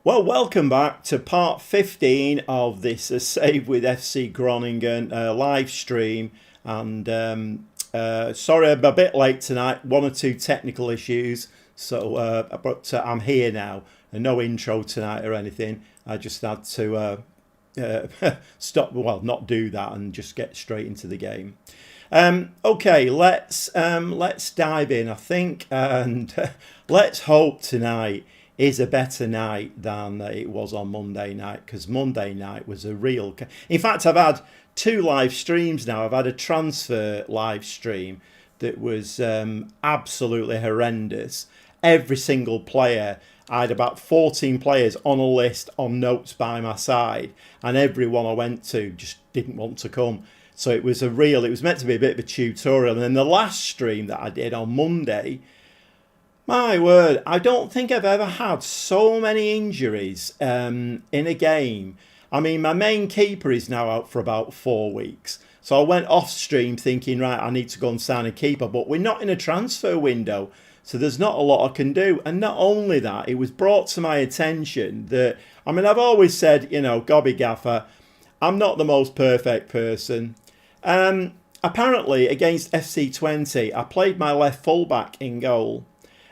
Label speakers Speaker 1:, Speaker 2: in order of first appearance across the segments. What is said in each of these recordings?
Speaker 1: Well, welcome back to part 15 of this Save with FC Groningen live stream. And sorry I'm a bit late tonight, one or two technical issues. But I'm here now, and no intro tonight or anything. I just had to stop, well, not do that and just get straight into the game. Okay, let's dive in, I think, and let's hope tonight is a better night than it was on Monday night, because Monday night was a real... In fact, I've had two live streams now. I've had a transfer live stream that was absolutely horrendous. Every single player, I had about 14 players on a list on notes by my side, and everyone I went to just didn't want to come. So it was meant to be a bit of a tutorial. And then the last stream that I did on Monday, my word, I don't think I've ever had so many injuries in a game. I mean, my main keeper is now out for about 4 weeks. So I went off stream thinking, right, I need to go and sign a keeper. But we're not in a transfer window, so there's not a lot I can do. And not only that, it was brought to my attention that, I mean, I've always said, you know, Gobby Gaffer, I'm not the most perfect person. Apparently, against FC 20, I played my left fullback in goal.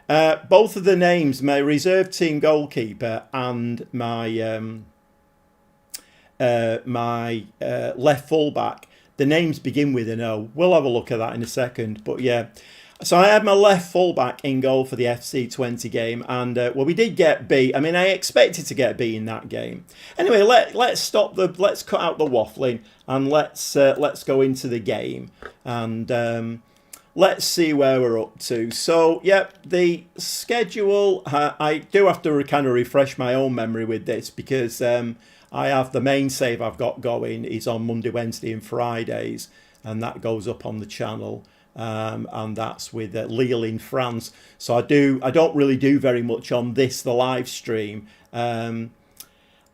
Speaker 1: Both of the names, my reserve team goalkeeper and my left fullback, the names begin with an O. We'll have a look at that in a second. But yeah, so I had my left fullback in goal for the FC 20 game, and well, we did get beat. I mean, I expected to get beat in that game. Anyway, let's cut out the waffling and let's go into the game and. Let's see where we're up to. So, yep, the schedule, I do have to kind of refresh my own memory with this because I have the main save I've got going is on Monday, Wednesday and Fridays, and that goes up on the channel, and that's with Lille in France. So I don't really do very much on the live stream.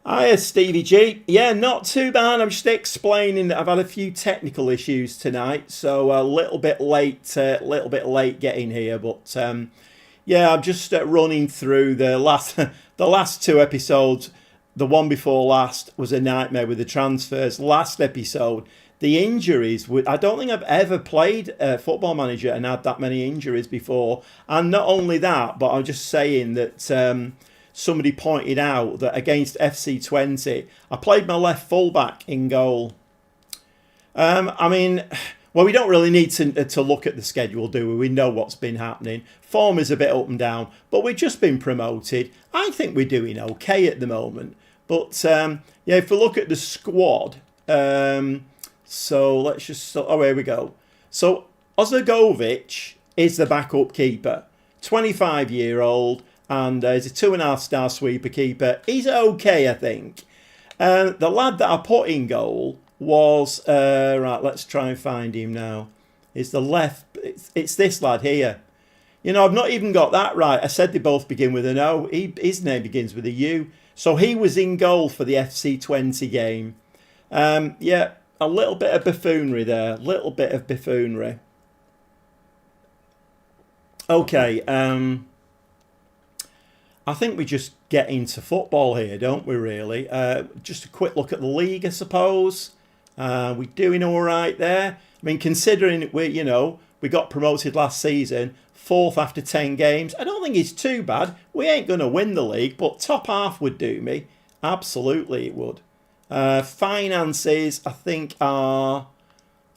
Speaker 1: Hiya, Stevie G. Yeah, not too bad. I'm just explaining that I've had a few technical issues tonight, so a little bit late getting here. But yeah, I'm just running through the last two episodes. The one before last was a nightmare with the transfers. Last episode, the injuries. I don't think I've ever played Football Manager and had that many injuries before. And not only that, but I'm just saying that. Somebody pointed out that against FC 20, I played my left fullback in goal. I mean, well, we don't really need to look at the schedule, do we? We know what's been happening. Form is a bit up and down, but we've just been promoted. I think we're doing okay at the moment. But, yeah, if we look at the squad, so let's just... Oh, here we go. So, Ozagovic is the backup keeper. 25-year-old. And he's a 2.5-star sweeper keeper. He's okay, I think. The lad that I put in goal was... right, let's try and find him now. It's the left... It's this lad here. You know, I've not even got that right. I said they both begin with an O. His name begins with a U. So he was in goal for the FC 20 game. Yeah, a little bit of buffoonery there. A little bit of buffoonery. Okay, I think we just get into football here, don't we, really? Just a quick look at the league, I suppose. We're doing all right there. I mean, considering we got promoted last season, 4th after 10 games, I don't think it's too bad. We ain't going to win the league, but top half would do me. Absolutely it would. Finances, I think, are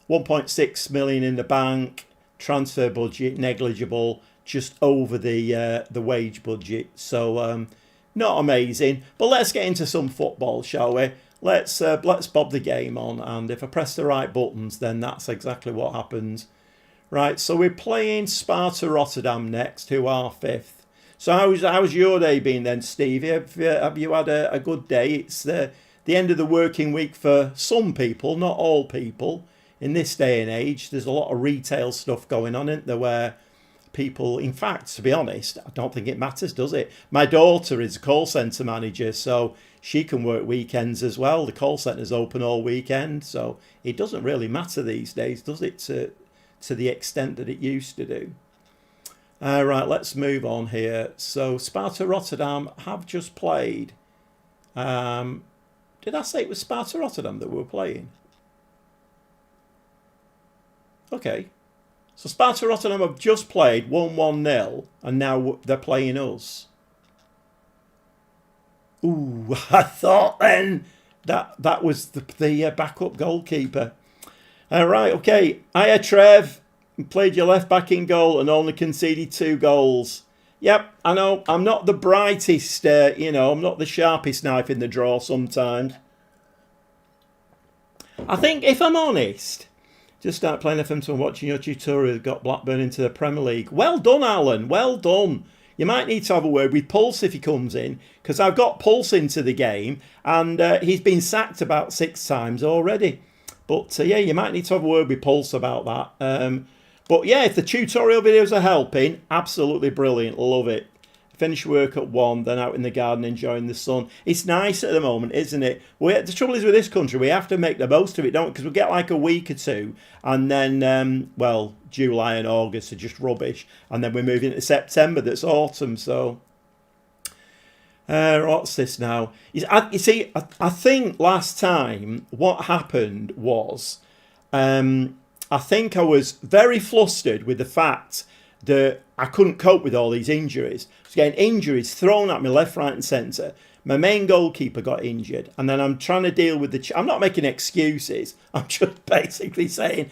Speaker 1: 1.6 million in the bank. Transfer budget, negligible. Just over the wage budget, so not amazing. But let's get into some football, shall we? Let's bob the game on, and if I press the right buttons, then that's exactly what happens. Right, so we're playing Sparta Rotterdam next, who are 5th. So how's your day been then, Stevie? Have you had a good day? It's the end of the working week for some people, not all people. In this day and age, there's a lot of retail stuff going on, isn't there, where people, in fact, to be honest, I don't think it matters, does it? My daughter is a call centre manager, so she can work weekends as well. The call centre's open all weekend, so it doesn't really matter these days, does it, to the extent that it used to do. Right, let's move on here. So Sparta Rotterdam have just played Did I say it was Sparta Rotterdam that we were playing? Okay. So Sparta Rotterdam have just played 1-1-0 and now they're playing us. Ooh, I thought then that was the backup goalkeeper. Right, okay. Hiya, Trev. You played your left back in goal and only conceded 2 goals. Yep, I know. I'm not the brightest, I'm not the sharpest knife in the drawer sometimes. I think, if I'm honest, just start playing FM2 and watching your tutorial got Blackburn into the Premier League. Well done, Alan. Well done. You might need to have a word with Pulse if he comes in, because I've got Pulse into the game and he's been sacked about 6 times already. But yeah, you might need to have a word with Pulse about that. But yeah, if the tutorial videos are helping, absolutely brilliant. Love it. Finish work at 1, then out in the garden enjoying the sun. It's nice at the moment, isn't it? The trouble is with this country, we have to make the most of it, don't we? Because we get like a week or 2, and then, well, July and August are just rubbish, and then we're moving into September, that's autumn, so... what's this now? You see, I think last time what happened was... I think I was very flustered with the fact that I couldn't cope with all these injuries. I was getting injuries thrown at me left, right and centre. My main goalkeeper got injured. And then I'm trying to deal with the... I'm not making excuses. I'm just basically saying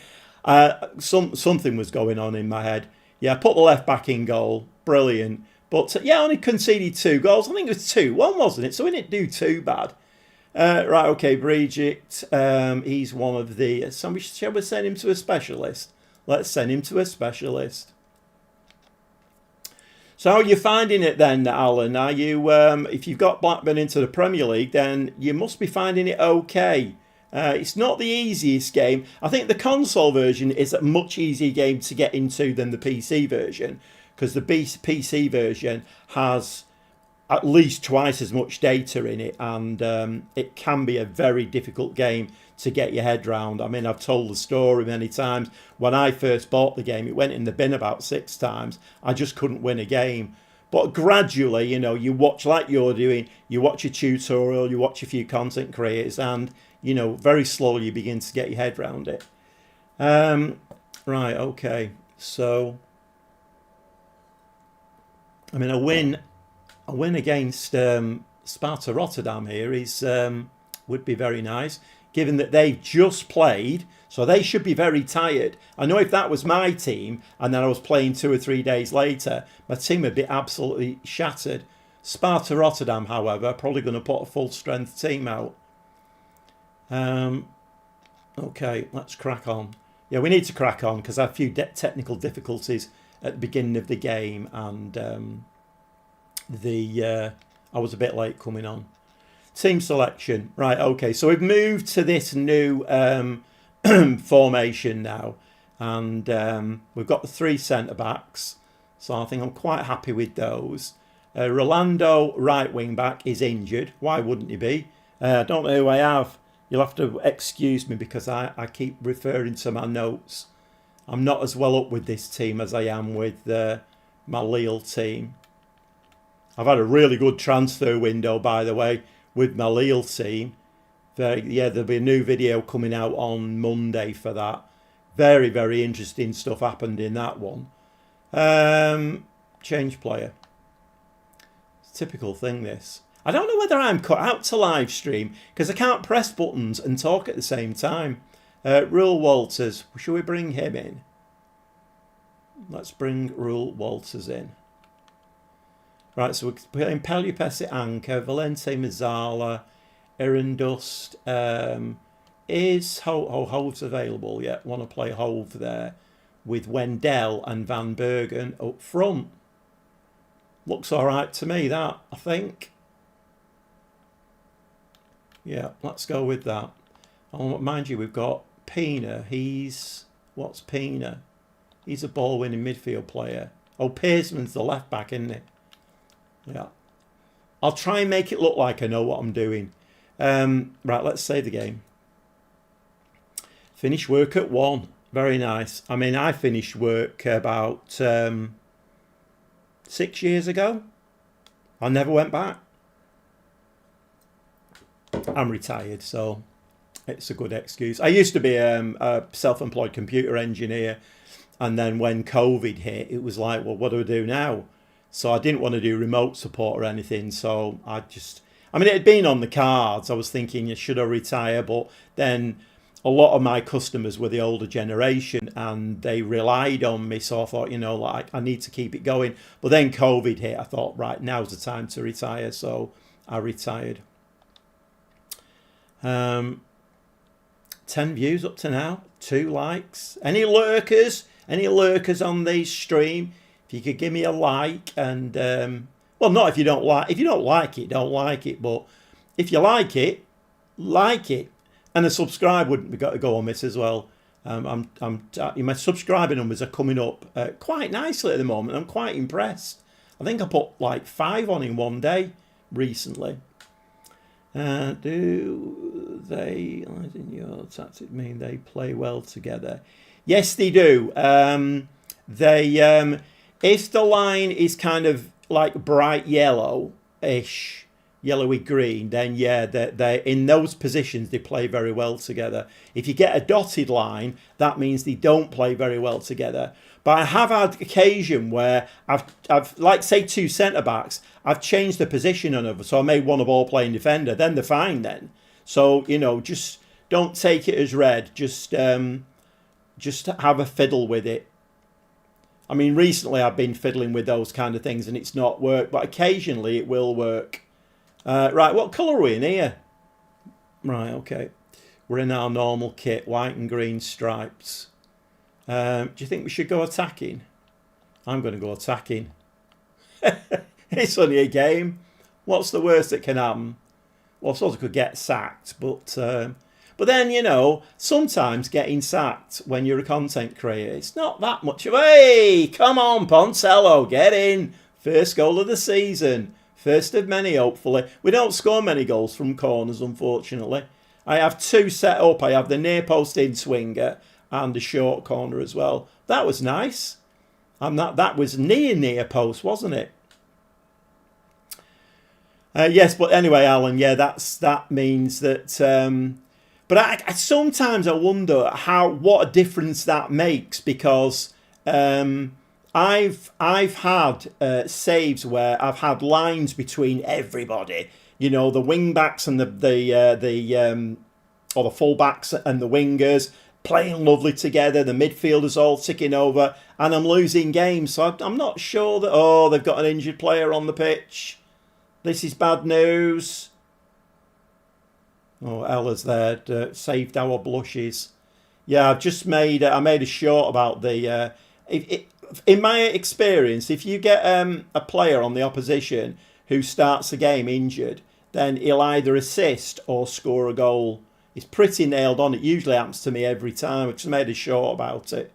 Speaker 1: something was going on in my head. Yeah, I put the left back in goal. Brilliant. But yeah, I only conceded 2 goals. I think it was 2. 1 wasn't it? So we didn't do too bad. Right, okay, Bridget. He's one of the... Shall we send him to a specialist? Let's send him to a specialist. So how are you finding it then, Alan? Are you, if you've got Blackburn into the Premier League, then you must be finding it okay. It's not the easiest game. I think the console version is a much easier game to get into than the PC version, because the PC version has at least twice as much data in it, and it can be a very difficult game to get your head round. I mean, I've told the story many times. When I first bought the game, it went in the bin about 6 times. I just couldn't win a game. But gradually, you watch like you're doing, you watch a tutorial, you watch a few content creators, and, very slowly you begin to get your head round it. Right, okay. So, I mean, a win against Sparta Rotterdam here would be very nice, given that they've just played, so they should be very tired. I know if that was my team and then I was playing 2 or 3 days later, my team would be absolutely shattered. Sparta Rotterdam, however, are probably going to put a full strength team out. Okay, let's crack on. Yeah, we need to crack on because I had a few technical difficulties at the beginning of the game, and I was a bit late coming on. Team selection. Right, okay. So we've moved to this new formation now. And we've got the 3 centre-backs. So I think I'm quite happy with those. Rolando, right wing-back, is injured. Why wouldn't he be? I don't know who I have. You'll have to excuse me because I keep referring to my notes. I'm not as well up with this team as I am with my Lille team. I've had a really good transfer window, by the way, with my Lille team. There'll be a new video coming out on Monday for that. Very, very interesting stuff happened in that one. Change player. It's a typical thing, this. I don't know whether I'm cut out to live stream because I can't press buttons and talk at the same time. Rule Walters. Shall we bring him in? Let's bring Rule Walters in. Right, so we're playing Pelupesi Anchor, Valente Mazzala, Erendust. Is Hove's available yet? Want to play Hove there with Wendell and Van Bergen up front. Looks all right to me, that, I think. Yeah, let's go with that. Oh, mind you, we've got Pina. What's Pina? He's a ball-winning midfield player. Oh, Pearceman's the left-back, isn't he? Yeah. I'll try and make it look like I know what I'm doing. Right, let's save the game. Finish work at 1. Very nice. I mean, I finished work about 6 years ago. I never went back. I'm retired, so it's a good excuse. I used to be a self-employed computer engineer, and then when COVID hit, it was like, well, what do I do now? So I didn't want to do remote support or anything, so I mean, it had been on the cards. I was thinking, yeah, should I retire? But then a lot of my customers were the older generation and they relied on me. So I thought, like, I need to keep it going. But then COVID hit. I thought, right, now's the time to retire. So I retired. 10 views up to now, 2 likes. Any lurkers? Any lurkers on the stream? If you could give me a like and, well, not if you don't like. If you don't like it, don't like it. But if you like it, like it. And a subscribe wouldn't be got to go on this as well. My subscriber numbers are coming up quite nicely at the moment. I'm quite impressed. I think I put like 5 on in one day recently. Do they, as in your tactic, mean they play well together? Yes, they do. If the line is kind of like bright yellow-ish, yellowy green, then yeah, they in those positions they play very well together. If you get a dotted line, that means they don't play very well together. But I have had occasion where I've like say 2 centre backs, I've changed the position on them, so I made one a ball playing defender. Then they're fine. Then, so just don't take it as read. Just have a fiddle with it. I mean, recently I've been fiddling with those kind of things and it's not worked, but occasionally it will work. Right, what colour are we in here? Right, okay. We're in our normal kit, white and green stripes. Do you think we should go attacking? I'm going to go attacking. It's only a game. What's the worst that can happen? Well, I suppose I could get sacked, but then, sometimes getting sacked when you're a content creator, it's not that much of, hey, come on, Poncello, get in. First goal of the season. First of many, hopefully. We don't score many goals from corners, unfortunately. I have 2 set up. I have the near post in swinger and the short corner as well. That was nice. That was near post, wasn't it? Yes, but anyway, Alan, yeah, that means that. But I sometimes I wonder what a difference that makes, because I've had saves where I've had lines between everybody. The wing backs and the full backs and the wingers playing lovely together. The midfielders all ticking over, and I'm losing games. So I'm not sure that they've got an injured player on the pitch. This is bad news. Oh, Ella's there. Saved our blushes. Yeah, I made a short about the. In my experience, if you get a player on the opposition who starts the game injured, then he'll either assist or score a goal. It's pretty nailed on. It usually happens to me every time. I just made a short about it.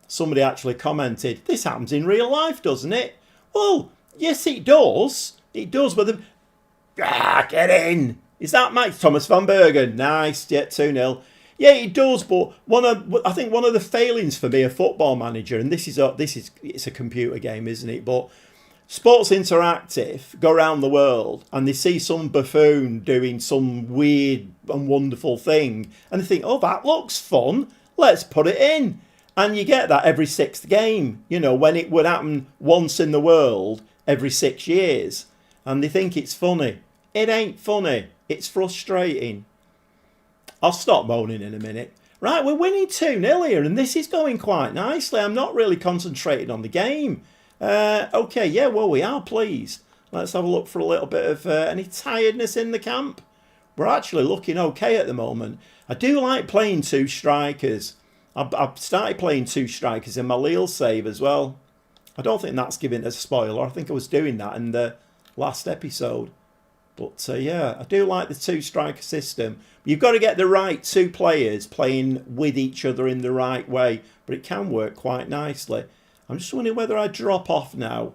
Speaker 1: Somebody actually commented, this happens in real life, doesn't it? Well, yes, it does. It does, but get in. Is that Mike Thomas van Bergen? Nice, yeah, 2-0. Yeah, it does, but I think one of the failings for me, a football manager, and it's a computer game, isn't it? But Sports Interactive go around the world and they see some buffoon doing some weird and wonderful thing, and they think, oh, that looks fun, let's put it in. And you get that every 6th game, when it would happen once in the world every 6 years. And they think it's funny. It ain't funny. It's frustrating. I'll stop moaning in a minute. Right, we're winning 2-0 here, and this is going quite nicely. I'm not really concentrating on the game. Okay, yeah, well, we are pleased. Let's have a look for a little bit of any tiredness in the camp. We're actually looking okay at the moment. I do like playing 2 strikers. I've started playing 2 strikers in my Lille save as well. I don't think that's giving a spoiler. I think I was doing that in the last episode. But yeah, I do like the 2 striker system. You've got to get the right 2 players playing with each other in the right way. But it can work quite nicely. I'm just wondering whether I drop off now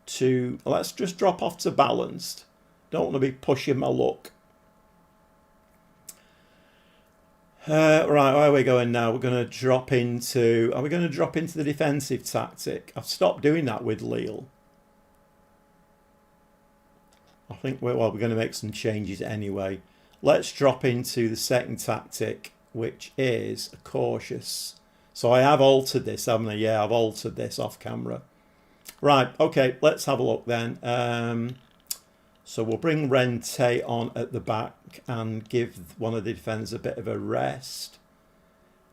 Speaker 1: to... Let's just drop off to balanced. Don't want to be pushing my luck. Right, where are we going now? We're going to drop into... Are we going to drop into the defensive tactic? I've stopped doing that with Lille. I think we're going to make some changes anyway. Let's drop into the second tactic, which is cautious. So I have altered this, haven't I? Yeah, I've altered this off camera. Right, okay, let's have a look then. So we'll bring Rente on at the back and give one of the defenders a bit of a rest.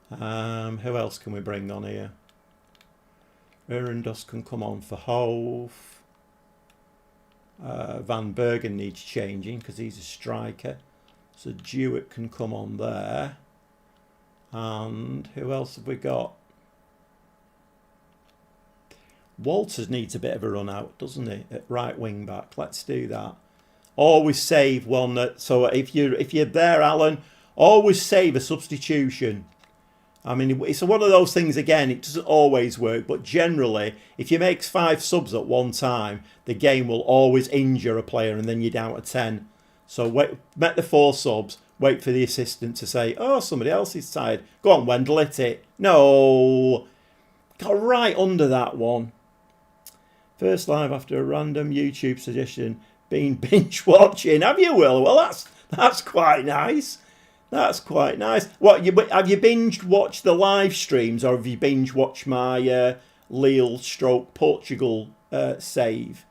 Speaker 1: Who else can we bring on here? Urandos can come on for Hove. Van Bergen needs changing because he's a striker. So Jewett can come on there. And who else have we got? Walters needs a bit of a run out, doesn't he? At right wing back. Let's do that. Always save one. So if you're there, Alan, always save a substitution. I mean, it's one of those things, again, it doesn't always work, but generally, if you make 5 subs at one time, the game will always injure a player and then you're down to 10. So make the 4 subs, wait for the assistant to say, oh, somebody else is tired. Go on, Wendell, hit it. No. Got right under that one. First live after a random YouTube suggestion, been binge watching. Have you, Will? Well, that's quite nice. That's quite nice. What, have you binge watched the live streams, or have you binge watched my Lille/Portugal save?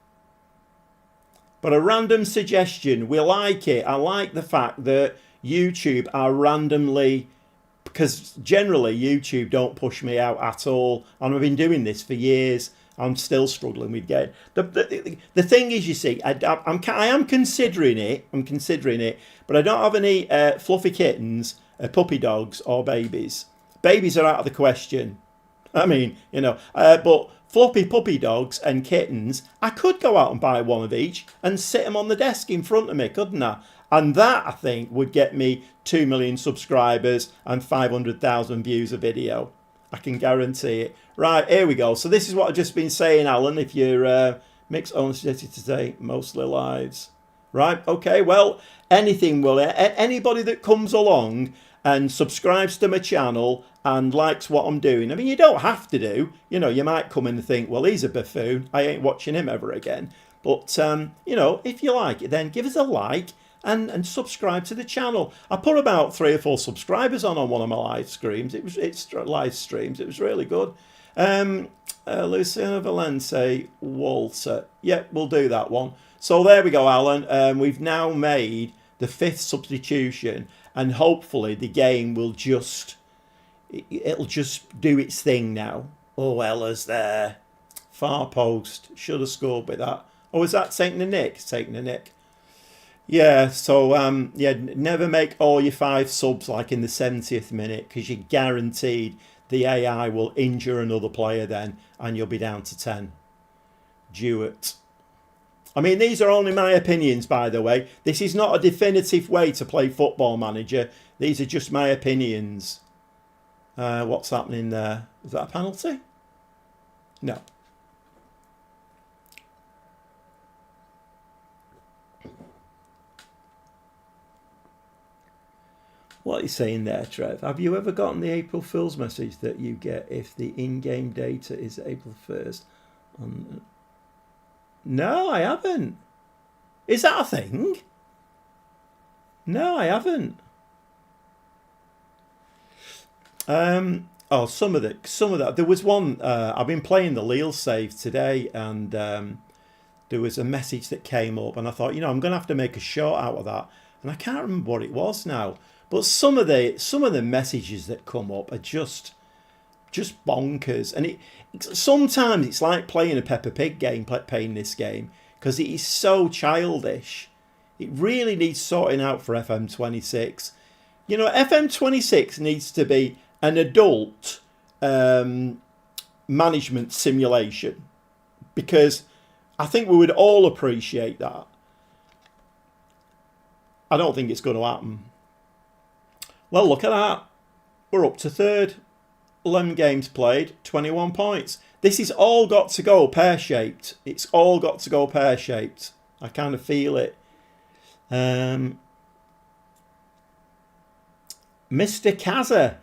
Speaker 1: But a random suggestion, we like it. I like the fact that YouTube are randomly, because generally YouTube don't push me out at all, and I've been doing this for years. I'm still struggling with getting the thing is, you see, I am considering it. I'm considering it, but I don't have any fluffy kittens, puppy dogs, or babies. Babies are out of the question. I mean, you know, but floppy puppy dogs and kittens, I could go out and buy one of each and sit them on the desk in front of me, couldn't I? And that, I think, would get me 2 million subscribers and 500,000 views a video. I can guarantee it. Right, here we go. So this is what I've just been saying, Alan, if you're mixed only suggested today, mostly lives. Right, okay, well, anything will. Anybody that comes along and subscribes to my channel and likes what I'm doing, I mean, you don't have to do. You know, you might come in and think, well, he's a buffoon. I ain't watching him ever again. But, you know, if you like it, then give us a like. And subscribe to the channel. I put about 3 or 4 subscribers on one of my live streams. It's live streams. It was really good. Luciano Valente, Walter. Yep, we'll do that one. So there we go, Alan. We've now made the 5th substitution, and hopefully the game will it'll just do its thing now. Oh, Ella's there. Far post. Should have scored with that. Oh, is that taking a nick? Taking a nick. Yeah, so, yeah, never make all your 5 subs like in the 70th minute, because you're guaranteed the AI will injure another player then, and you'll be down to 10. Jewett. I mean, these are only my opinions, by the way. This is not a definitive way to play Football Manager. These are just my opinions. What's happening there? Is that a penalty? No. What are you saying there, Trev? Have you ever gotten the April Fool's message that you get if the in-game data is April 1st? No, I haven't. Is that a thing? No, I haven't. Oh, some of that. There was one. I've been playing the Lille save today, and there was a message that came up, and I thought, you know, I'm going to have to make a short out of that, and I can't remember what it was now. But some of the messages that come up are just bonkers, and sometimes it's like playing a Peppa Pig game, playing this game, because it is so childish. It really needs sorting out for FM26. You know, FM26 needs to be an adult management simulation, because I think we would all appreciate that. I don't think it's going to happen. Well, look at that. We're up to 3rd. 11 games played, 21 points. This has all got to go pear-shaped. It's all got to go pear-shaped. I kind of feel it. Mr. Kaza.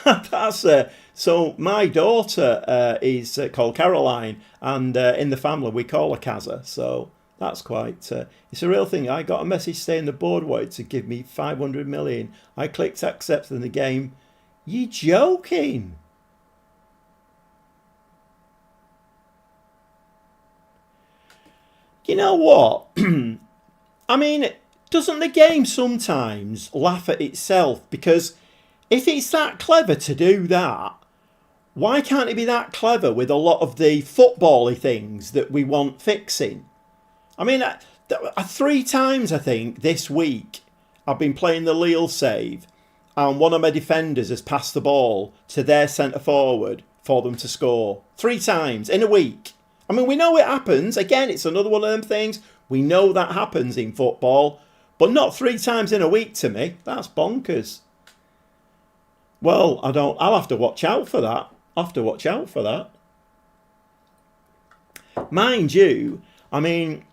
Speaker 1: That's so my daughter is called Caroline, and in the family we call her Kaza. So That's quite... it's a real thing. I got a message saying the board wanted to give me 500 million. I clicked accept in the game. You joking? You know what? I mean, doesn't the game sometimes laugh at itself? Because if it's that clever to do that, why can't it be that clever with a lot of the football-y things that we want fixing? I mean, 3 times, I think, this week, I've been playing the Lille save, and one of my defenders has passed the ball to their centre-forward for them to score. 3 times in a week. I mean, we know it happens. Again, it's another one of them things. We know that happens in football, but not 3 times in a week to me. That's bonkers. Well, I'll have to watch out for that. I'll have to watch out for that. Mind you, I mean,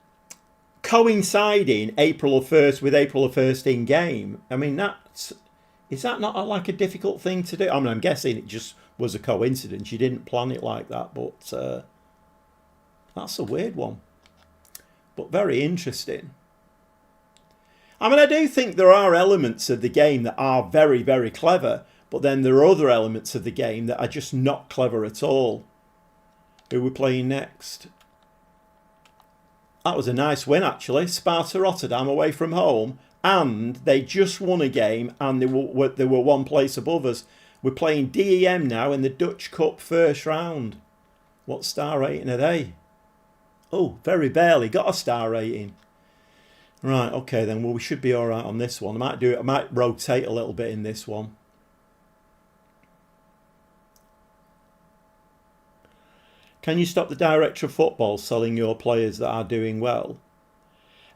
Speaker 1: coinciding April 1st with April 1st in game, I mean, is that not like a difficult thing to do? I mean, I'm guessing it just was a coincidence. You didn't plan it like that, but that's a weird one. But very interesting. I mean, I do think there are elements of the game that are very, very clever, but then there are other elements of the game that are just not clever at all. Who are we playing next? That was a nice win, actually. Sparta Rotterdam away from home. And they just won a game and they were 1 place above us. We're playing DEM now in the Dutch Cup first round. What star rating are they? Oh, very barely got a star rating. Right, okay then. Well, we should be all right on this one. I might rotate a little bit in this one. Can you stop the director of football selling your players that are doing well?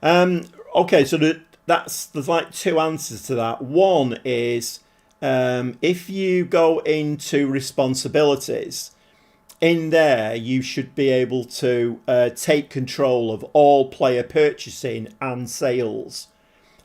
Speaker 1: Okay, so there's like 2 answers to that. One is if you go into responsibilities, in there you should be able to take control of all player purchasing and sales.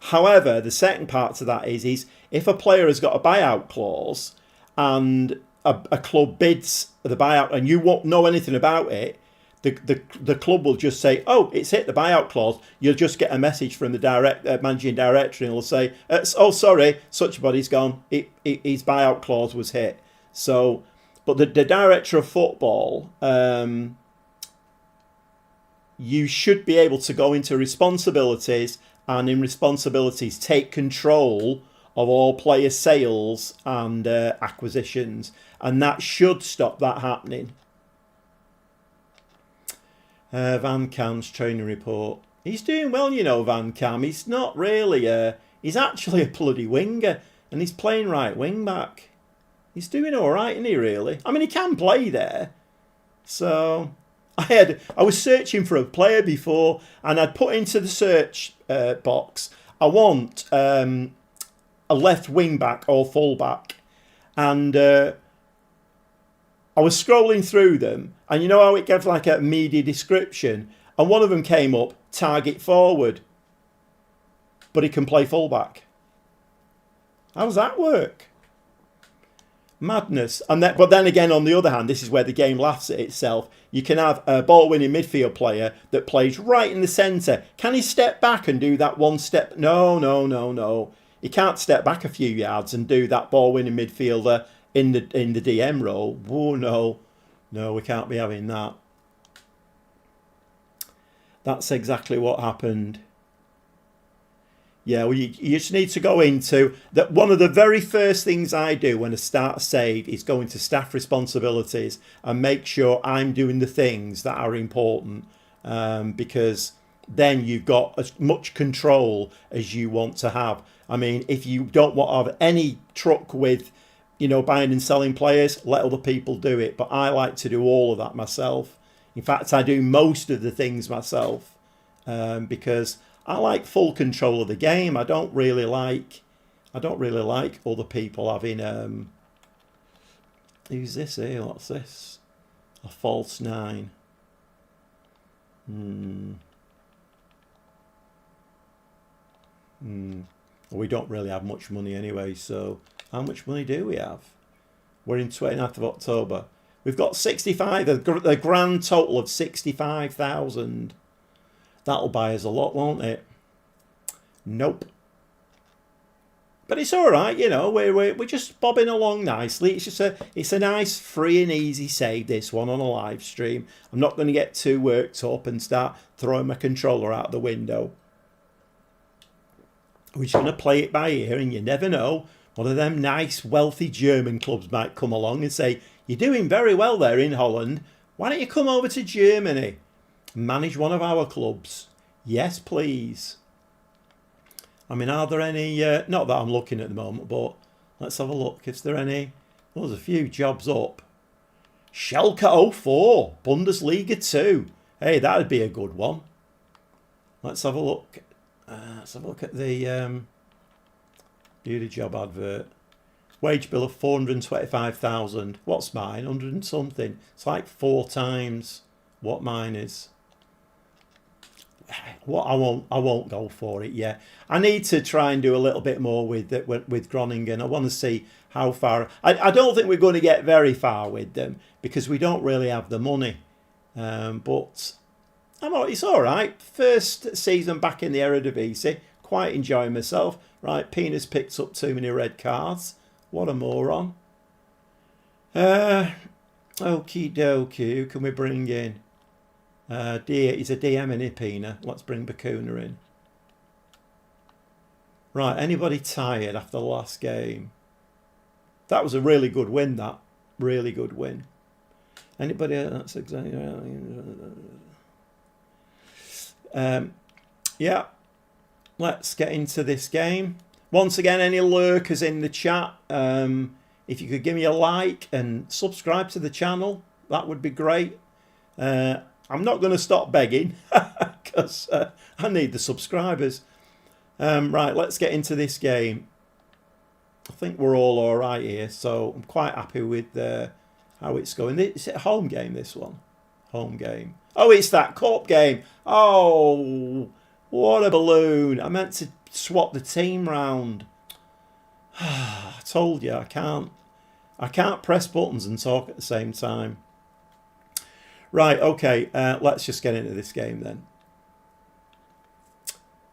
Speaker 1: However, the second part to that is if a player has got a buyout clause and a club bids the buyout and you won't know anything about it, the club will just say, oh, it's hit the buyout clause. You'll just get a message from the managing director and it'll say, oh, sorry, such a body's gone. His buyout clause was hit. So, but the director of football, you should be able to go into responsibilities and in responsibilities take control of all player sales and acquisitions. And that should stop that happening. Van Kam's training report. He's doing well, you know, Van Kam. He's not really he's actually a bloody winger. And he's playing right wing back. He's doing all right, isn't he, really? I mean, he can play there. So, I was searching for a player before. And I'd put into the search box, I want a left wing back or full back. And I was scrolling through them, and you know how it gives like a media description, and one of them came up, target forward, but he can play fullback. How does that work? Madness. But then again, on the other hand, this is where the game laughs at itself. You can have a ball-winning midfield player that plays right in the centre. Can he step back and do that one step? No. He can't step back a few yards and do that ball-winning midfielder in the DM role. Oh, no, we can't be having that. That's exactly what happened. Yeah, well, you just need to go into that. One of the very first things I do when I start a save is go into staff responsibilities and make sure I'm doing the things that are important, because then you've got as much control as you want to have. I mean, if you don't want to have any truck with, you know, buying and selling players, let other people do it. But I like to do all of that myself. In fact, I do most of the things myself, because I like full control of the game. I don't really like other people having who's this here? What's this? A false 9. We don't really have much money anyway, so how much money do we have? We're in 29th of October. We've got 65, the grand total of 65,000. That'll buy us a lot, won't it? Nope. But it's all right, you know. We're just bobbing along nicely. It's a nice, free and easy save. This one on a live stream. I'm not going to get too worked up and start throwing my controller out the window. We're just going to play it by ear, and you never know. One of them nice, wealthy German clubs might come along and say, "You're doing very well there in Holland. Why don't you come over to Germany and manage one of our clubs?" Yes, please. I mean, are there any... not that I'm looking at the moment, but let's have a look. Is there any... Well, there's a few jobs up. Schalke 04, Bundesliga 2. Hey, that would be a good one. Let's have a look. Let's have a look at the beauty job advert. Wage bill of 425,000. What's mine? 100 and something. It's like 4 times what mine is. What I won't go for it yet. I need to try and do a little bit more with Groningen. I want to see how far. I don't think we're going to get very far with them because we don't really have the money. But it's all right. First season back in the Eredivisie. Quite enjoying myself. Right, Pena's picked up too many red cards. What a moron. Okie dokie. Who can we bring in? He's a DM in Pena. Let's bring Bakuna in. Right, anybody tired after the last game? That was a really good win, that. Really good win. Anybody? That's exactly right. Yeah. Let's get into this game. Once again, any lurkers in the chat, if you could give me a like and subscribe to the channel, that would be great. I'm not going to stop begging because I need the subscribers. Right, let's get into this game. I think we're all right here, so I'm quite happy with how it's going. Is it a home game, this one? Home game. Oh, it's that cup game. Oh, what a balloon. I meant to swap the team round. I told you, I can't press buttons and talk at the same time. Right, okay, let's just get into this game then.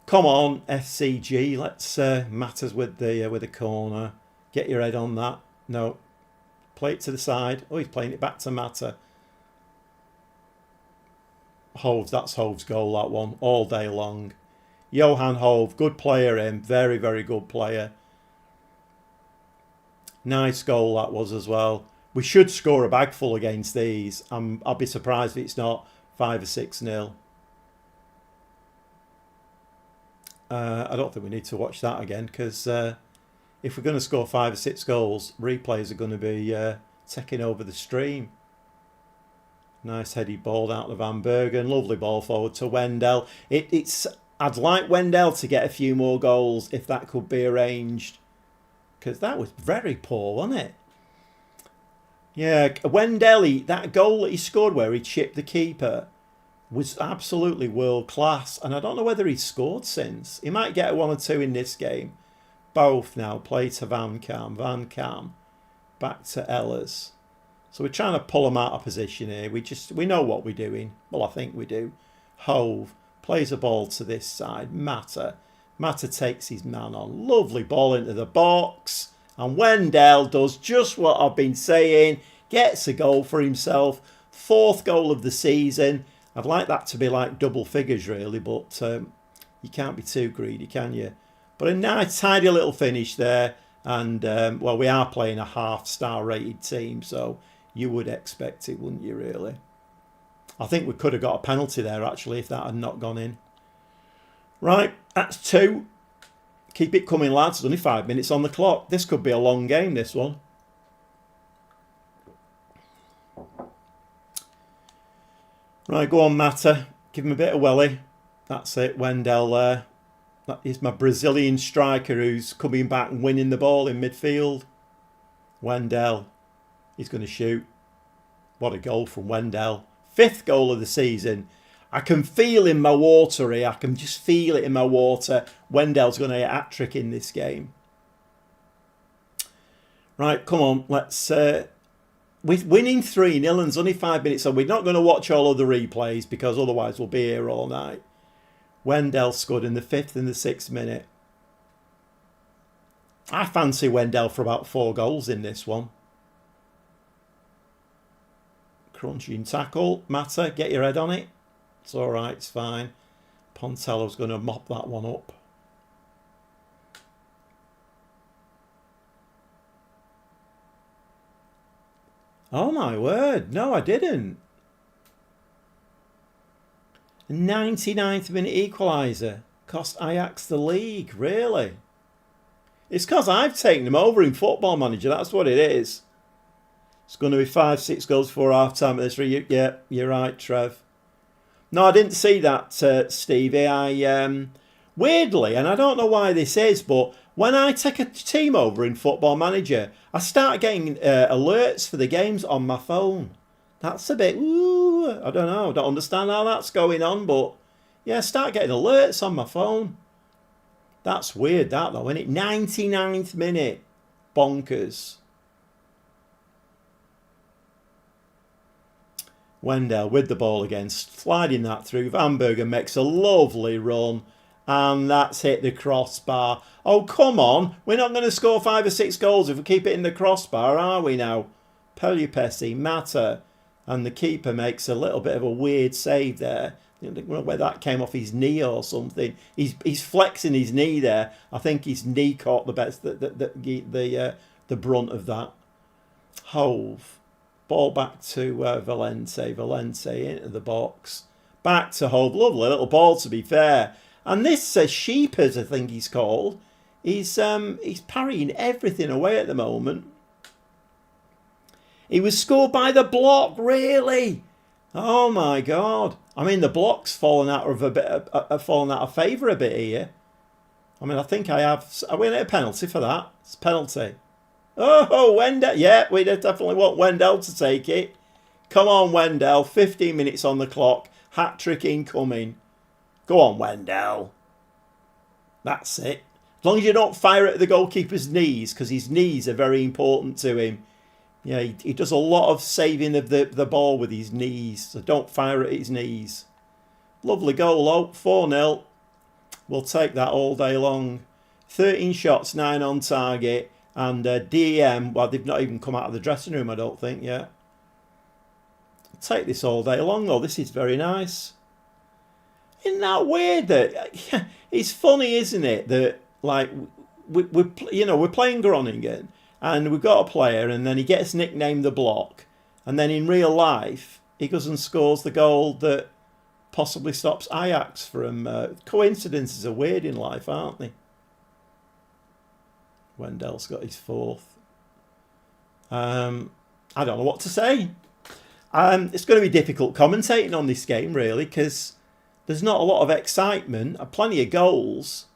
Speaker 1: Come on, FCG, let's matters with the corner. Get your head on that. No, play it to the side. Oh, he's playing it back to Mata. Hove, that's Hove's goal, that one, all day long. Johan Hove, good player him, very, very good player. Nice goal that was as well. We should score a bag full against these. I'll be surprised if it's not 5 or 6-0. I don't think we need to watch that again because if we're going to score 5 or 6 goals, replays are going to be taking over the stream. Nice headed ball out of Van Bergen. Lovely ball forward to Wendell. I'd like Wendell to get a few more goals if that could be arranged. Because that was very poor, wasn't it? Yeah, Wendell, that goal that he scored where he chipped the keeper was absolutely world class. And I don't know whether he's scored since. He might get 1 or 2 in this game. Both now play to Van Kam. Van Kam back to Ellers. So we're trying to pull him out of position here. We know what we're doing. Well, I think we do. Hove plays a ball to this side. Mata takes his man on. Lovely ball into the box. And Wendell does just what I've been saying. Gets a goal for himself. 4th goal of the season. I'd like that to be like double figures really, but you can't be too greedy, can you? But a nice, tidy little finish there. And, well, we are playing a half-star rated team, so you would expect it, wouldn't you, really? I think we could have got a penalty there, actually, if that had not gone in. Right, that's 2. Keep it coming, lads. There's only 5 minutes on the clock. This could be a long game, this one. Right, go on, Mata. Give him a bit of welly. That's it, Wendell there. That is my Brazilian striker who's coming back and winning the ball in midfield. Wendell. He's going to shoot. What a goal from Wendell. 5th goal of the season. I can feel in my water here. I can just feel it in my water. Wendell's going to get a hat-trick in this game. Right, come on. Let's... we're winning 3-0 and there's only 5 minutes, so we're not going to watch all of the replays because otherwise we'll be here all night. Wendell scored in the 5th and the 6th minute. I fancy Wendell for about 4 goals in this one. Crunching tackle. Mata, get your head on it. It's all right, it's fine. Pontello's going to mop that one up. Oh my word, no I didn't. 99th minute equaliser. Cost Ajax the league, really? It's because I've taken them over in Football Manager, that's what it is. It's going to be 5-6 goals before half time at this. Yeah, you're right, Trev. No, I didn't see that, Stevie. I weirdly, and I don't know why this is, but when I take a team over in Football Manager, I start getting alerts for the games on my phone. That's a bit, ooh, I don't know. I don't understand how that's going on, but yeah, I start getting alerts on my phone. That's weird, that though, isn't it? 99th minute. Bonkers. Wendell with the ball again, sliding that through. Van Bergen makes a lovely run, and that's hit the crossbar. Oh, come on. We're not going to score 5 or 6 goals if we keep it in the crossbar, are we now? Pelupesi, Mata, and the keeper makes a little bit of a weird save there. I don't know where that came off his knee or something. He's flexing his knee there. I think his knee caught the brunt of that. Hove. Ball back to Valente. Valente into the box. Back to Hove. Lovely little ball, to be fair. And this Sheepers, I think he's called. He's parrying everything away at the moment. He was scored by the block, really? Oh my God! I mean, the block's fallen out of favour a bit here. I mean, I think I have. Are we in a penalty for that? It's a penalty. Oh, Wendell. Yeah, we definitely want Wendell to take it. Come on, Wendell. 15 minutes on the clock. Hat-trick incoming. Go on, Wendell. That's it. As long as you don't fire at the goalkeeper's knees, because his knees are very important to him. Yeah, he does a lot of saving of the ball with his knees, so don't fire at his knees. Lovely goal, though. 4-0. We'll take that all day long. 13 shots, 9 on target. And DM, well, they've not even come out of the dressing room, I don't think, yet. I'll take this all day long, though. This is very nice. Isn't that weird? That it's funny, isn't it? That, like, we're playing Groningen, and we've got a player, and then he gets nicknamed the Block, and then in real life, he goes and scores the goal that possibly stops Ajax from... coincidences are weird in life, aren't they? Wendell's got his 4th. I don't know what to say. It's going to be difficult commentating on this game, really, because there's not a lot of excitement. Plenty of goals.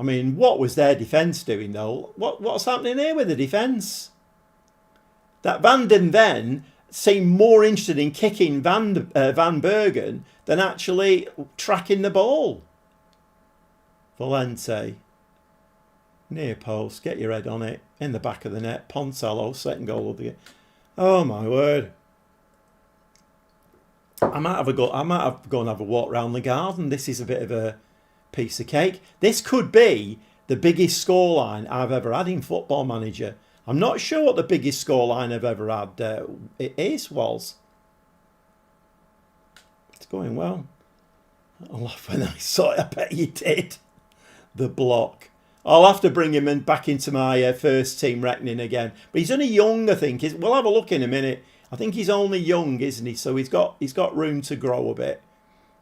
Speaker 1: I mean, what was their defence doing, though? What's happening here with the defence? That Van den Ven seemed more interested in kicking Van Bergen than actually tracking the ball. Valente. Near post, get your head on it. In the back of the net. Poncello, second goal of the game. Oh my word. I might have to go and have a walk around the garden. This is a bit of a piece of cake. This could be the biggest scoreline I've ever had in Football Manager. I'm not sure what the biggest scoreline I've ever had was. It's going well. I laughed when I saw it. I bet you did. The Block. I'll have to bring him back into my first team reckoning again. But he's only young, I think. We'll have a look in a minute. I think he's only young, isn't he? So he's got room to grow a bit.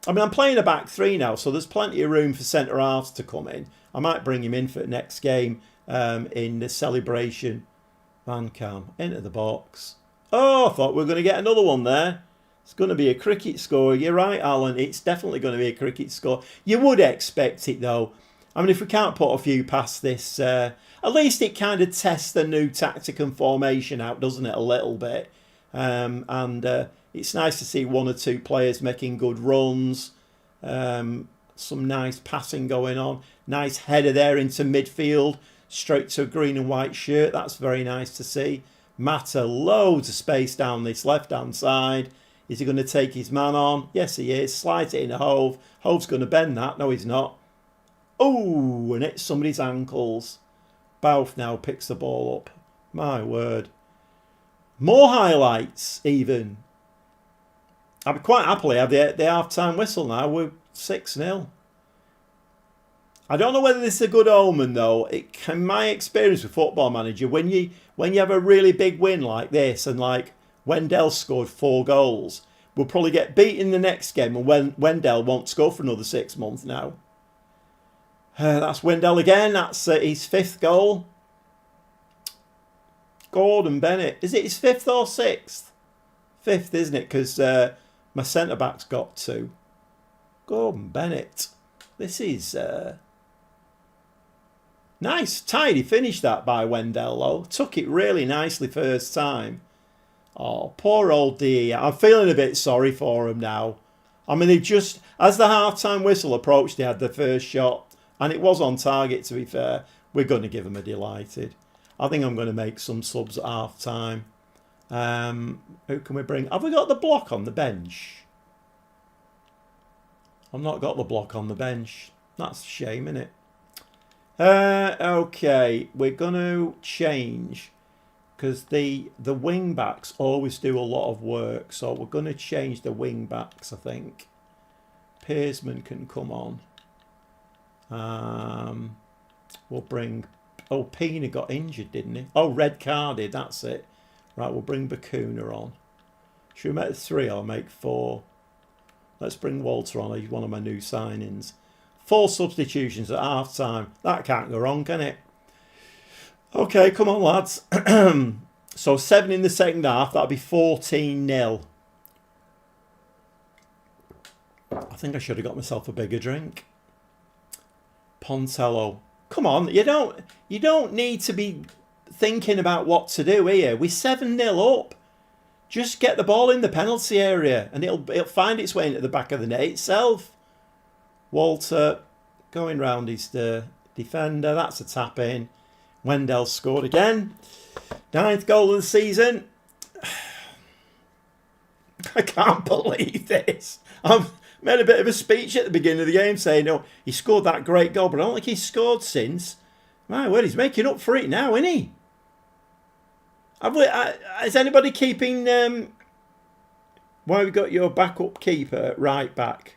Speaker 1: I mean, I'm playing a back 3 now, so there's plenty of room for centre halves to come in. I might bring him in for the next game in the celebration. Van Kam into the box. Oh, I thought we were going to get another one there. It's going to be a cricket score. You're right, Alan. It's definitely going to be a cricket score. You would expect it, though. I mean, if we can't put a few past this, at least it kind of tests the new tactic and formation out, doesn't it, a little bit? It's nice to see 1 or 2 players making good runs. Some nice passing going on. Nice header there into midfield, straight to a green and white shirt. That's very nice to see. Mata, loads of space down this left-hand side. Is he going to take his man on? Yes, he is. Slides it in a Hove. Hove's going to bend that. No, he's not. Oh, and it's somebody's ankles. Bouth now picks the ball up. My word. More highlights, even. I'd quite happily have the half-time whistle now. We're 6-0. I don't know whether this is a good omen, though. In my experience with Football Manager, when you have a really big win like this, and like Wendell scored 4 goals, we'll probably get beaten the next game, and Wendell won't score for another 6 months now. That's Wendell again. That's his 5th goal. Gordon Bennett. Is it his 5th or 6th? 5th, isn't it? Because my centre-back's got 2. Gordon Bennett. This is... nice, tidy finish that by Wendell, though. Took it really nicely first time. Oh, poor old D. I'm feeling a bit sorry for him now. I mean, they just, as the half-time whistle approached, they had the first shot. And it was on target, to be fair. We're going to give him a delighted. I think I'm going to make some subs at half-time. Who can we bring? Have we got the block on the bench? I've not got the block on the bench. That's a shame, isn't it? Okay, we're going to change because the wing backs always do a lot of work, so we're going to change the wing backs. I think Pearsman can come on. We'll bring. Oh, Pina got injured, didn't he? Oh, red carded. That's it. Right, we'll bring Bacuna on. Should we make 3 or make 4? Let's bring Walter on. He's one of my new signings. 4 substitutions at half time. That can't go wrong, can it? Okay, come on, lads. So 7 in the second half. That'll be 14-0. I think I should have got myself a bigger drink. Pontello. Come on, you don't need to be thinking about what to do here. We're 7-0 up. Just get the ball in the penalty area and it'll find its way into the back of the net itself. Walter going round his defender. That's a tap in. Wendell scored again. 9th goal of the season. I can't believe this. I've made a bit of a speech at the beginning of the game saying, no, he scored that great goal, but I don't think he's scored since. My word, he's making up for it now, isn't he? Is anybody keeping... why have you got your backup keeper right back?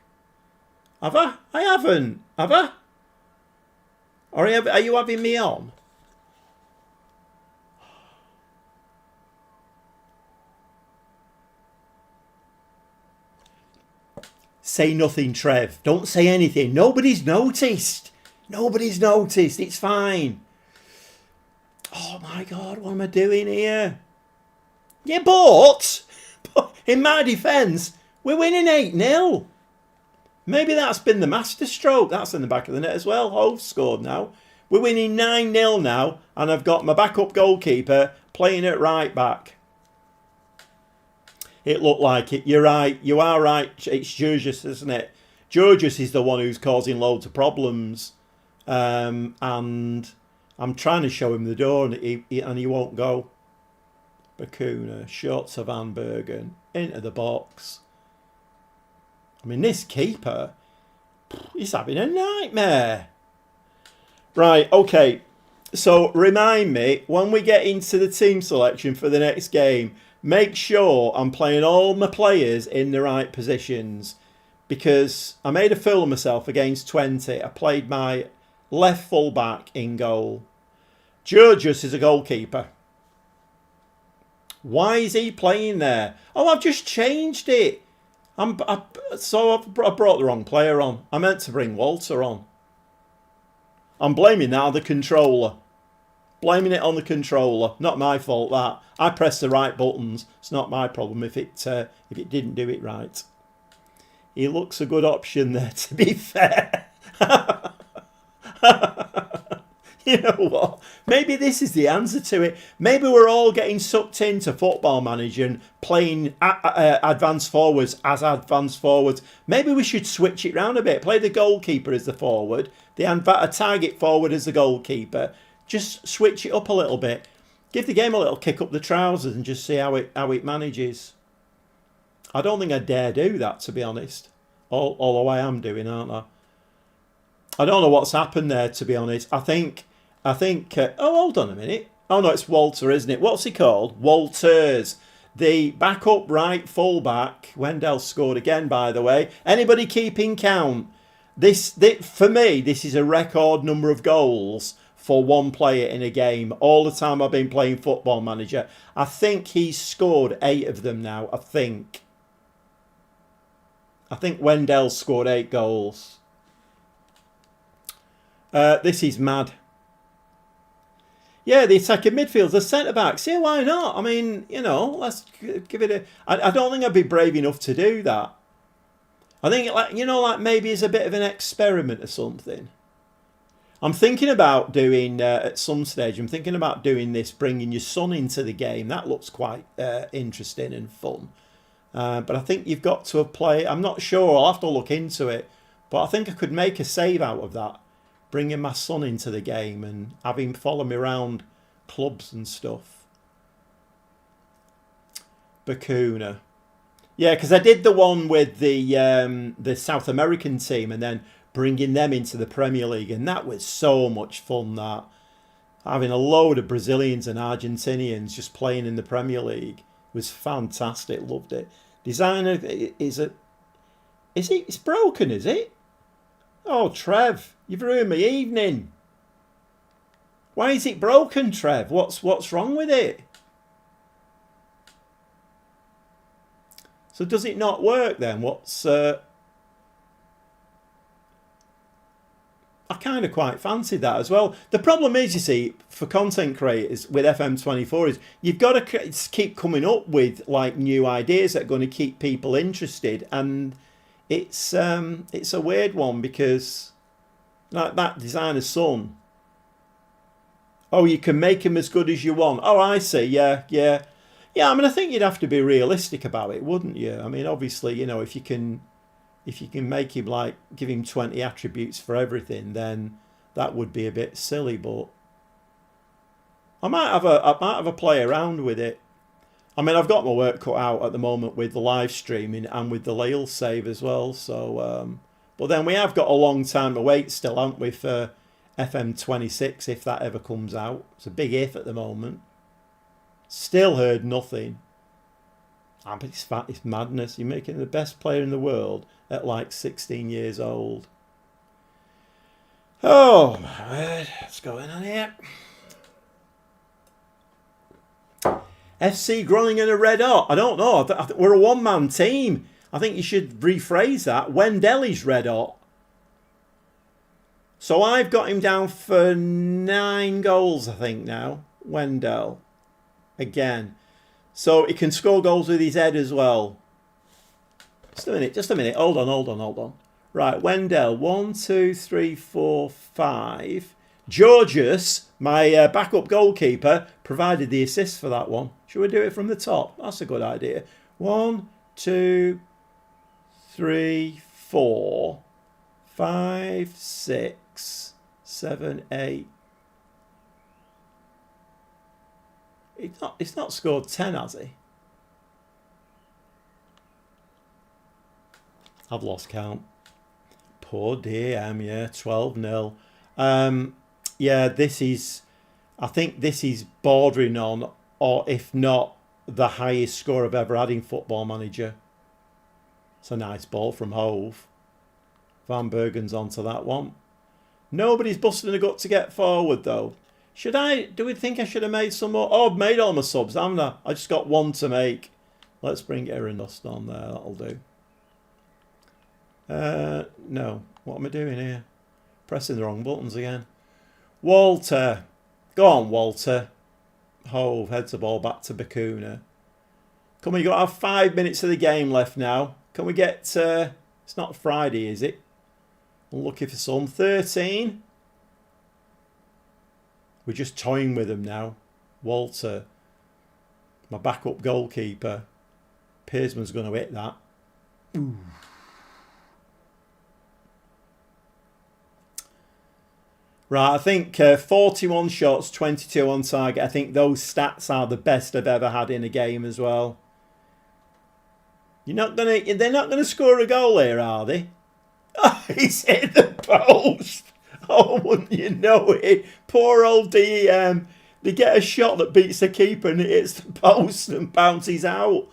Speaker 1: Have I? I haven't. Have I? Or are you having me on? Say nothing, Trev. Don't say anything. Nobody's noticed. Nobody's noticed. It's fine. Oh my God, what am I doing here? Yeah, but in my defence, we're winning 8-0. Maybe that's been the masterstroke. That's in the back of the net as well. Hove scored now. We're winning 9-0 now, and I've got my backup goalkeeper playing at right back. It looked like it. You're right. You are right. It's Georgius, isn't it? Georgius is the one who's causing loads of problems. And I'm trying to show him the door, and he won't go. Bacuna, short to Van Bergen, into the box. I mean, this keeper, he's having a nightmare. Right, okay. So remind me, when we get into the team selection for the next game, make sure I'm playing all my players in the right positions, because I made a fool of myself against 20. I played my left full back in goal. Georgius is a goalkeeper. Why is he playing there? Oh, I've just changed it. I brought the wrong player on. I meant to bring Walter on. I'm blaming that on the controller. Blaming it on the controller. Not my fault, that. I pressed the right buttons. It's not my problem if it didn't do it right. He looks a good option there, to be fair. You know what? Maybe this is the answer to it. Maybe we're all getting sucked into Football Manager and playing advanced forwards as advanced forwards. Maybe we should switch it round a bit. Play the goalkeeper as the forward, a target forward as the goalkeeper. Just switch it up a little bit. Give the game a little kick up the trousers and just see how it manages. I don't think I dare do that, to be honest. Although I am doing, aren't I? I don't know what's happened there, to be honest. I think. Oh, hold on a minute. Oh no, it's Walter, isn't it? What's he called? Walters. The backup right fullback. Wendell scored again, by the way. Anybody keeping count? This for me, this is a record number of goals for one player in a game. All the time I've been playing Football Manager. I think he's scored 8 of them now. I think Wendell scored 8 goals. This is mad. Yeah, the attacking midfield, the centre-backs. Yeah, why not? I mean, you know, let's give it a... I don't think I'd be brave enough to do that. I think, like, you know, like maybe it's a bit of an experiment or something. I'm thinking about doing, at some stage, I'm thinking about doing this, bringing your son into the game. That looks quite interesting and fun. But I think you've got to play... I'm not sure, I'll have to look into it. But I think I could make a save out of that. Bringing my son into the game and have him follow me around clubs and stuff. Bakuna. Yeah, because I did the one with the South American team and then bringing them into the Premier League. And that was so much fun, that. Having a load of Brazilians and Argentinians just playing in the Premier League was fantastic. Loved it. Designer, it's broken, is it? Oh, Trev, you've ruined my evening. Why is it broken, Trev? What's wrong with it? So does it not work then? I kind of quite fancied that as well. The problem is, you see, for content creators with FM24 is you've got to keep coming up with like new ideas that are going to keep people interested, and it's a weird one because like that designer's son. Oh, you can make him as good as you want. Oh, I see. Yeah. I mean, I think you'd have to be realistic about it, wouldn't you? I mean, obviously, you know, if you can make him like give him 20 attributes for everything, then that would be a bit silly. But I might have a play around with it. I mean, I've got my work cut out at the moment with the live streaming and with the Lille save as well. So, but then we have got a long time to wait still, haven't we, for FM26 if that ever comes out. It's a big if at the moment. Still heard nothing. I mean, it's madness. You're making the best player in the world at like 16 years old. Oh my word, what's going on here? FC Groningen are red hot. I don't know. I think we're a one-man team. I think you should rephrase that. Wendell is red hot. So I've got him down for 9 goals, I think, now. Wendell. Again. So he can score goals with his head as well. Just a minute. Hold on. Right, Wendell. 1, 2, 3, 4, 5. Georgius, my backup goalkeeper, provided the assist for that one. Should we do it from the top? That's a good idea. 1, 2, 3, 4, 5, 6, 7, 8. It's not scored 10, has he? I've lost count. Poor DM, yeah, 12-0. Yeah, I think this is bordering on, or if not, the highest score I've ever had in Football Manager. It's a nice ball from Hove. Van Bergen's onto that one. Nobody's busting a gut to get forward, though. Do we think I should have made some more? Oh, I've made all my subs, haven't I? I just got one to make. Let's bring Erenos on there. That'll do. No. What am I doing here? Pressing the wrong buttons again. Walter. Go on, Walter. Hove heads the ball back to Bakuna. Come on, you've got to have 5 minutes of the game left now. Can we get... it's not Friday, is it? I'm looking for some. 13. We're just toying with them now. Walter. My backup goalkeeper. Pearsman's going to hit that. Ooh. Right, I think 41 shots, 22 on target. I think those stats are the best I've ever had in a game as well. They're not gonna score a goal here, are they? Oh, he's hit the post. Oh, wouldn't you know it? Poor old DEM. They get a shot that beats the keeper and it hits the post and bounces out.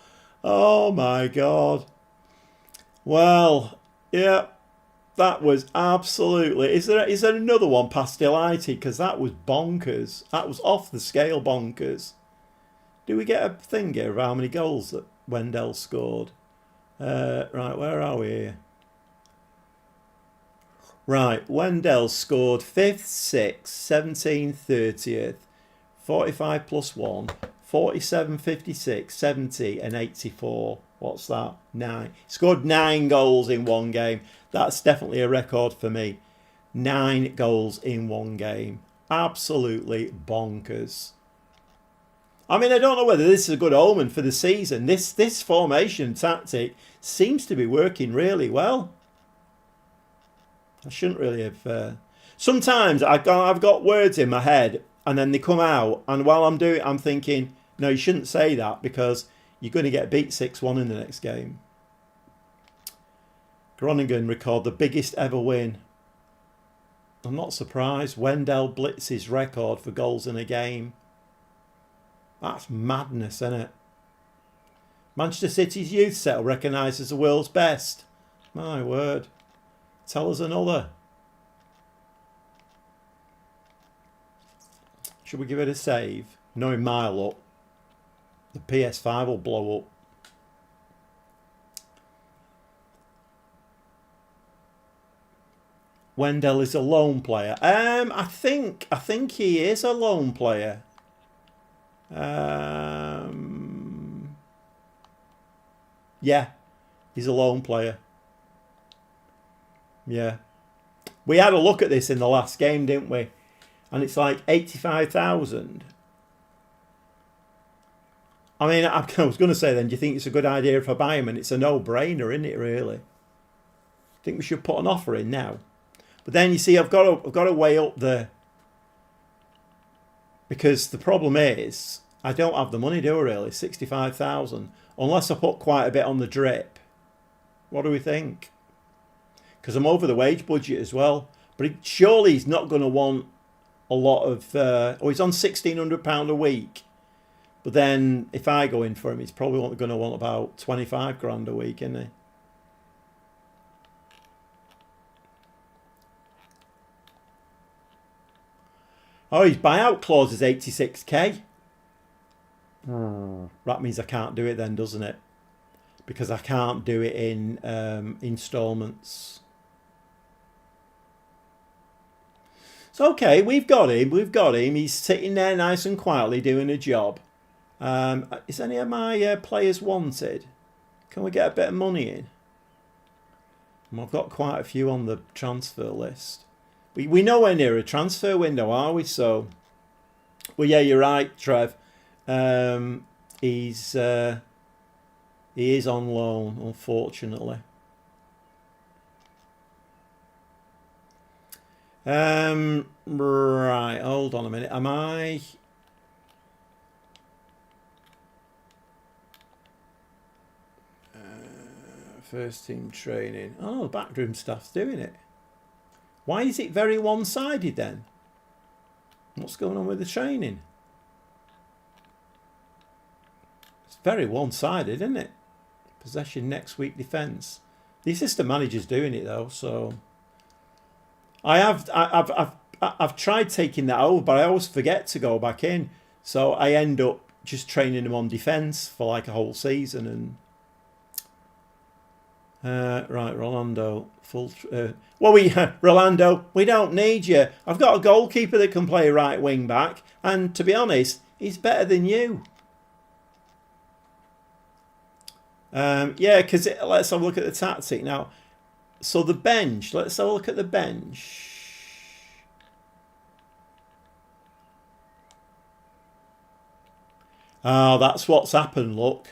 Speaker 1: Oh my God. Well, yeah, that was absolutely. Is there another one past Delighted? Because that was bonkers. That was off the scale bonkers. Do we get a thing here of how many goals that Wendell scored? Right, where are we here? Right, Wendell scored 5th, 6th, 17th, 30th, 45 plus 1, 47, 56, 70 and 84. What's that? 9. Scored 9 goals in one game. That's definitely a record for me. 9 goals in one game. Absolutely bonkers. I mean, I don't know whether this is a good omen for the season. This formation tactic seems to be working really well. I shouldn't really have... Sometimes I've got words in my head and then they come out, and while I'm doing it, I'm thinking, no, you shouldn't say that because you're going to get beat 6-1 in the next game. Groningen record the biggest ever win. I'm not surprised. Wendell blitzes record for goals in a game. That's madness, isn't it? Manchester City's youth set recognised as the world's best. My word. Tell us another. Should we give it a save? Knowing my luck, the PS5 will blow up. Wendell is a lone player. I think he is a lone player. Yeah, he's a lone player. Yeah. We had a look at this in the last game, didn't we? And it's like 85,000. I mean, I was going to say then, do you think it's a good idea if I buy him? And it's a no-brainer, isn't it, really? I think we should put an offer in now. But then, you see, I've got to weigh up the... Because the problem is, I don't have the money, do I, really? 65,000. Unless I put quite a bit on the drip. What do we think? Because I'm over the wage budget as well. But surely he's not going to want a lot of... he's on £1,600 a week. But then if I go in for him, he's probably going to want about 25 grand a week, isn't he? Oh, his buyout clause is 86k. That means I can't do it then, doesn't it? Because I can't do it in instalments. So, okay, we've got him. He's sitting there nice and quietly doing a job. Is any of my players wanted? Can we get a bit of money in? I've got quite a few on the transfer list. We nowhere near a transfer window, are we? So, well, yeah, you're right, Trev. He is on loan, unfortunately. Right, hold on a minute. Am I... First team training. Oh, the backroom staff's doing it. Why is it very one-sided then? What's going on with the training? It's very one-sided, isn't it? Possession next week, defence. The assistant manager's doing it though, so I've tried taking that over, but I always forget to go back in. So I end up just training them on defence for like a whole season. And right, Rolando, Rolando, we don't need you. I've got a goalkeeper that can play right wing back, and to be honest, he's better than you. Yeah, because let's have a look at the tactic now. So the bench, let's have a look at the bench. Oh, that's what's happened, look.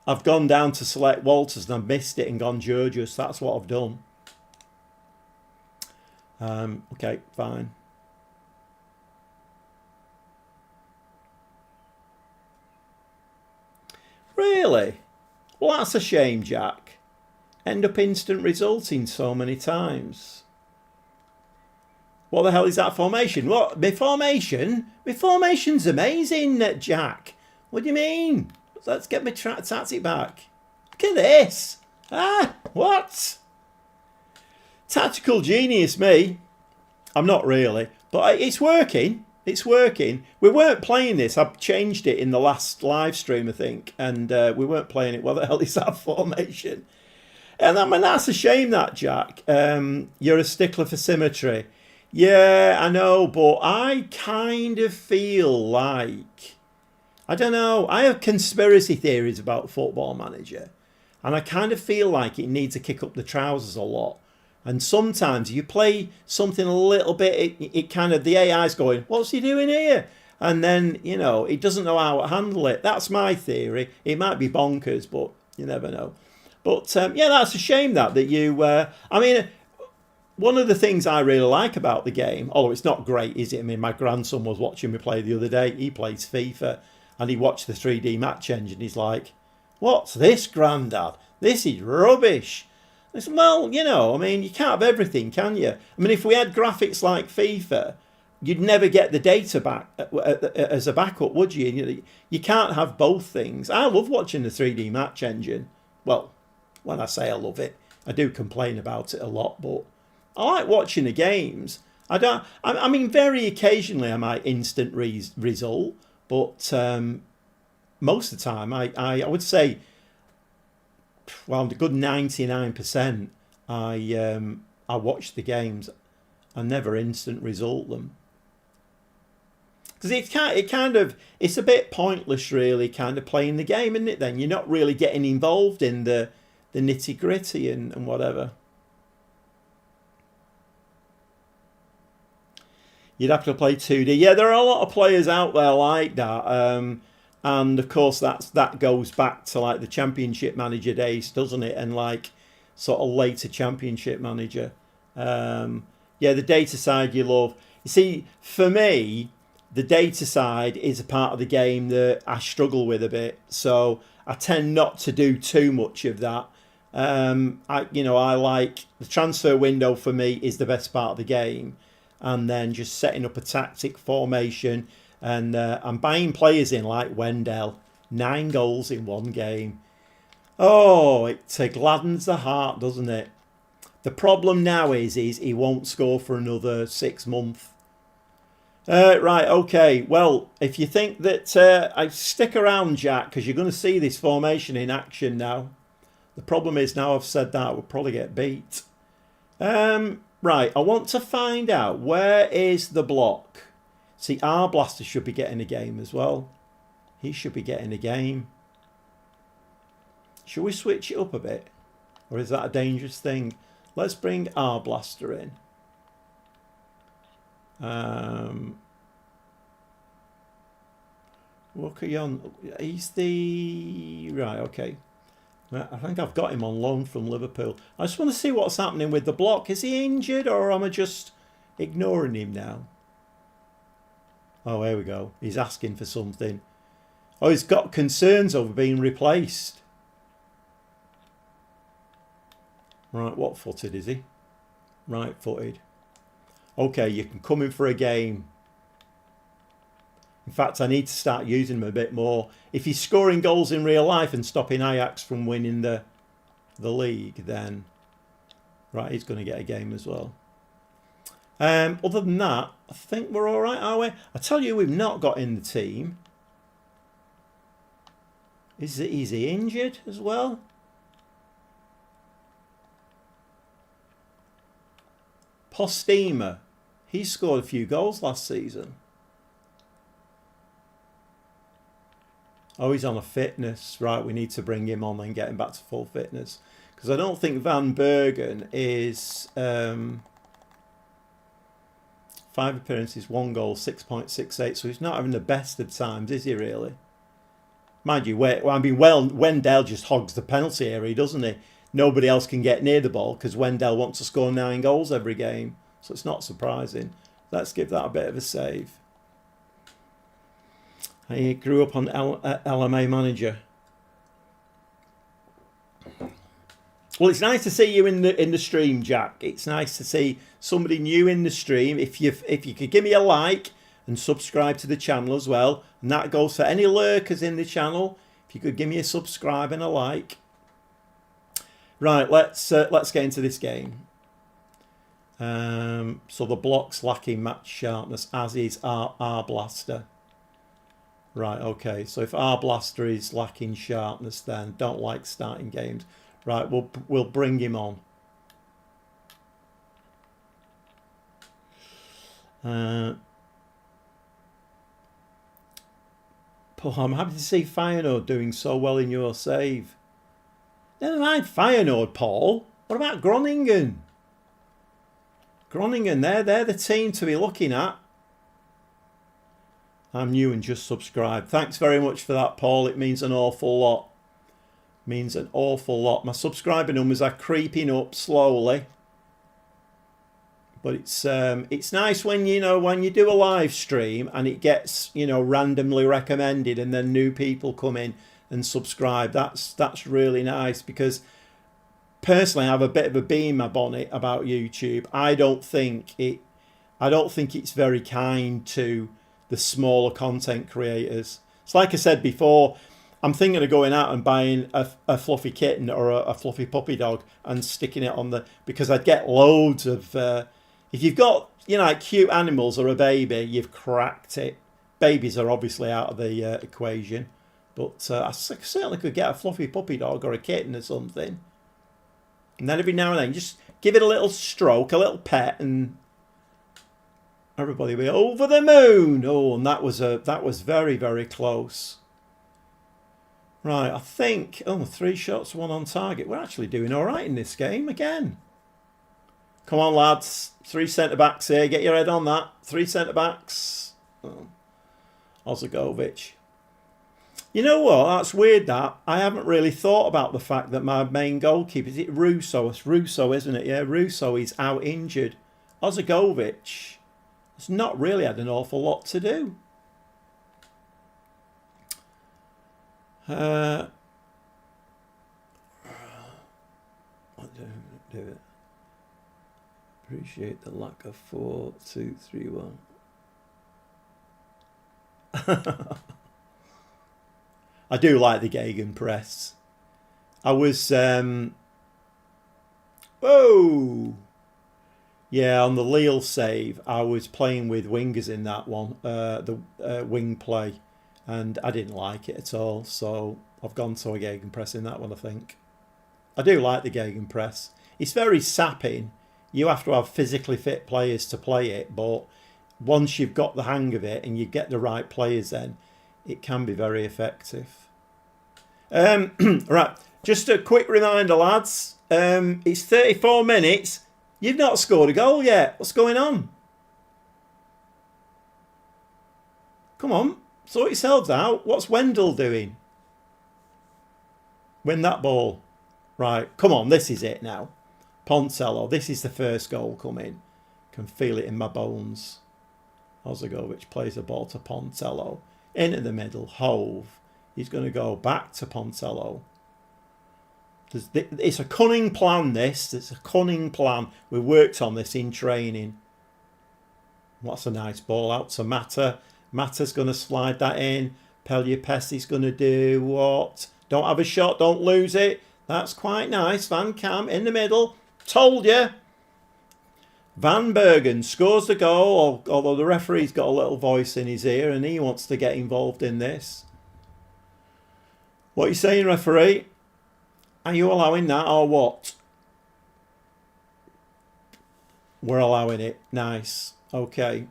Speaker 1: I've gone down to select Walters and I've missed it and gone Georgius. That's what I've done. Okay, fine. Really? Well, that's a shame, Jack. End up instant resulting so many times. What the hell is that formation? What? My formation? My formation's amazing, Jack. What do you mean? Let's get my tactic back. Look at this. Ah, what? Tactical genius, me. I'm not really, but it's working. It's working. We weren't playing this. I've changed it in the last live stream, I think, and we weren't playing it. What the hell is that formation? And I mean, that's a shame, that, Jack. You're a stickler for symmetry. Yeah, I know, but I kind of feel like, I don't know, I have conspiracy theories about Football Manager, and I kind of feel like it needs to kick up the trousers a lot. And sometimes you play something a little bit, it kind of, the AI's going, what's he doing here? And then, you know, it doesn't know how to handle it. That's my theory. It might be bonkers, but you never know. But yeah, that's a shame that you, I mean, one of the things I really like about the game, although it's not great, is it? I mean, my grandson was watching me play the other day. He plays FIFA and he watched the 3D match engine. He's like, what's this, Grandad? This is rubbish. I said, well, you know, I mean, you can't have everything, can you? I mean, if we had graphics like FIFA, you'd never get the data back as a backup, would you? You can't have both things. I love watching the 3D match engine. Well, when I say I love it, I do complain about it a lot, but I like watching the games. I mean, very occasionally I might instant result, but most of the time I would say, well, a good 99% I watch the games. I never instant result them, because it's a bit pointless, really, kind of playing the game, isn't it? Then you're not really getting involved in the nitty gritty and whatever. You'd have to play 2D. Yeah, there are a lot of players out there like that. And of course that goes back to like the Championship Manager days, doesn't it? And like sort of later Championship Manager. Yeah, the data side you love. You see, for me, the data side is a part of the game that I struggle with a bit. So I tend not to do too much of that. I like the transfer window. For me, is the best part of the game, and then just setting up a tactic formation. And I'm buying players in like Wendell. 9 goals in one game. Oh, it gladdens the heart, doesn't it? The problem now is he won't score for another 6 months. Right, okay. Well, if you think that... I stick around, Jack, because you're going to see this formation in action now. The problem is, now I've said that, we'll probably get beat. Right, I want to find out, where is the block? See, our Blaster should be getting a game as well. He should be getting a game. Should we switch it up a bit? Or is that a dangerous thing? Let's bring our Blaster in. Look at on. He's the... Right, okay. I think I've got him on loan from Liverpool. I just want to see what's happening with the block. Is he injured, or am I just ignoring him now? Oh, here we go. He's asking for something. Oh, he's got concerns over being replaced. Right, what footed is he? Right footed. Okay, you can come in for a game. In fact, I need to start using him a bit more. If he's scoring goals in real life and stopping Ajax from winning the league, then... Right, he's going to get a game as well. Other than that, I think we're all right, are we? I tell you, we've not got in the team. Is he injured as well? Postema. He scored a few goals last season. Oh, he's on a fitness. Right, we need to bring him on and get him back to full fitness. Because I don't think Van Bergen is... 5 appearances, 1 goal, 6.68. So he's not having the best of times, is he really? Mind you, Wendell just hogs the penalty area, doesn't he? Nobody else can get near the ball because Wendell wants to score 9 goals every game. So it's not surprising. Let's give that a bit of a save. He grew up on LMA Manager. Well, it's nice to see you in the stream, Jack. It's nice to see somebody new in the stream. If you could give me a like and subscribe to the channel as well, and that goes for any lurkers in the channel. If you could give me a subscribe and a like. Right, let's get into this game. So the block's lacking match sharpness, as is our blaster. Right, okay. So if our blaster is lacking sharpness, then don't like starting games. Right, we'll bring him on. I'm happy to see Feyenoord doing so well in your save. Never mind Feyenoord, Paul. What about Groningen? Groningen, they're the team to be looking at. I'm new and just subscribed. Thanks very much for that, Paul. It means an awful lot. Means an awful lot. My subscriber numbers are creeping up slowly, but it's nice when when you do a live stream and it gets randomly recommended and then new people come in and subscribe. That's really nice, because personally I have a bit of a bee in my bonnet about YouTube. I don't think it's very kind to the smaller content creators. It's like I said before, I'm thinking of going out and buying a fluffy kitten or a fluffy puppy dog and sticking it on because I'd get loads of, if you've got, like cute animals or a baby, you've cracked it. Babies are obviously out of the equation, but I certainly could get a fluffy puppy dog or a kitten or something. And then every now and then, just give it a little stroke, a little pet, and everybody will be over the moon. Oh, and that was very, very close. Right, I think, 3 shots, 1 on target. We're actually doing all right in this game again. Come on, lads. 3 centre-backs here. Get your head on that. 3 centre-backs. Oh. Ozagovic. You know what? That's weird, that. I haven't really thought about the fact that my main goalkeeper, is it Russo? It's Russo, isn't it? Yeah, Russo is out injured. Ozagovic has not really had an awful lot to do. I'll do it. Appreciate the lack of 4, 2, 3, 1. I do like the gegenpress. I was whoa, yeah, on the Lille save I was playing with wingers in that one, the wing play, and I didn't like it at all, so I've gone to a gegenpress in that one. I think I do like the gegenpress. It's very sapping. You have to have physically fit players to play it, but once you've got the hang of it and you get the right players, then it can be very effective. Right, just a quick reminder, lads. It's 34 minutes. You've not scored a goal yet. What's going on? Come on, sort yourselves out. What's Wendell doing? Win that ball. Right, come on, this is it now. Poncello, this is the first goal coming. Can feel it in my bones. Ozagovic plays the ball to Poncello. Into the middle, Hove. He's going to go back to Poncello. It's a cunning plan, this. It's a cunning plan. We worked on this in training. That's a nice ball out to Mata. Mata's going to slide that in. Peliapessi's going to do what? Don't have a shot, don't lose it. That's quite nice. Van Kam in the middle. Told you. Van Bergen scores the goal, although the referee's got a little voice in his ear and he wants to get involved in this. What are you saying, referee? Are you allowing that or what? We're allowing it. Nice. Okay.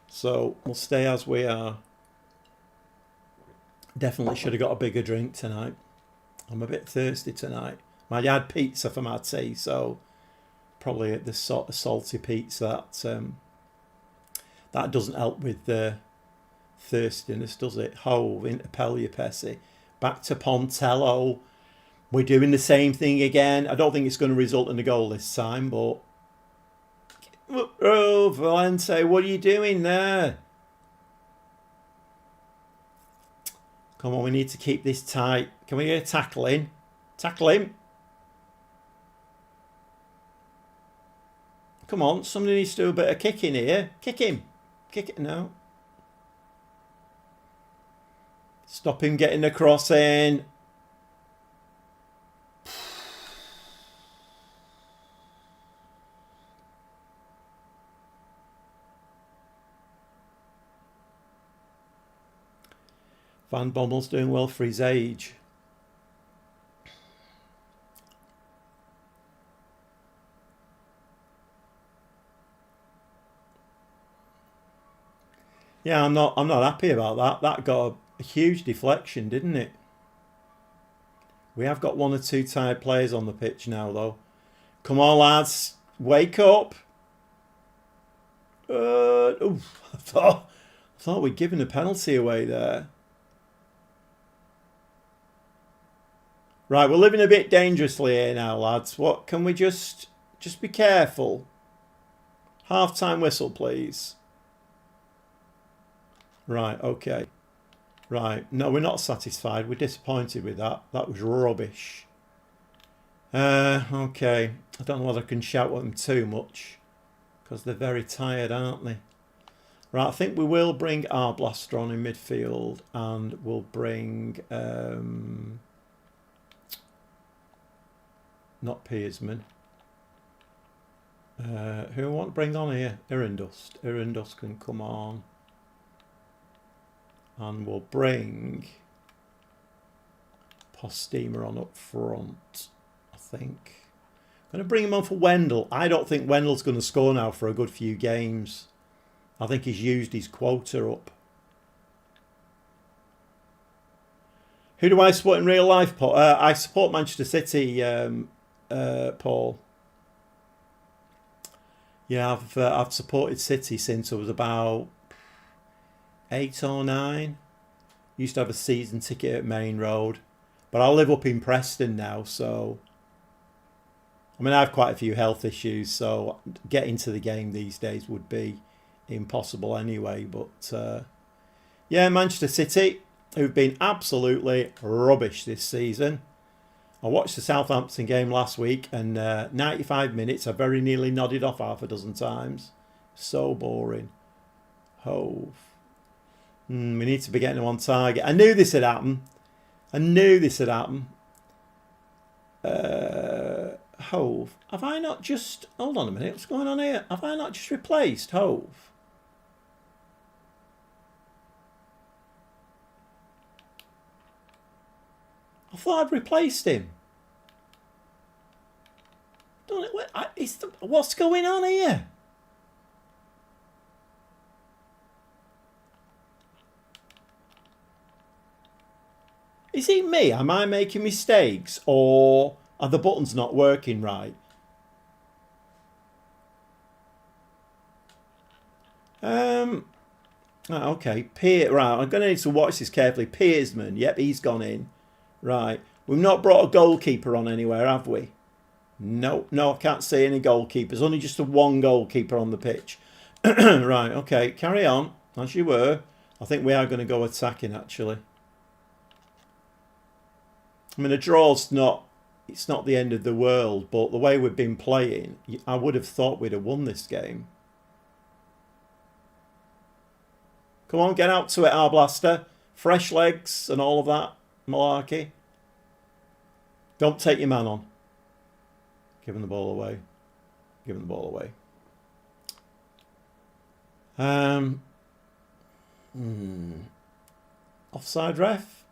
Speaker 1: So we'll stay as we are. Definitely should have got a bigger drink tonight. I'm a bit thirsty tonight. I had pizza for my tea, so probably the sort of salty pizza that doesn't help with the thirstiness, does it? Hove into Peliapessi. Back to Poncello. We're doing the same thing again. I don't think it's going to result in a goal this time, but oh, Valente, what are you doing there? Come on, we need to keep this tight. Can we get a tackle in? Tackle him. Come on, somebody needs to do a bit of kicking here. Kick him. Kick it. No. Stop him getting the cross in. Van Bommel's doing well for his age. Yeah, I'm not happy about that. That got a huge deflection, didn't it? We have got one or two tired players on the pitch now, though. Come on, lads, wake up! I thought we'd given a penalty away there. Right, we're living a bit dangerously here now, lads. What can we just be careful? Half-time whistle, please. Right, okay. Right, no, we're not satisfied. We're disappointed with that. That was rubbish. Okay. I don't know whether I can shout at them too much, because they're very tired, aren't they? Right, I think we will bring our blaster on in midfield, and we'll bring... not Pearsman. Who I want to bring on here? Irendust. Irendust can come on. And we'll bring Postema on up front, I think. I'm going to bring him on for Wendell. I don't think Wendell's going to score now for a good few games. I think he's used his quota up. Who do I support in real life, Paul? I support Manchester City, Paul. Yeah, I've supported City since I was about 8 or 9. Used to have a season ticket at Main Road, but I live up in Preston now, so I mean I have quite a few health issues, so getting to the game these days would be impossible anyway. But yeah, Manchester City, who've been absolutely rubbish this season. I watched the Southampton game last week, and 95 minutes I very nearly nodded off half a dozen times. So boring. Hove. We need to be getting them on target. I knew this had happened. I knew this had happened. Hove. Have I not just... Hold on a minute. What's going on here? Have I not just replaced Hove? I thought I'd replaced him. Don't it? What's going on here? Is it me? Am I making mistakes? Or are the buttons not working right? Okay. Right, I'm going to need to watch this carefully. Pearsman. Yep, he's gone in. Right. We've not brought a goalkeeper on anywhere, have we? No, I can't see any goalkeepers. Only just a one goalkeeper on the pitch. Right, okay. Carry on, as you were. I think we are going to go attacking, actually. I mean, a draw's not... It's not the end of the world, but the way we've been playing, I would have thought we'd have won this game. Come on, get out to it, our blaster. Fresh legs and all of that malarkey. Don't take your man on. Giving the ball away. Giving the ball away. Offside ref?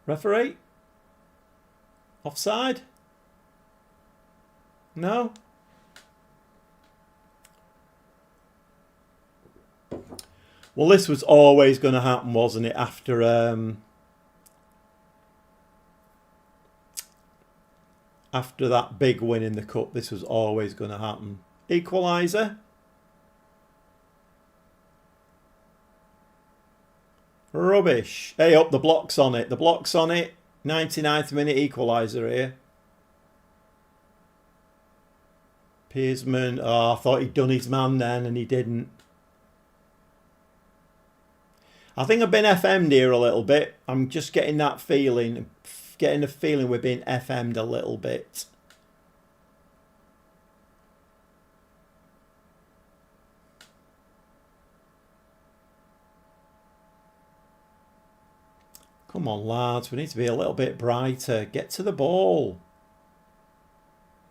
Speaker 1: Referee? Offside? No? Well, this was always going to happen, wasn't it? After that big win in the cup, this was always going to happen. Equaliser. Rubbish. Hey up, the block's on it. The block's on it. 99th minute equaliser here. Pearsman. Oh, I thought he'd done his man then and he didn't. I think I've been FM'd here a little bit. I'm just getting that feeling. Getting the feeling we're being FM'd a little bit. Come on, lads. We need to be a little bit brighter. Get to the ball.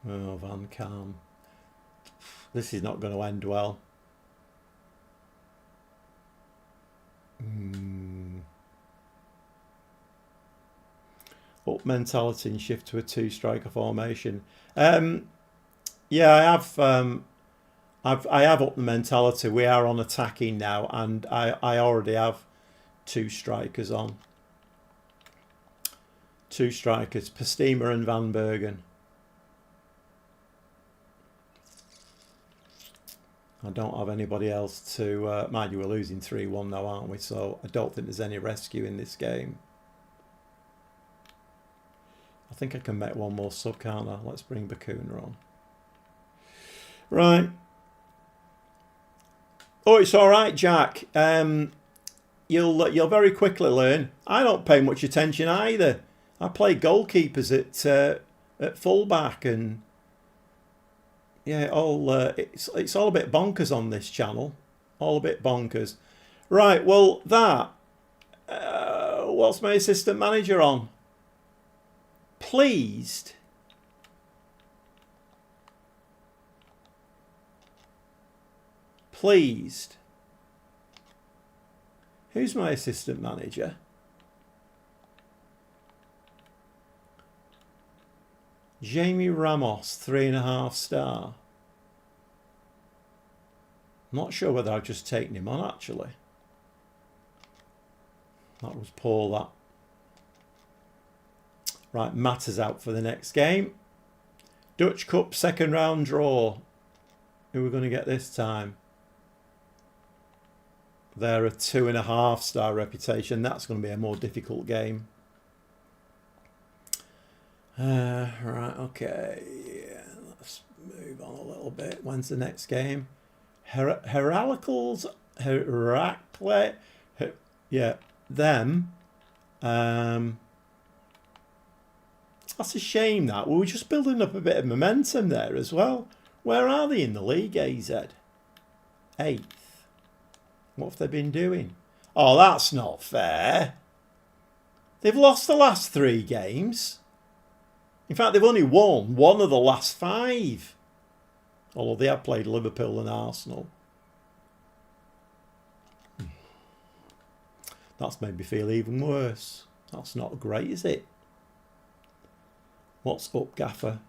Speaker 1: Oh, Van Kam. This is not going to end well. Up mentality and shift to a two-striker formation. Yeah, I have upped the mentality. We are on attacking now, and I already have two strikers on. Two strikers, Pastima and Van Bergen. I don't have anybody else to... mind you, we're losing 3-1 now, aren't we? So I don't think there's any rescue in this game. I think I can make one more sub, can't I? Let's bring Bakuna on. Right. Oh, it's all right, Jack. You'll very quickly learn. I don't pay much attention either. I play goalkeepers at fullback, and yeah, it's all a bit bonkers on this channel. All a bit bonkers. Right. Well, that. What's my assistant manager on? Pleased. Pleased. Who's my assistant manager? Jamie Ramos, 3.5 star. Not sure whether I've just taken him on, actually. That was poor, that. Right, Matters out for the next game. Dutch Cup second round draw. Who are we going to get this time? They're a 2.5 star reputation. That's going to be a more difficult game. Right, okay. Yeah, let's move on a little bit. When's the next game? Heracles. Yeah, them. That's a shame, that. We were just building up a bit of momentum there as well. Where are they in the league, AZ? 8th. What have they been doing? Oh, that's not fair. They've lost the last 3 games. In fact, they've only won 1 of the last 5. Although they have played Liverpool and Arsenal. That's made me feel even worse. That's not great, is it? What's up, Gaffer?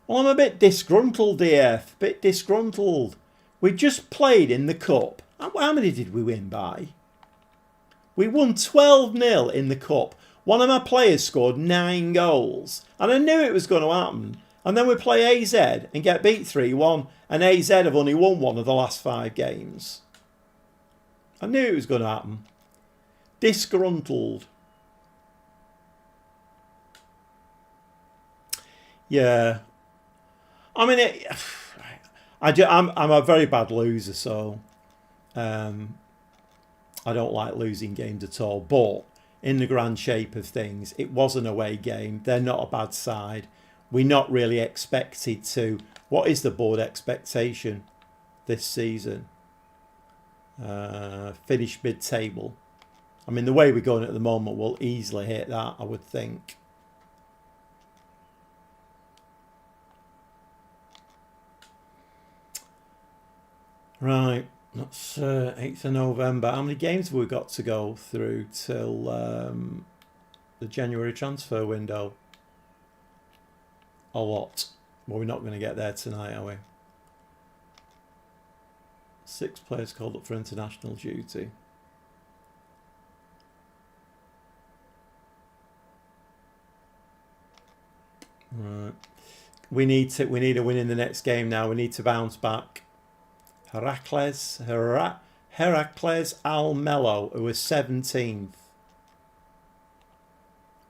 Speaker 1: Well, I'm a bit disgruntled, DF. Bit disgruntled. We just played in the Cup. How many did we win by? We won 12-0 in the Cup. One of my players scored 9 goals. And I knew it was going to happen. And then we play AZ and get beat 3-1. And AZ have only won 1 of the last 5 games. I knew it was going to happen. Disgruntled. Yeah. I mean, I'm a very bad loser, so I don't like losing games at all. But in the grand shape of things, it was an away game. They're not a bad side. We're not really expected to. What is the board expectation this season? Finish mid-table. I mean, the way we're going at the moment, we'll easily hit that, I would think. Right, that's 8th of November. How many games have we got to go through till the January transfer window? A lot. Well, we're not going to get there tonight, are we? 6 players called up for international duty. Right. We need a win in the next game now. We need to bounce back. Heracles Almelo, who was 17th.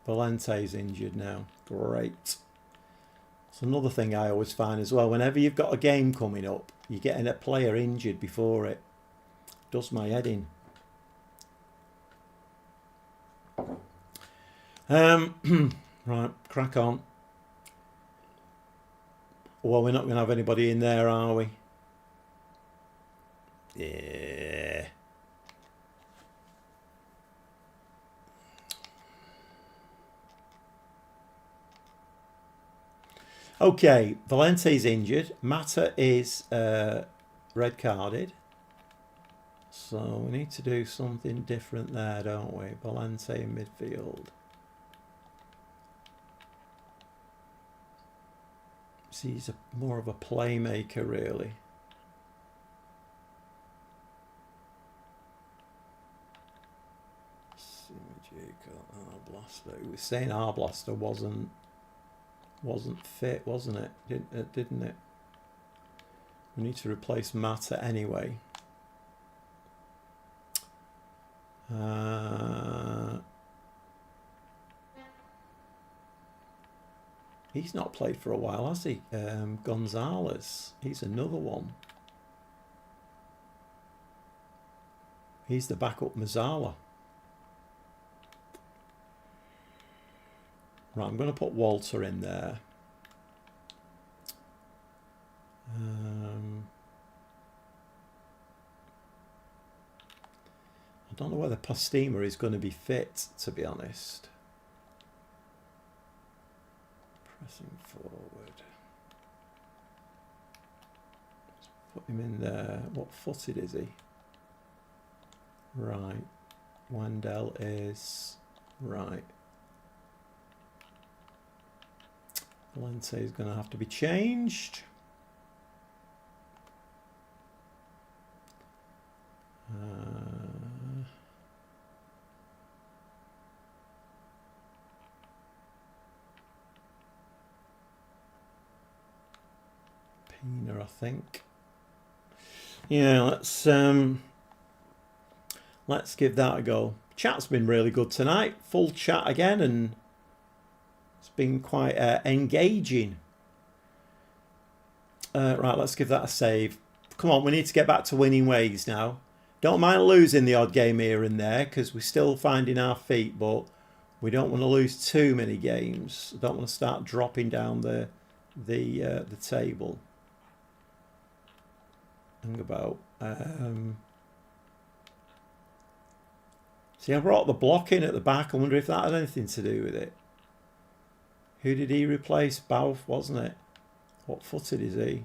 Speaker 1: Valente's injured now. Great. It's another thing I always find as well. Whenever you've got a game coming up, you're getting a player injured before it. Does my head in. Right, crack on. Well, we're not going to have anybody in there, are we? Yeah. Okay, Valente's injured. Mata is red carded. So we need to do something different there, don't we? Valente in midfield. See, he's more of a playmaker, really. Arblaster. We were saying Arblaster wasn't fit, wasn't it? Didn't it? We need to replace Mata anyway. He's not played for a while, has he? Gonzalez. He's another one. He's the backup Mazzala. Right, I'm going to put Walter in there. I don't know whether Postima is going to be fit, to be honest. Pressing forward. Let's put him in there. What footed is he? Right. Wendell is right. Valente is going to have to be changed. Pina, I think. Yeah, let's give that a go. Chat's been really good tonight. Full chat again, and it's been quite engaging. Right, let's give that a save. Come on, we need to get back to winning ways now. Don't mind losing the odd game here and there because we're still finding our feet, but we don't want to lose too many games. Don't want to start dropping down the table. Think about. See, I brought the block in at the back. I wonder if that had anything to do with it. Who did he replace? Bauf, wasn't it? What footed is he?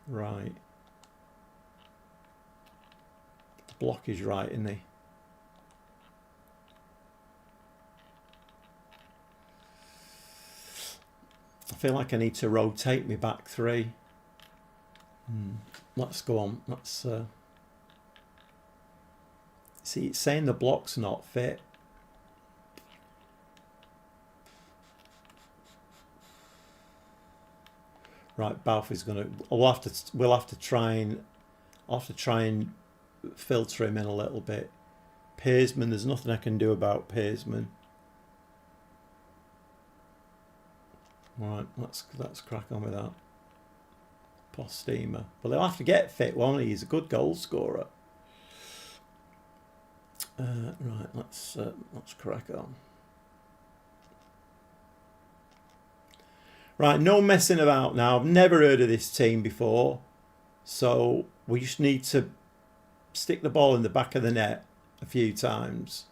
Speaker 1: Right. The block is right, isn't he? I feel like I need to rotate me back three. Let's go on. Let's see, it's saying the block's not fit. Right, Balf is gonna. We'll have to try and. I'll have to try and filter him in a little bit. Pearsman, there's nothing I can do about Pearsman. Right, let's crack on with that. Postima, but they'll have to get fit, won't he? He's a good goal scorer. Right, let's crack on. Right, no messing about now. I've never heard of this team before, so we just need to stick the ball in the back of the net a few times.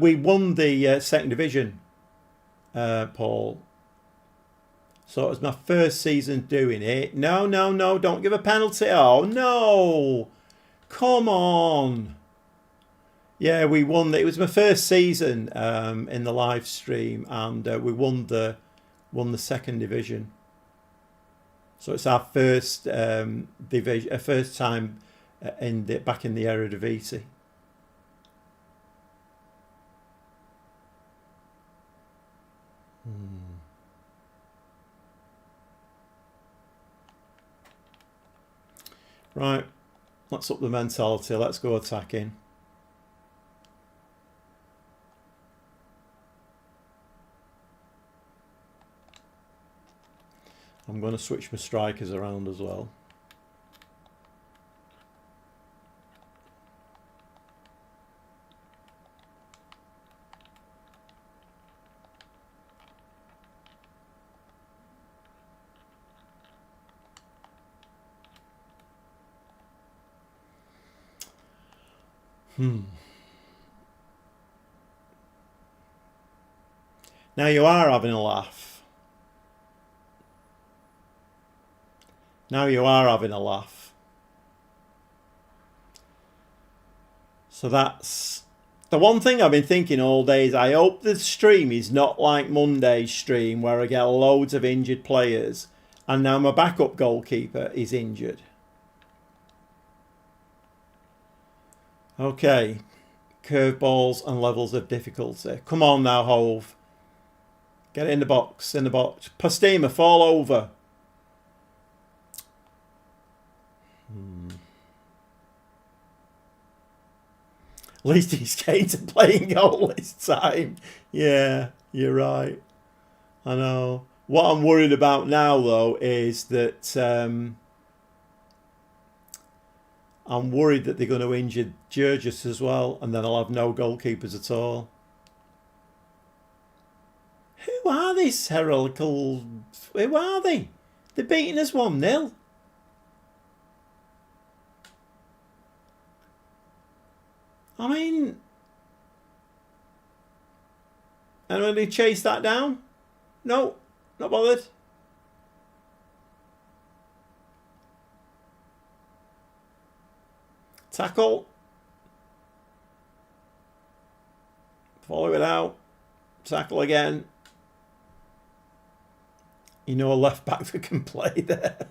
Speaker 1: We won the second division, Paul. So it was my first season doing it. No, don't give a penalty. Oh, no. Come on. Yeah, we won. It was my first season in the live stream, and we won the second division. So it's our first division, first time back in the Eredivisie. Right, let's up the mentality. Let's go attacking. I'm going to switch my strikers around as well. Now you are having a laugh. Now you are having a laugh. So that's the one thing I've been thinking all day is I hope the stream is not like Monday's stream where I get loads of injured players and now my backup goalkeeper is injured. Okay. Curveballs and levels of difficulty. Come on now, Hove. Get it in the box, in the box. Postema, fall over. At least he's getting to playing goal this time. Yeah, you're right. I know. What I'm worried about now, though, is that I'm worried that they're going to injure Jurgis as well, and then I'll have no goalkeepers at all. Who are these heretical... Who are they? They're beating us 1-0. I mean... Anyone who chase that down? No, not bothered. Tackle. Follow it out. Tackle again. You know a left back that can play there.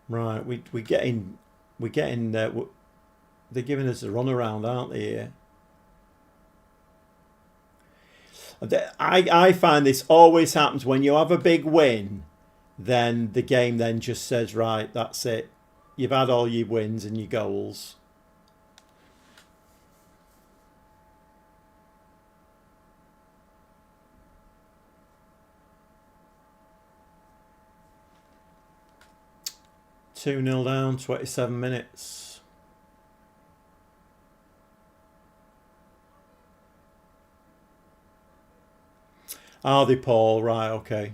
Speaker 1: Right, we're getting they're giving us a run around, aren't they? Here. I find this always happens when you have a big win, then the game then just says, right, that's it. You've had all your wins and your goals. Two 0 down, 27 minutes. Are they, Paul? Right, okay.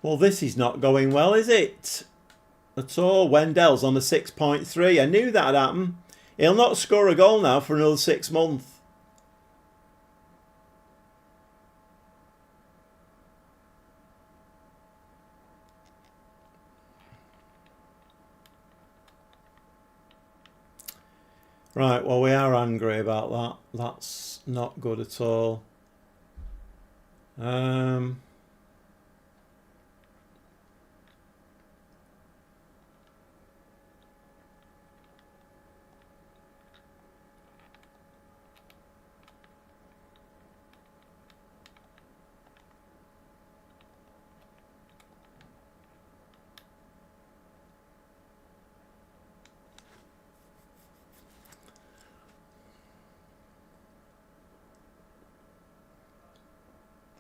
Speaker 1: Well, this is not going well, is it? At all. Wendell's on a 6.3. I knew that'd happen. He'll not score a goal now for another 6 months. Right, well, we are angry about that. That's not good at all.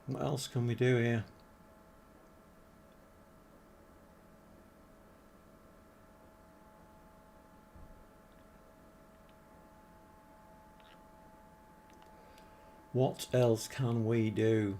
Speaker 1: What else can we do here? What else can we do?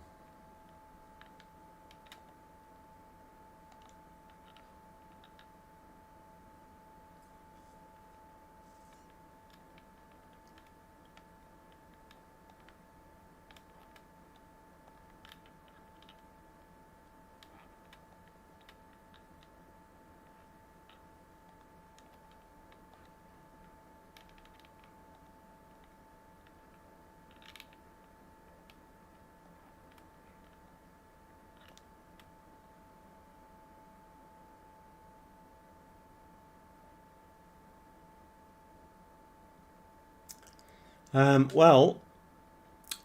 Speaker 1: Well,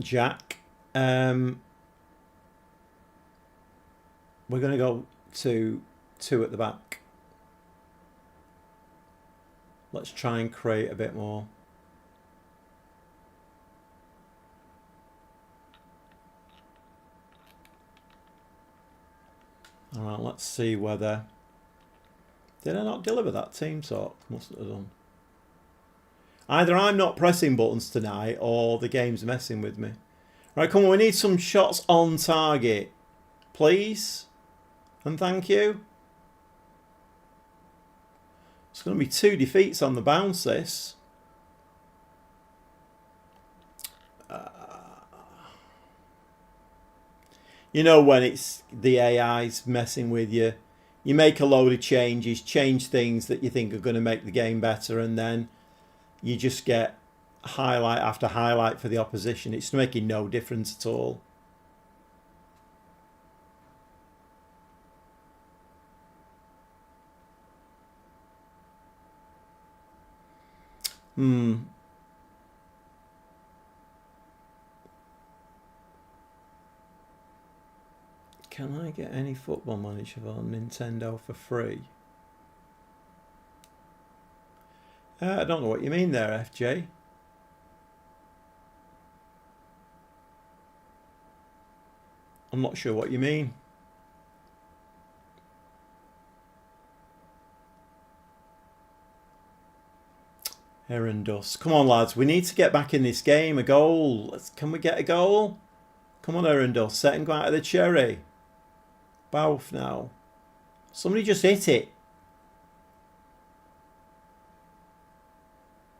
Speaker 1: Jack, we're going to go to 2 at the back. Let's try and create a bit more. All right, let's see whether... Did I not deliver that team talk? Mustn't have done. Either I'm not pressing buttons tonight or the game's messing with me. Right, come on, we need some shots on target. Please. And thank you. It's going to be 2 defeats on the bounce, this. You know when it's the AI's messing with you. You make a load of changes, change things that you think are going to make the game better, and then you just get highlight after highlight for the opposition. It's making no difference at all. Can I get any Football Manager on Nintendo for free? I don't know what you mean there, FJ. I'm not sure what you mean. Heron Dust. Come on, lads. We need to get back in this game. A goal. Can we get a goal? Come on, Heron Dust. Set and go out of the cherry. Bowf now. Somebody just hit it.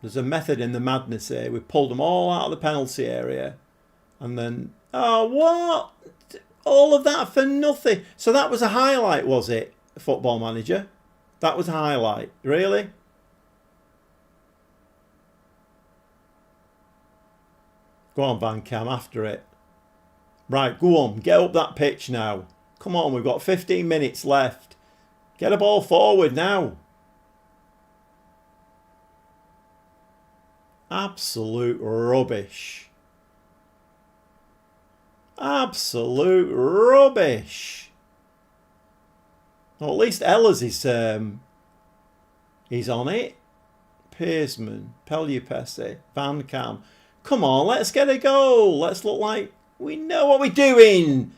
Speaker 1: There's a method in the madness here. We pulled them all out of the penalty area. And then... Oh, what? All of that for nothing. So that was a highlight, was it? Football Manager. That was a highlight. Really? Go on, Van Cam, after it. Right, go on. Get up that pitch now. Come on, we've got 15 minutes left. Get a ball forward now. Absolute rubbish. Absolute rubbish. Well, at least Ella's is he's on it. Pearsman, Pelupesi, Van Cam. Come on, let's get a goal. Let's look like we know what we're doing.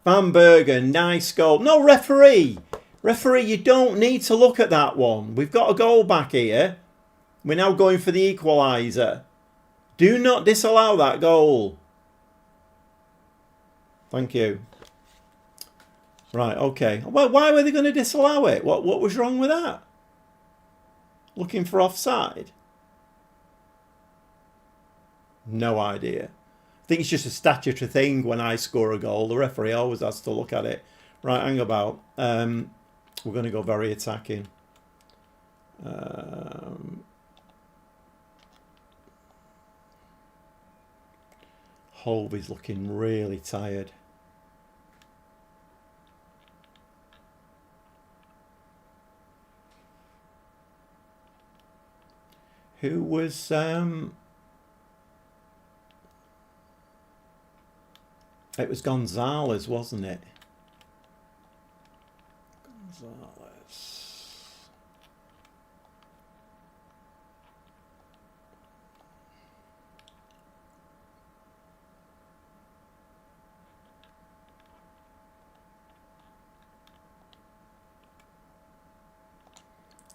Speaker 1: Van Bergen, nice goal. No, referee. Referee, you don't need to look at that one. We've got a goal back here. We're now going for the equaliser. Do not disallow that goal. Thank you. Right, okay. Well, why were they going to disallow it? What was wrong with that? Looking for offside? No idea. I think it's just a statutory thing. When I score a goal, the referee always has to look at it. Right, hang about. We're going to go very attacking. Hove is looking really tired. Who was... It was Gonzalez, wasn't it? Gonzalez.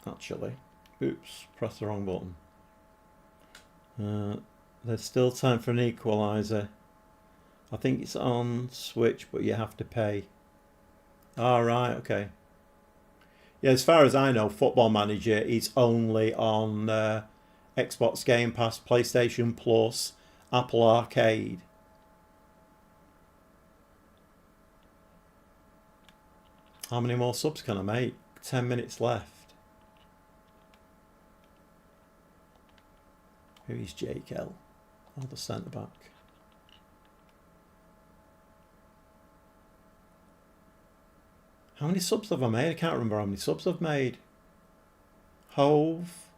Speaker 1: Actually, oops, press the wrong button. There's still time for an equaliser. I think it's on Switch, but you have to pay. All right, okay. Yeah, as far as I know, Football Manager is only on Xbox Game Pass, PlayStation Plus, Apple Arcade. How many more subs can I make? 10 minutes left. Who is Jake L? Oh, the centre back. How many subs have I made? I can't remember how many subs I've made. Hove.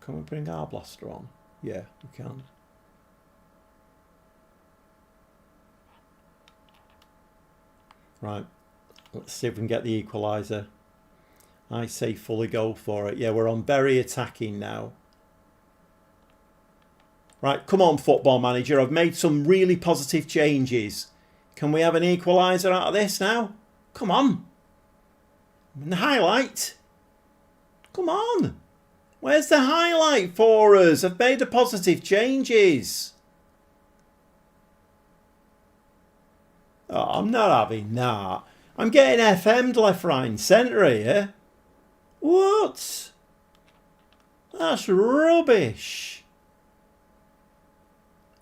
Speaker 1: Can we bring our blaster on? Yeah, we can. Right. Let's see if we can get the equaliser. I say fully go for it. Yeah, we're on very attacking now. Right, come on, Football Manager. I've made some really positive changes. Can we have an equaliser out of this now? Come on. The highlight? Come on. Where's the highlight for us? I've made the positive changes. Oh, I'm not having that. I'm getting FM'd left, right and centre here. What? That's rubbish.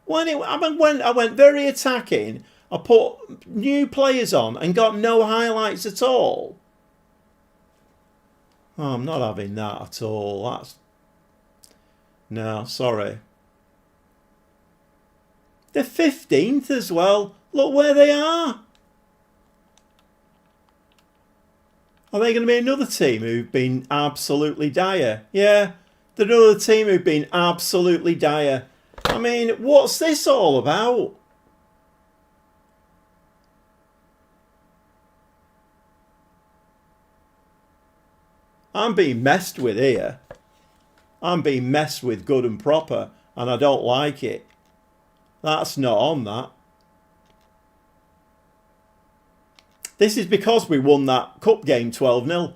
Speaker 1: I went very attacking. I put new players on and got no highlights at all. Oh, I'm not having that at all. No, sorry. They're 15th as well. Look where they are. Are they going to be another team who've been absolutely dire? Yeah, they're another team who've been absolutely dire. I mean, what's this all about? I'm being messed with here. I'm being messed with good and proper, and I don't like it. That's not on that. This is because we won that cup game 12-0.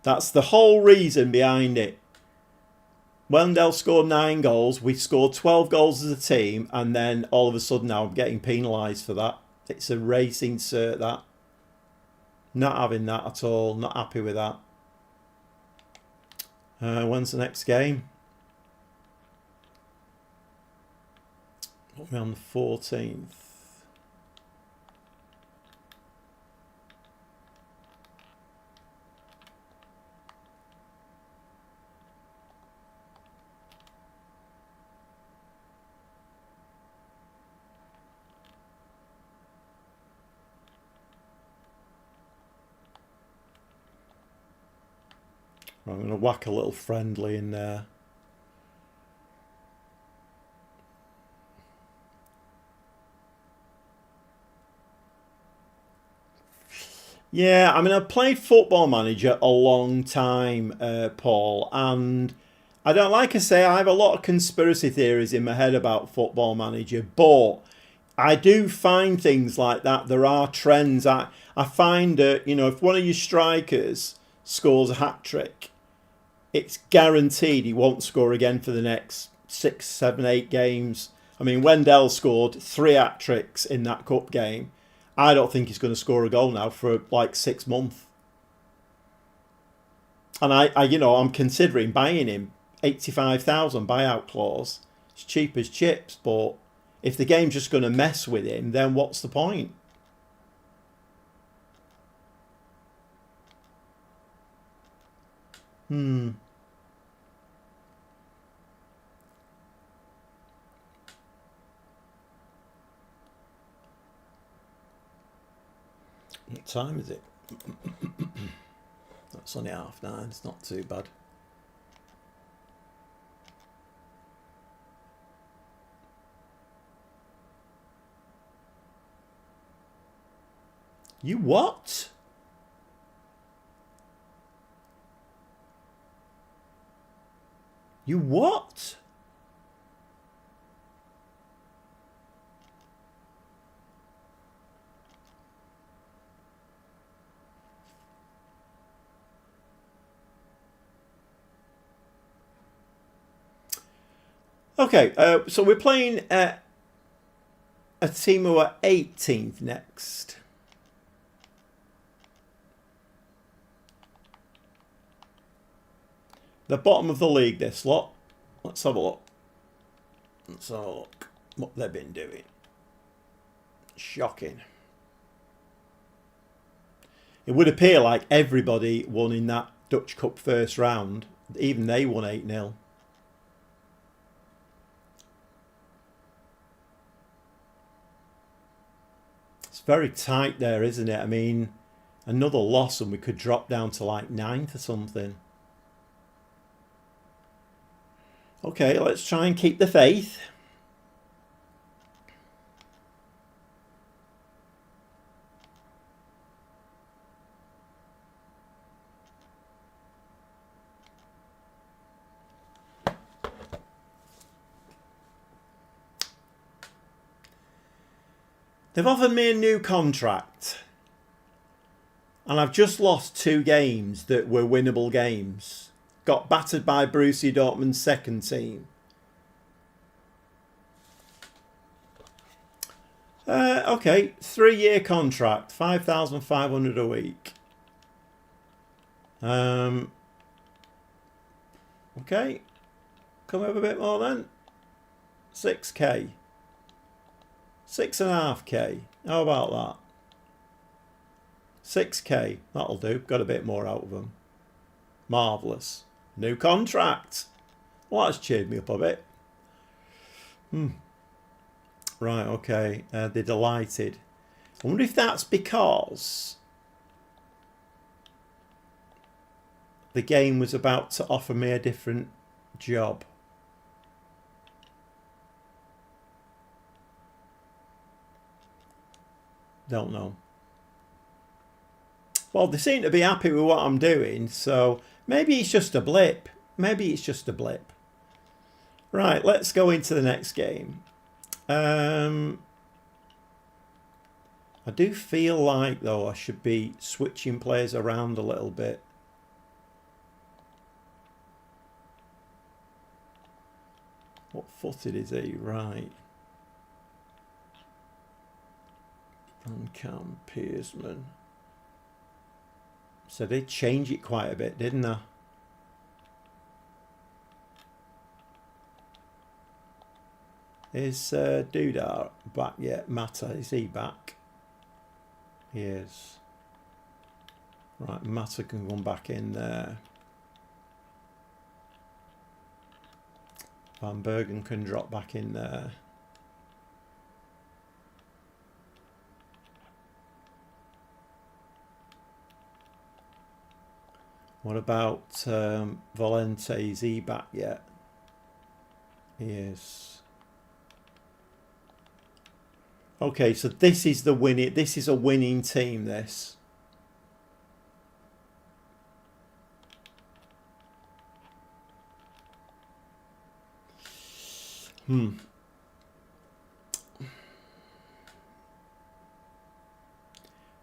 Speaker 1: That's the whole reason behind it. Wendell scored 9 goals. We scored 12 goals as a team, and then all of a sudden now I'm getting penalised for that. It's a racing cert, that. Not having that at all. Not happy with that. When's the next game? We're on the 14th. I'm going to whack a little friendly in there. Yeah, I mean, I've played Football Manager a long time, Paul, and like I say, I have a lot of conspiracy theories in my head about Football Manager, but I do find things like that. There are trends. I find that, you know, if one of your strikers scores a hat-trick, it's guaranteed he won't score again for the next 6, 7, 8 games. I mean, Wendell scored 3 hat-tricks in that cup game. I don't think he's going to score a goal now for like 6 months. And I'm considering buying him. 85,000 buyout clause. It's cheap as chips, but if the game's just going to mess with him, then what's the point? What time is it? That's only 9:30. It's not too bad. You what? You what? Okay, so we're playing a team who are 18th next. The bottom of the league, this lot. Let's have a look. Let's have a look what they've been doing. Shocking. It would appear like everybody won in that Dutch Cup first round. Even they won 8-0. It's very tight there, isn't it? I mean, another loss and we could drop down to like 9th or something. Okay, let's try and keep the faith. They've offered me a new contract. And I've just lost 2 games that were winnable games. Got battered by Borussia Dortmund's second team. Okay, 3-year contract, 5,500 a week. Okay, come up a bit more then. 6k. 6.5k. How about that? 6k. That'll do. Got a bit more out of them. Marvellous. New contract. Well, that's cheered me up a bit. Right, okay. They're delighted. I wonder if that's because the game was about to offer me a different job. Don't know. Well, they seem to be happy with what I'm doing, so maybe it's just a blip. Maybe it's just a blip. Right, let's go into the next game. I do feel like, though, I should be switching players around a little bit. What footed is he? Right. Van Kamp, Pearsman. So they changed it quite a bit, didn't they? Is Dudar back yet? Mata, is he back? He is. Right, Mata can come back in there. Van Bergen can drop back in there. What about Valente? Is he back yet? He is. Okay, so this is the winning. This is a winning team. This.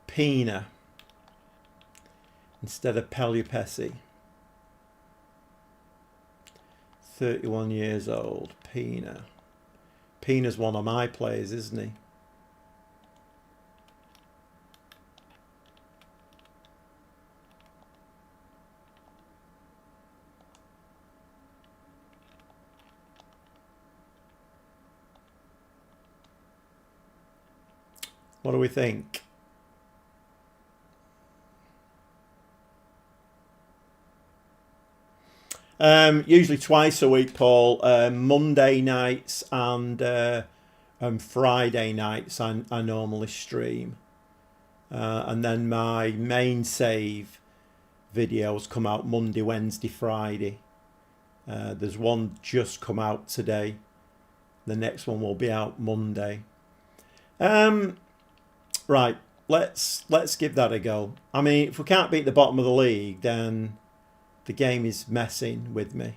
Speaker 1: Pina instead of Pelupesi. 31 years old. Pina. Pina's one of my players, isn't he? What do we think? Usually twice a week, Paul. Monday nights and Friday nights I normally stream. And then my main save videos come out Monday, Wednesday, Friday. There's one just come out today. The next one will be out Monday. Right, let's give that a go. I mean, if we can't beat the bottom of the league, then the game is messing with me.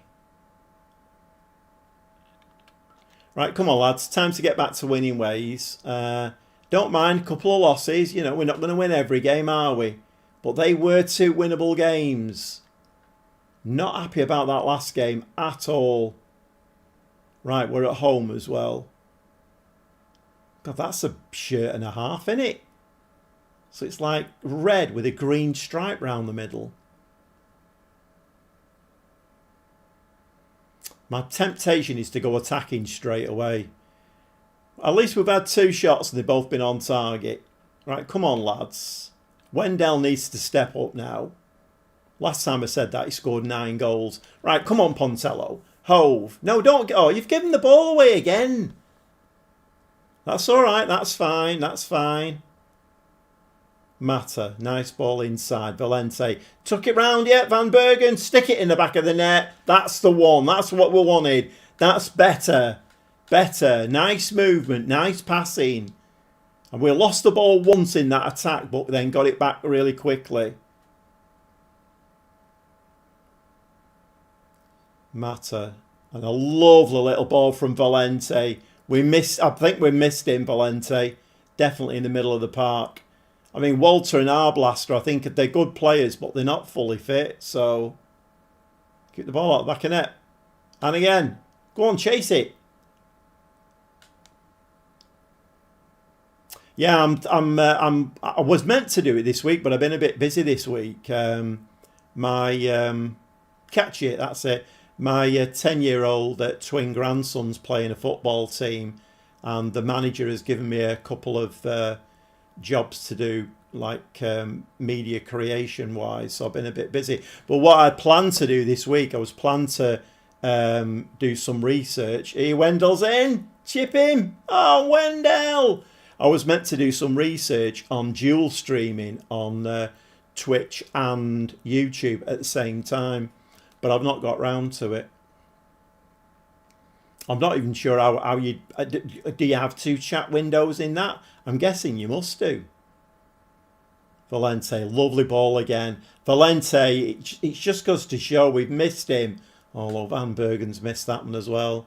Speaker 1: Right, come on, lads. Time to get back to winning ways. Don't mind a couple of losses. You know, we're not going to win every game, are we? But they were 2 winnable games. Not happy about that last game at all. Right, we're at home as well. God, that's a shirt and a half, isn't it? So it's like red with a green stripe round the middle. My temptation is to go attacking straight away. At least we've had 2 shots and they've both been on target. Right, come on, lads. Wendell needs to step up now. Last time I said that, he scored 9 goals. Right, come on, Pontello. Hove. No, don't. Oh, you've given the ball away again. That's all right. That's fine. That's fine. Mata. Nice ball inside. Valente. Took it round yet. Van Bergen. Stick it in the back of the net. That's the one. That's what we wanted. That's better. Better. Nice movement. Nice passing. And we lost the ball once in that attack, but then got it back really quickly. Mata. And a lovely little ball from Valente. We missed. I think we missed him, Valente. Definitely in the middle of the park. I mean, Walter and Arblaster, I think they're good players, but they're not fully fit. So keep the ball out the back of net. And again, go on, chase it. Yeah, I was meant to do it this week, but I've been a bit busy this week. Catch it, that's it. My 10-year-old twin grandson's playing a football team, and the manager has given me a couple of jobs to do, like media creation wise. So I've been a bit busy. But what I planned to do this week, I was planned to do some research. Here, Wendell's in. Chip him. Oh, Wendell. I was meant to do some research on dual streaming on Twitch and YouTube at the same time, but I've not got round to it. I'm not even sure how you... Do you have two chat windows in that? I'm guessing you must do. Valente, lovely ball again. Valente, it just goes to show we've missed him. Although Van Bergen's missed that one as well.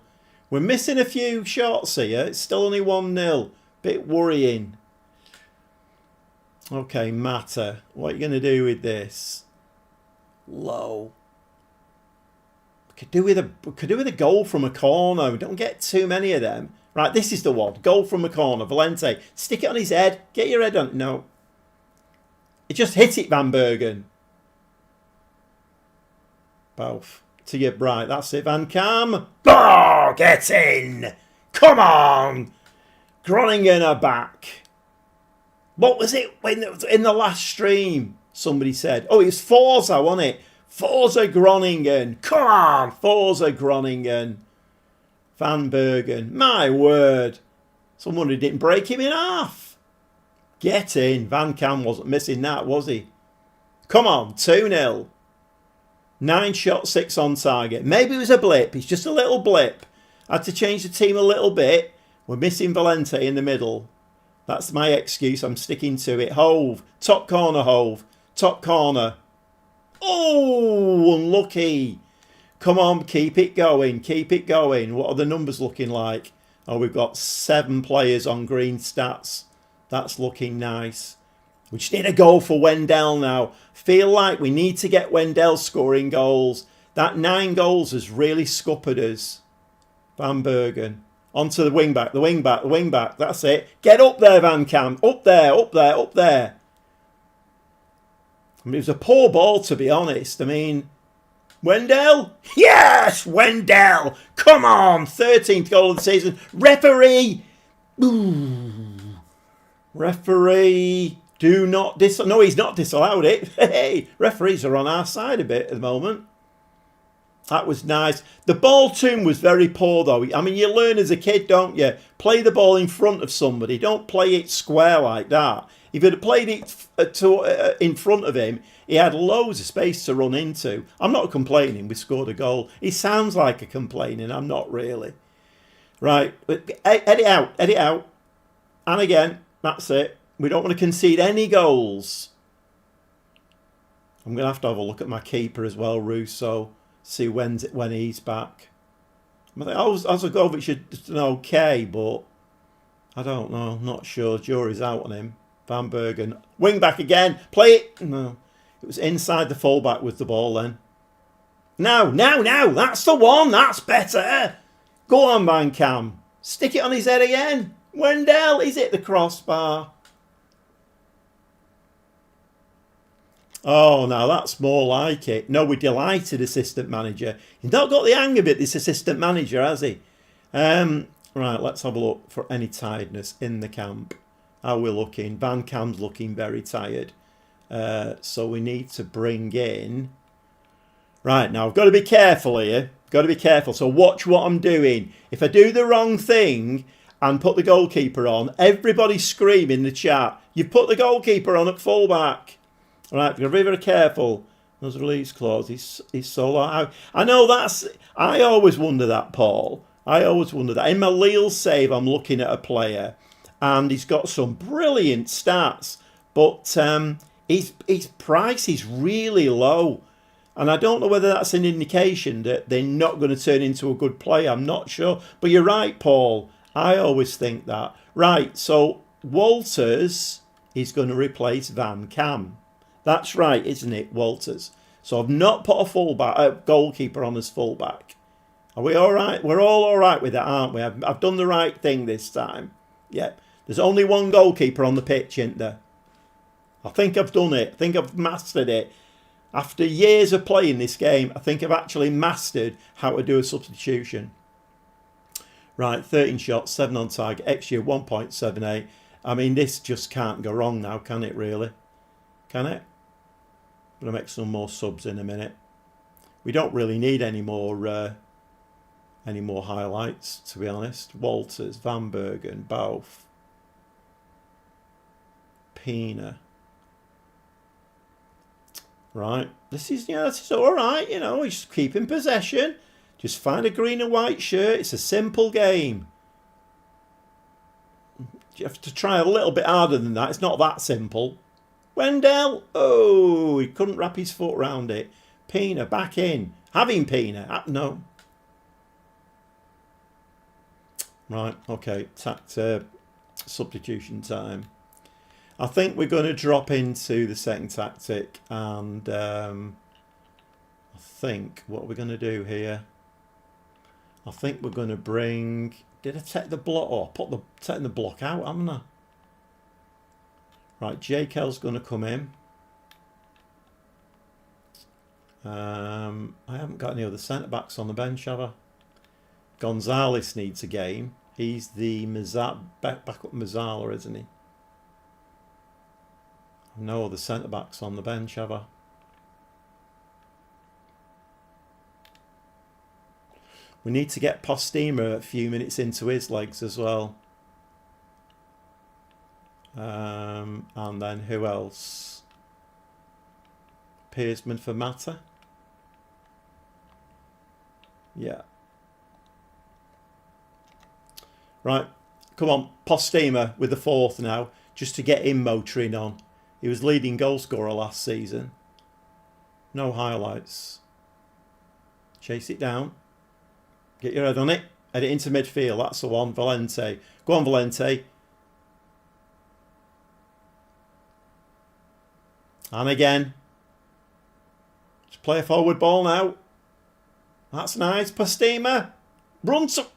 Speaker 1: We're missing a few shots here. It's still only 1-0. Bit worrying. Okay, Mata. What are you going to do with this? Low. Could do with a goal from a corner. We don't get too many of them. Right, this is the one. Goal from a corner. Valente. Stick it on his head. Get your head on it. No. It just hit it, Van Bergen. Both. To your right. That's it, Van Kam. Oh, get in. Come on. Groningen are back. What was it when in the last stream? Somebody said, oh, it was Forza, wasn't it? Forza Groningen. Come on, Forza Groningen. Van Bergen. My word. Someone who didn't break him in half. Get in. Van Kam wasn't missing that, was he? Come on, 2-0. 9 shots, 6 on target. Maybe it was a blip. It's just a little blip. I had to change the team a little bit. We're missing Valente in the middle. That's my excuse. I'm sticking to it. Hove. Top corner, Hove. Top corner. Oh, unlucky. Come on, keep it going. Keep it going. What are the numbers looking like? Oh, we've got 7 players on green stats. That's looking nice. We just need a goal for Wendell now. Feel like we need to get Wendell scoring goals. That 9 goals has really scuppered us. Van Bergen. Onto the wing back, the wing back, the wing back. That's it. Get up there, Van Kam. Up there, up there, up there. I mean, it was a poor ball, to be honest. I mean, Wendell? Yes, Wendell. Come on. 13th goal of the season. Referee. Ooh. Referee. Do not No, he's not disallowed it. Hey, referees are on our side a bit at the moment. That was nice. The ball tune was very poor, though. I mean, you learn as a kid, don't you? Play the ball in front of somebody. Don't play it square like that. If he'd have played it in front of him, he had loads of space to run into. I'm not complaining. We scored a goal. He sounds like a complaining. I'm not really. Right. Edit out. Edit out. And again, that's it. We don't want to concede any goals. I'm going to have a look at my keeper as well, Russo. See when he's back. I think Ozagovic is okay, but I don't know. Not sure. Jury's out on him. Van Bergen. Wing back again. Play it. No. It was inside the fullback with the ball then. Now. That's the one. That's better. Go on, Van Kam. Stick it on his head again. Wendell, he's hit the crossbar. Oh, now that's more like it. No, we're delighted, assistant manager. He's not got the hang of it, this assistant manager, has he? Right, let's have a look for any tiredness in the camp. How we're looking. Van Kam's looking very tired. So we need to bring in... Right, now I've got to be careful here. Got to be careful. So watch what I'm doing. If I do the wrong thing and put the goalkeeper on, everybody scream in the chat. You've put the goalkeeper on at fullback. Right, we've got to be very careful. Those release clause, he's so low. I know that's... I always wonder that, Paul. I always wonder that. In my Lille save, I'm looking at a player, and he's got some brilliant stats, but his price is really low. And I don't know whether that's an indication that they're not going to turn into a good player. I'm not sure. But you're right, Paul. I always think that. Right, so Walters is going to replace Van Cam. That's right, isn't it, Walters? So I've not put a goalkeeper on as fullback. Are we all right? We're all right with that, aren't we? I've done the right thing this time. Yeah. There's only one goalkeeper on the pitch, isn't there? I think I've done it. I think I've mastered it. After years of playing this game, I think I've actually mastered how to do a substitution. Right, 13 shots, 7 on target, XG 1.78. I mean, this just can't go wrong now, can it really? Can it? I'm going to make some more subs in a minute. We don't really need any more highlights, to be honest. Walters, Van Bergen, Bouff, Pina. Right, this is all right. You know, just keep in possession. Just find a green and white shirt. It's a simple game. You have to try a little bit harder than that. It's not that simple. Wendell. Oh, he couldn't wrap his foot around it. Pina back in. Having Pina. No. Right, okay. Substitution time. I think we're going to drop into the second tactic, and I think what we're going to do here, I think we're going to bring, did I take the block, taking the block out, haven't I? Right, JK's going to come in. I haven't got any other centre-backs on the bench, have I? Gonzalez needs a game. He's the backup Mazzala, isn't he? No other centre-backs on the bench, have I? We need to get Postema a few minutes into his legs as well. And then who else? Pearsman for Mata. Yeah. Right, come on, Postema with the fourth now, just to get him motoring on. He was leading goal scorer last season. No highlights. Chase it down. Get your head on it. Head it into midfield. That's the one. Valente. Go on, Valente. And again. Just play a forward ball now. That's nice. Postema. Run some.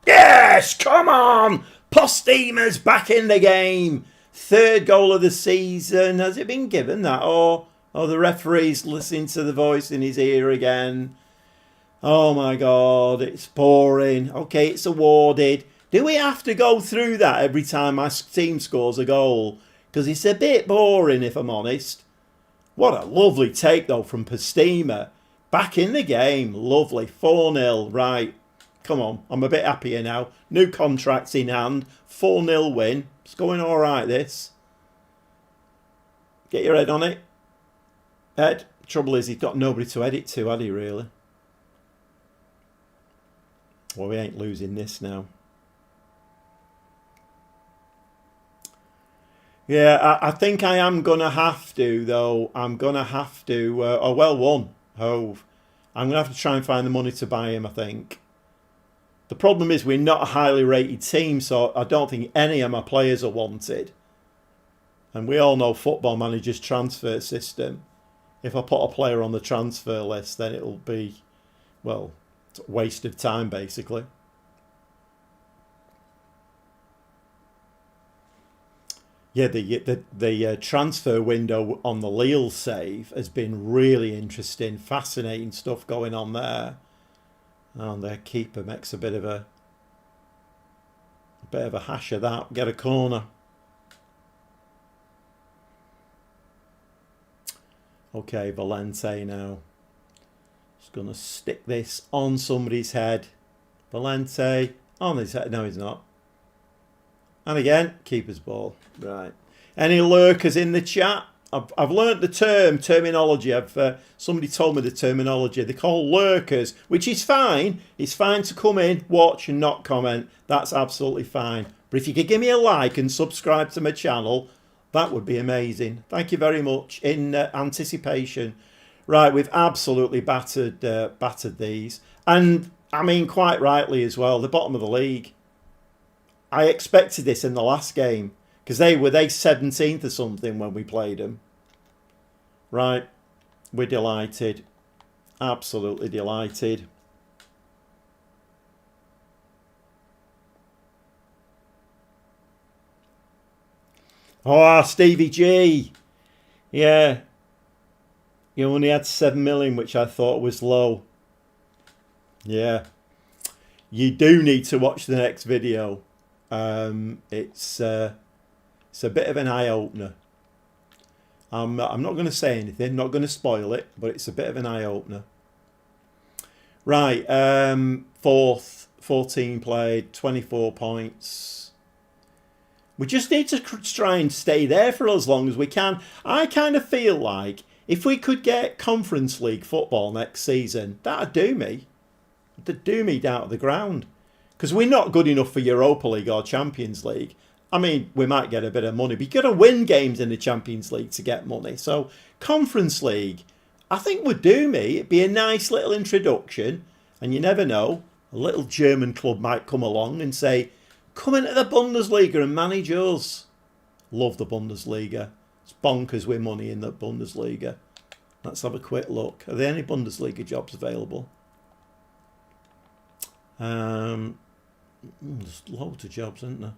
Speaker 1: Yes! Come on! Postema's back in the game. Third goal of the season. Has it been given that? Oh, the referee's listening to the voice in his ear again. Oh my God, it's boring. Okay, it's awarded. Do we have to go through that every time my team scores a goal? Because it's a bit boring, if I'm honest. What a lovely take, though, from Postema. Back in the game. Lovely. 4-0. Right. Come on. I'm a bit happier now. New contracts in hand. 4-0 win. It's going all right, this. Get your head on it. Ed. Trouble is, he's got nobody to edit to, had he, really? Well, we ain't losing this now. Yeah, I think I am going to have to, though. I'm going to have to... oh, well won, Hove. I'm going to have to try and find the money to buy him, I think. The problem is we're not a highly rated team, so I don't think any of my players are wanted. And we all know Football Manager's transfer system. If I put a player on the transfer list, then it'll be, well, it's a waste of time, basically. Yeah, the transfer window on the Lille save has been really interesting, fascinating stuff going on there. And their keeper makes a bit of a hash of that. Get a corner. Okay, Valente now. Just going to stick this on somebody's head. Valente on his head. No, he's not. And again, keeper's ball. Right. Any lurkers in the chat? I've learnt the terminology. Somebody told me the terminology. They call lurkers, which is fine. It's fine to come in, watch and not comment. That's absolutely fine. But if you could give me a like and subscribe to my channel, that would be amazing. Thank you very much. In anticipation. Right, we've absolutely battered these. And, I mean, quite rightly as well, the bottom of the league. I expected this in the last game. Because they 17th or something when we played them. Right. We're delighted. Absolutely delighted. Oh, Stevie G. Yeah. You only had 7 million, which I thought was low. Yeah. You do need to watch the next video. It's a bit of an eye-opener. I'm not going to say anything, not going to spoil it, but it's a bit of an eye-opener. Right, fourth, 14 played, 24 points. We just need to try and stay there for as long as we can. I kind of feel like if we could get Conference League football next season, that'd do me. That'd do me down to the ground. Because we're not good enough for Europa League or Champions League. I mean, we might get a bit of money, but you've got to win games in the Champions League to get money. So, Conference League, I think would do me. It'd be a nice little introduction. And you never know, a little German club might come along and say, come into the Bundesliga and manage us. Love the Bundesliga. It's bonkers with money in the Bundesliga. Let's have a quick look. Are there any Bundesliga jobs available? There's loads of jobs, isn't there?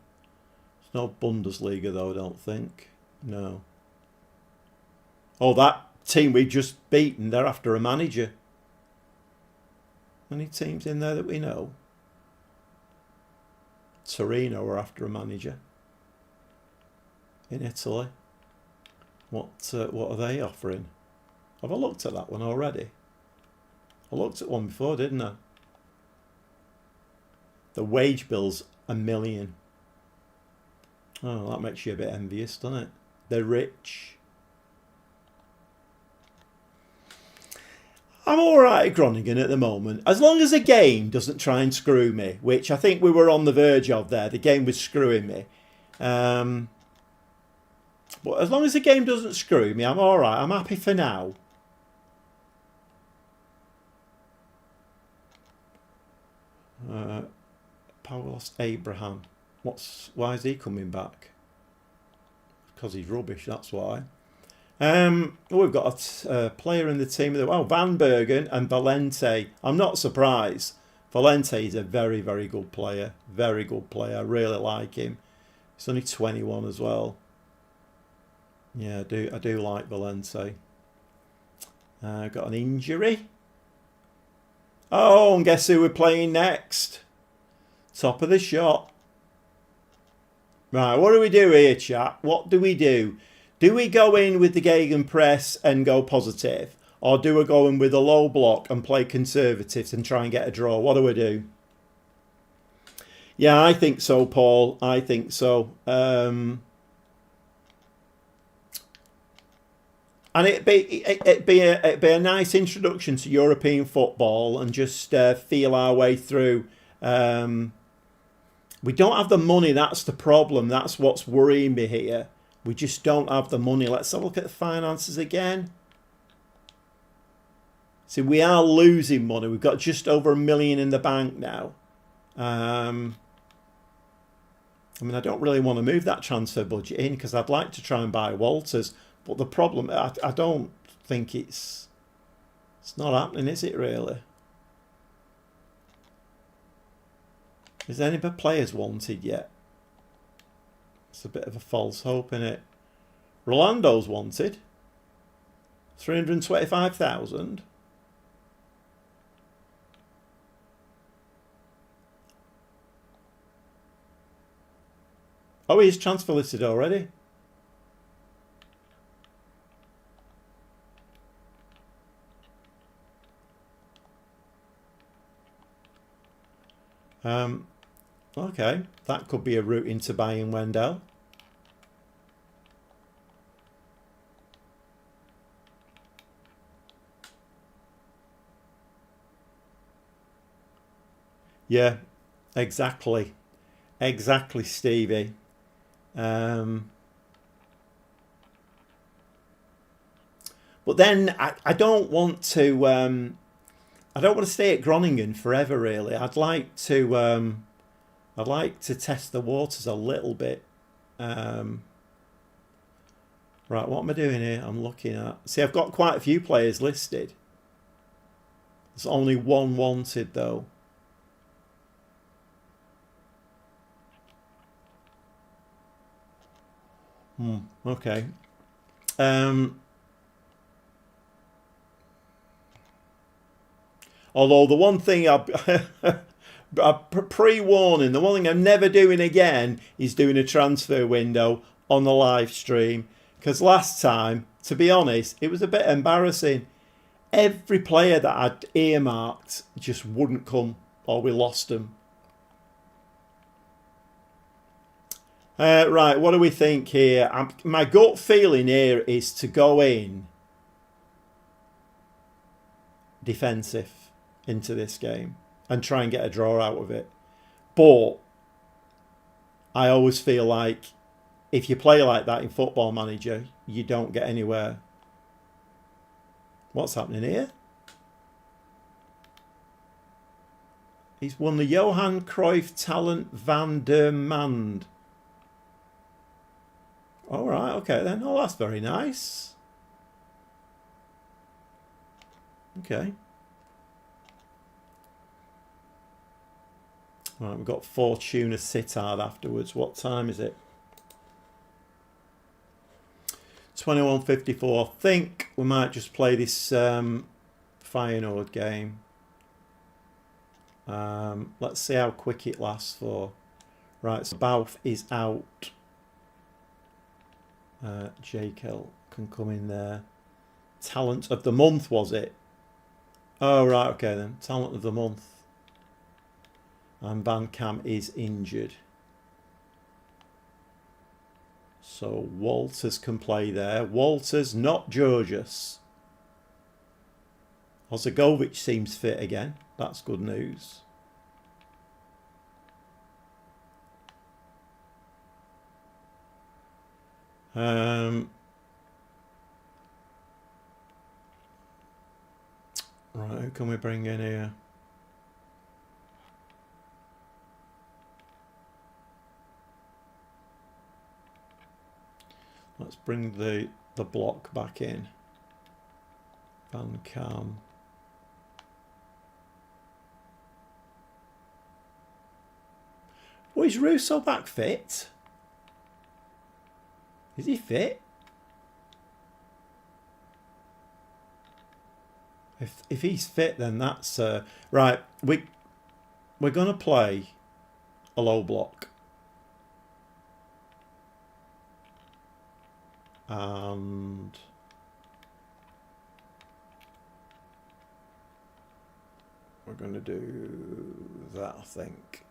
Speaker 1: There's no Bundesliga though, I don't think. No. Oh, that team we just beaten, they're after a manager. Any teams in there that we know? Torino are after a manager. In Italy. What are they offering? Have I looked at that one already? I looked at one before, didn't I? The wage bill's $1 million. Oh, that makes you a bit envious, doesn't it? They're rich. I'm alright at Groningen at the moment. As long as the game doesn't try and screw me, which I think we were on the verge of there. The game was screwing me. But as long as the game doesn't screw me, I'm alright. I'm happy for now. Paulos Abraham. Why is he coming back? Because he's rubbish, that's why. We've got a player in the team. Van Bergen and Valente. I'm not surprised. Valente is a very, very good player. Very good player. I really like him. He's only 21 as well. Yeah, I do like Valente. Got an injury. Oh, and guess who we're playing next? Top of the shot. Right, what do we do here, chat? What do we do? Do we go in with the gegenpress and go positive? Or do we go in with a low block and play conservatives and try and get a draw? What do we do? Yeah, I think so, Paul. I think so. And it'd be a nice introduction to European football and just feel our way through. We don't have the money. That's the problem. That's what's worrying me here. We just don't have the money. Let's have a look at the finances again. See, we are losing money. We've got just over $1 million in the bank now. I mean, I don't really want to move that transfer budget in because I'd like to try and buy Walters. But the problem, I don't think it's not happening, is it really? Is there any players wanted yet? It's a bit of a false hope, isn't it? Rolando's wanted. 325,000. Oh, he's transfer listed already. Okay, that could be a route into buying Wendell. Yeah, exactly. Exactly, Stevie. But then I don't want to I don't want to stay at Groningen forever really. I'd like to test the waters a little bit. Right, what am I doing here? I'm looking at... See, I've got quite a few players listed. There's only one wanted, though. Okay. Although the one thing pre-warning, the one thing I'm never doing again is doing a transfer window on the live stream. Because last time, to be honest, it was a bit embarrassing. Every player that I'd earmarked just wouldn't come, or we lost them. Right, what do we think here? My gut feeling here is to go in defensive into this game and try and get a draw out of it. But I always feel like if you play like that in Football Manager, you don't get anywhere. What's happening here? He's won the Johan Cruyff Talent van der Mand. All right, okay then. Oh, that's very nice. Okay. Right, we've got Fortuna Sittard afterwards. What time is it? 21:54. I think we might just play this Feyenoord game. Let's see how quick it lasts for. Right, so Bouth is out. Jekyll can come in there. Talent of the month, was it? Oh, right, okay then. Talent of the month. And Van Kam is injured. So Walters can play there. Walters, not Georgios. Ozagovic seems fit again. That's good news. Right, who can we bring in here? Let's bring the block back in. Van Kam. Well, is Russo back fit? Is he fit? If he's fit, then that's right. We're gonna play a low block, and we're gonna do that, I think.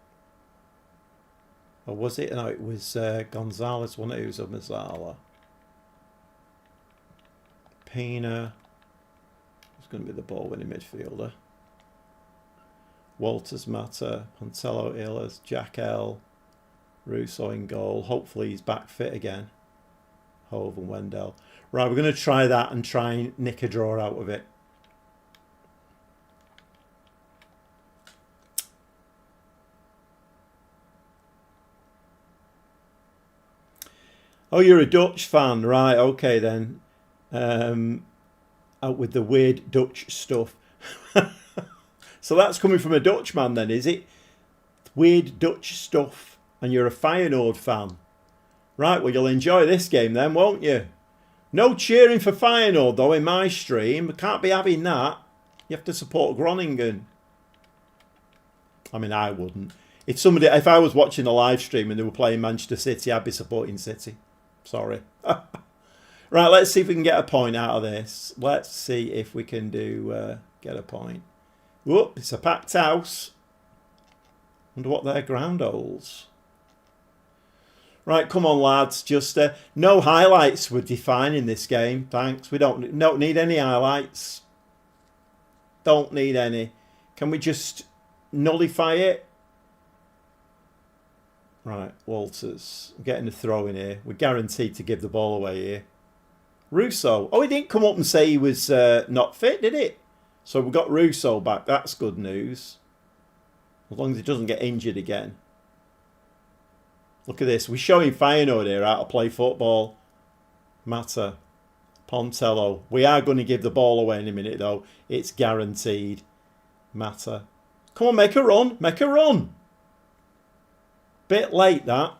Speaker 1: Or was it? No, it was Gonzalez, one who's a Mazzala. Pina. Who's going to be the ball-winning midfielder? Walters, Mata, Pontello, Illas, Jack L, Russo in goal. Hopefully he's back fit again. Hove and Wendell. Right, we're going to try that and try and nick a draw out of it. Oh, you're a Dutch fan, right? Okay then. Out with the weird Dutch stuff. So that's coming from a Dutchman then, is it? Weird Dutch stuff, and you're a Feyenoord fan, right? Well, you'll enjoy this game then, won't you? No cheering for Feyenoord though in my stream. Can't be having that. You have to support Groningen. I mean, I wouldn't. If I was watching a live stream and they were playing Manchester City, I'd be supporting City. Sorry. Right, let's see if we can get a point out of this. Let's see if we can do get a point. Whoop, it's a packed house. Wonder what their ground holds. Right, come on, lads. Just no highlights were defining this game. Thanks. We don't need any highlights. Don't need any. Can we just nullify it? Right, Walters. I'm getting a throw in here. We're guaranteed to give the ball away here. Russo. Oh, he didn't come up and say he was not fit, did it? So we've got Russo back. That's good news. As long as he doesn't get injured again. Look at this. We're showing Feyenoord here how to play football. Mata. Pontello. We are going to give the ball away in a minute, though. It's guaranteed. Mata. Come on, make a run. Make a run. Bit late, that.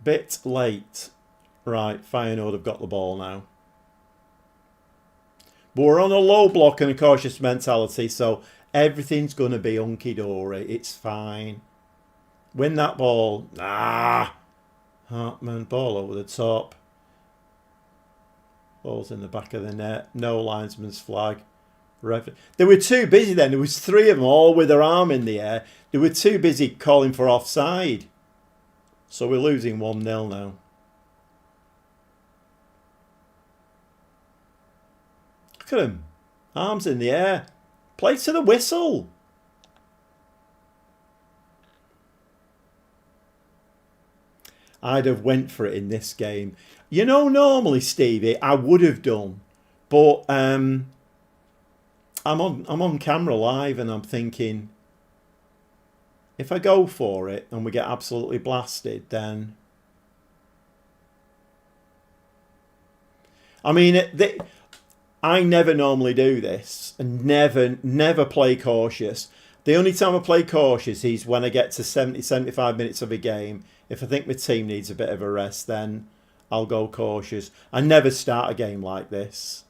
Speaker 1: Bit late. Right, Feyenoord have got the ball now. But we're on a low block and a cautious mentality, so everything's going to be hunky-dory. It's fine. Win that ball. Ah! Hartman, ball over the top. Ball's in the back of the net. No linesman's flag. They were too busy then. There was 3 of them all with their arm in the air. They were too busy calling for offside. So we're losing 1-0 now. Look at him. Arms in the air. Play to the whistle. I'd have went for it in this game. You know, normally, Stevie, I would have done. But I'm on camera live and I'm thinking, if I go for it and we get absolutely blasted, then... I mean, I never normally do this and never play cautious. The only time I play cautious is when I get to 70, 75 minutes of a game. If I think my team needs a bit of a rest, then I'll go cautious. I never start a game like this.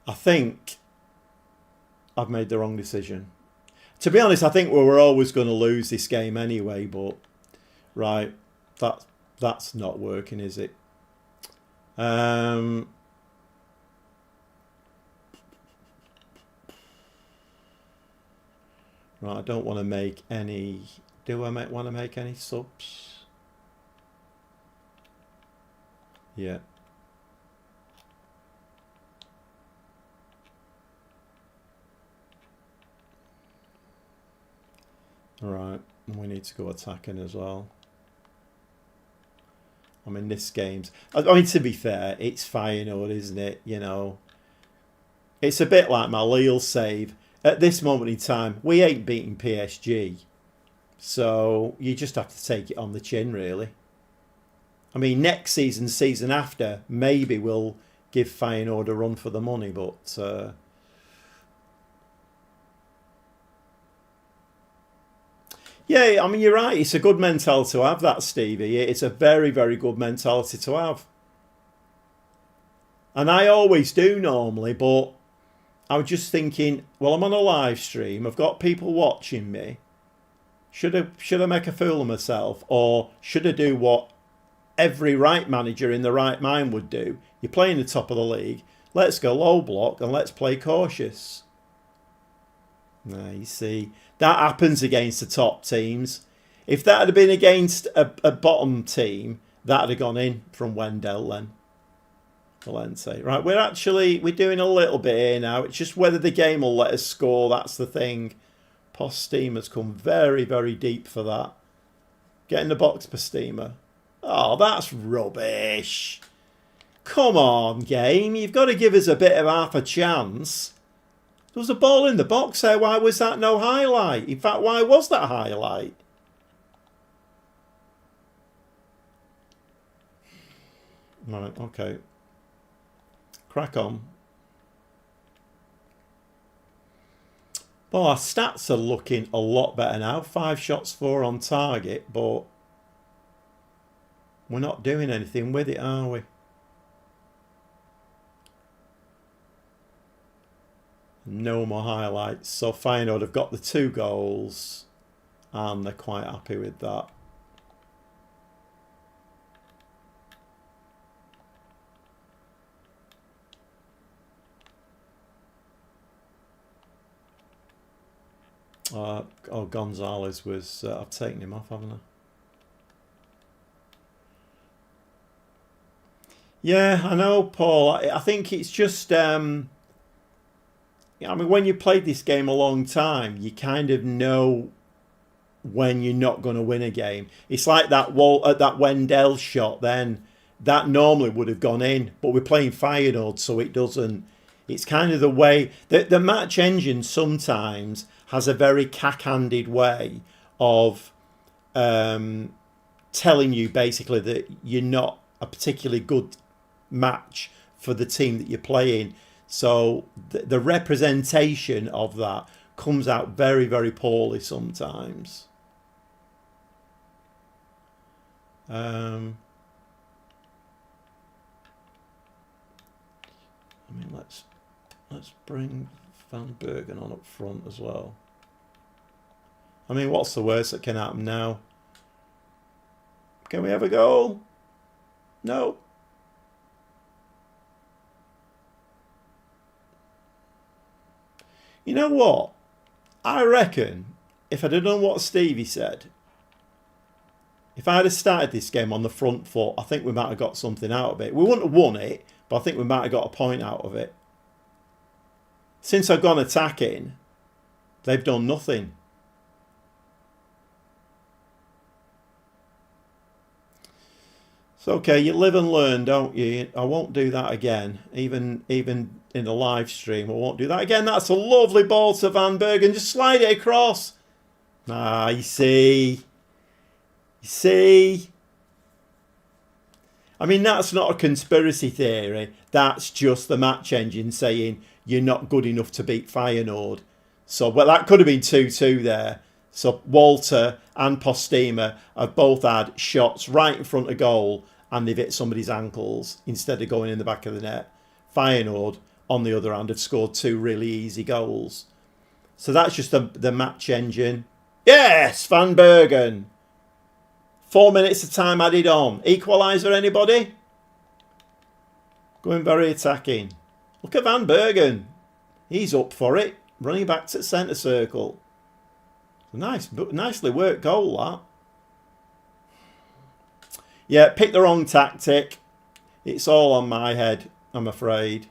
Speaker 1: I think I've made the wrong decision. To be honest, I think we were always going to lose this game anyway, but right, that's not working, is it? Right, I don't want to make any... Do I want to make any subs? Yeah. Right, we need to go attacking as well. I mean, this game's... I mean, to be fair, it's Feyenoord, isn't it? You know, it's a bit like my Lille save. At this moment in time, we ain't beating PSG. So you just have to take it on the chin, really. I mean, next season, season after, maybe we'll give Feyenoord a run for the money, but... yeah, I mean, you're right. It's a good mentality to have, that, Stevie. It's a very, very good mentality to have. And I always do normally, but I was just thinking, well, I'm on a live stream. I've got people watching me. Should I make a fool of myself? Or should I do what every right manager in the right mind would do? You're playing the top of the league. Let's go low block and let's play cautious. Now, you see, that happens against the top teams. If that had been against a bottom team, that would have gone in from Wendell then. Valente. Right, we're doing a little bit here now. It's just whether the game will let us score. That's the thing. Postema has come very, very deep for that. Get in the box, Postema. Oh, that's rubbish. Come on, game. You've got to give us a bit of half a chance. There was a ball in the box there. Why was that no highlight? In fact, why was that a highlight? Right, okay. Crack on. Well, our stats are looking a lot better now. 5 shots, 4 on target, but we're not doing anything with it, are we? No more highlights. So Feyenoord have got the 2 goals and they're quite happy with that. Oh, Gonzalez was... I've taken him off, haven't I? Yeah, I know, Paul. I think it's just... I mean, when you played this game a long time, you kind of know when you're not going to win a game. It's like that Wendell shot then. that normally would have gone in, but we're playing Feyenoord, so it doesn't. It's kind of the way that the match engine sometimes has a very cack-handed way of telling you basically that you're not a particularly good match for the team that you're playing. So the representation of that comes out very, very poorly sometimes. I mean, let's bring Van Bergen on up front as well. I mean, what's the worst that can happen now? Can we have a goal? No. You know what? I reckon if I'd have done what Stevie said, if I'd have started this game on the front foot, I think we might have got something out of it. We wouldn't have won it, but I think we might have got a point out of it. Since I've gone attacking, they've done nothing. It's okay, you live and learn, don't you? I won't do that again, even in the live stream. I won't do that again. That's a lovely ball to Van Bergen. Just slide it across. Ah, you see. You see. I mean, that's not a conspiracy theory. That's just the match engine saying you're not good enough to beat Feyenoord. So, well, that could have been 2-2 there. So Walter and Postema have both had shots right in front of goal and they've hit somebody's ankles instead of going in the back of the net. Feyenoord, on the other hand, have scored 2 really easy goals. So that's just the match engine. Yes, Van Bergen. 4 minutes of time added on. Equaliser, anybody? Going very attacking. Look at Van Bergen. He's up for it. Running back to centre circle. Nicely worked goal, that. Yeah, picked the wrong tactic. It's all on my head, I'm afraid.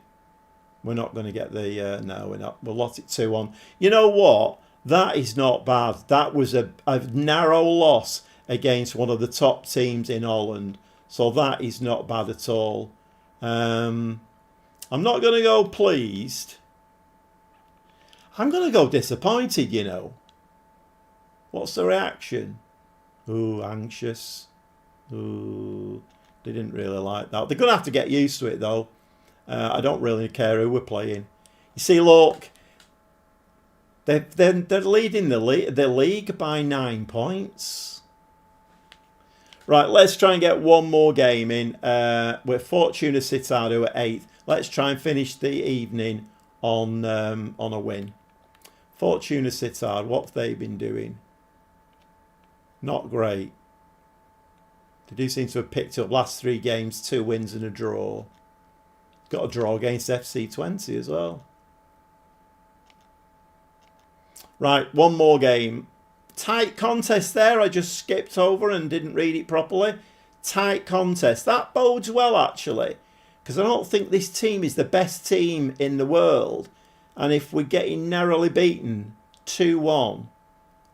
Speaker 1: We're not going to get the... no, we're not. We'll lot it 2-1. You know what? That is not bad. That was a narrow loss against one of the top teams in Holland. So that is not bad at all. I'm not going to go pleased. I'm going to go disappointed, you know. What's the reaction? Ooh, anxious. Ooh, they didn't really like that. They're going to have to get used to it, though. I don't really care who we're playing. You see, look, they're leading the league by 9 points. Right, let's try and get one more game in. We're Fortuna Sittard, who are 8th. Let's try and finish the evening on a win. Fortuna Sittard, what have they been doing? Not great. They do seem to have picked up last 3 games, 2 wins and a draw. Got a draw against FC 20 as well. Right, one more game. Tight contest there. I just skipped over and didn't read it properly. Tight contest. That bodes well, actually. Because I don't think this team is the best team in the world. And if we're getting narrowly beaten 2-1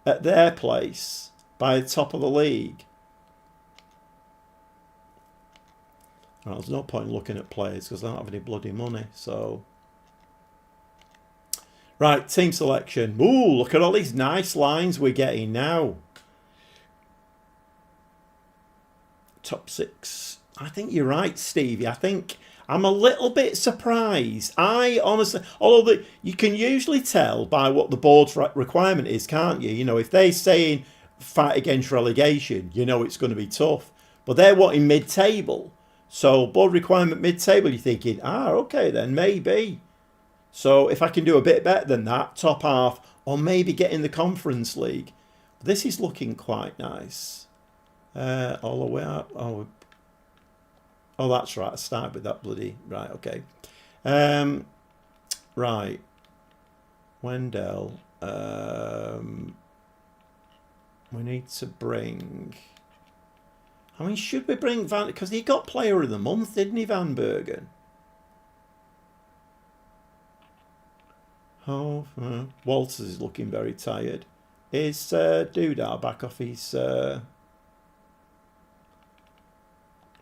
Speaker 1: at their place by the top of the league. Well, there's no point in looking at players because I don't have any bloody money. So, right, team selection. Ooh, look at all these nice lines we're getting now. Top 6. I think you're right, Stevie. I think I'm a little bit surprised. I honestly, although you can usually tell by what the board's requirement is, can't you? You know, if they're saying fight against relegation, you know it's going to be tough. But they're wanting mid-table. So board requirement mid-table, you're thinking, okay then, maybe. So if I can do a bit better than that, top half, or maybe get in the Conference League. This is looking quite nice. All the way up. Oh, that's right. I started with that bloody... Right, okay. Right. Wendell. We need to bring... I mean, should we bring Van... Because he got Player of the Month, didn't he, Van Bergen? Oh, Walters is looking very tired. Is Dudar back off his...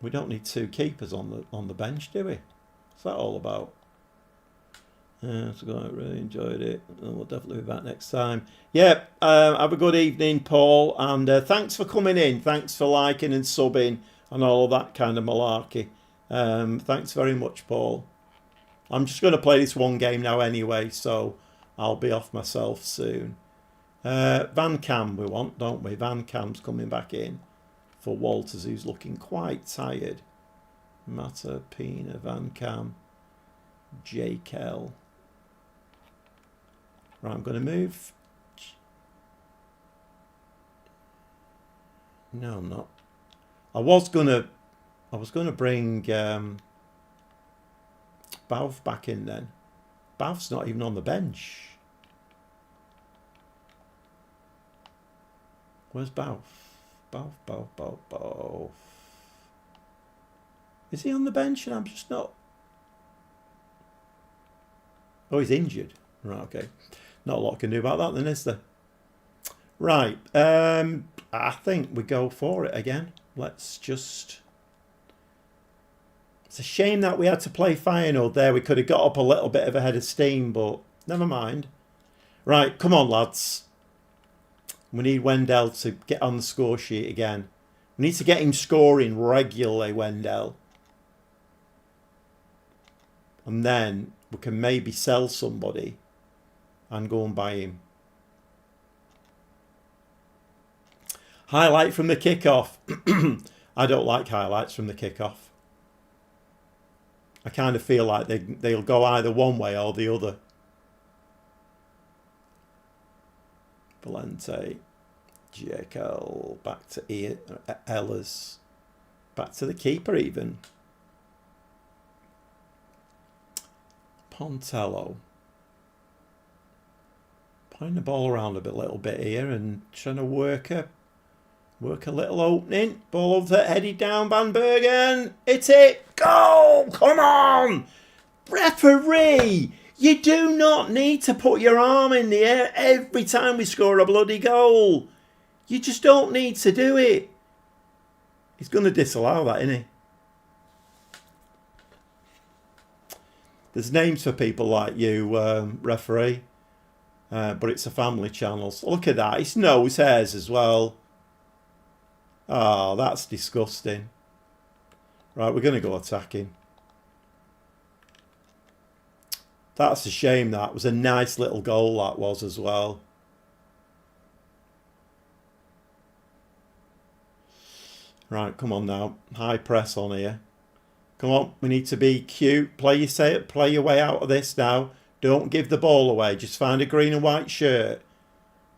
Speaker 1: We don't need 2 keepers on the bench, do we? What's that all about? So I really enjoyed it. And we'll definitely be back next time. Yeah, have a good evening, Paul. And thanks for coming in. Thanks for liking and subbing and all of that kind of malarkey. Thanks very much, Paul. I'm just going to play this one game now anyway, so I'll be off myself soon. Van Cam we want, don't we? Van Cam's coming back in for Walters, who's looking quite tired. Mata, Pina, Van Cam, J-Kel. Right, I'm going to move. No, I'm not. I was gonna bring Bouth back in then. Bouth's not even on the bench. Where's Bouth? Bouth. Is he on the bench and I'm just not? Oh, he's injured. Right, okay. Not a lot I can do about that then, is there? Right. I think we go for it again. Let's just... It's a shame that we had to play Feyenoord there. We could have got up a little bit of a head of steam, but never mind. Right, come on, lads. We need Wendell to get on the score sheet again. We need to get him scoring regularly, Wendell. And then we can maybe sell somebody and go and buy him. Highlight from the kickoff. I don't like highlights from the kickoff. I kind of feel like they'll go either one way or the other. Valente, Jekyll, back to Ehlers, back to the keeper even. Pontello. Playing the ball around a little bit here and trying to work a little opening. Ball over, headed down, Van Bergen. Hit it. Go! Come on! Referee! You do not need to put your arm in the air every time we score a bloody goal. You just don't need to do it. He's going to disallow that, isn't he? There's names for people like you, referee. But it's a family channel. So look at that. It's nose hairs as well. Oh, that's disgusting. Right, we're going to go attacking. That's a shame. That was a nice little goal, that was as well. Right, come on now. High press on here. Come on, we need to be cute. Play your way out of this now. Don't give the ball away. Just find a green and white shirt.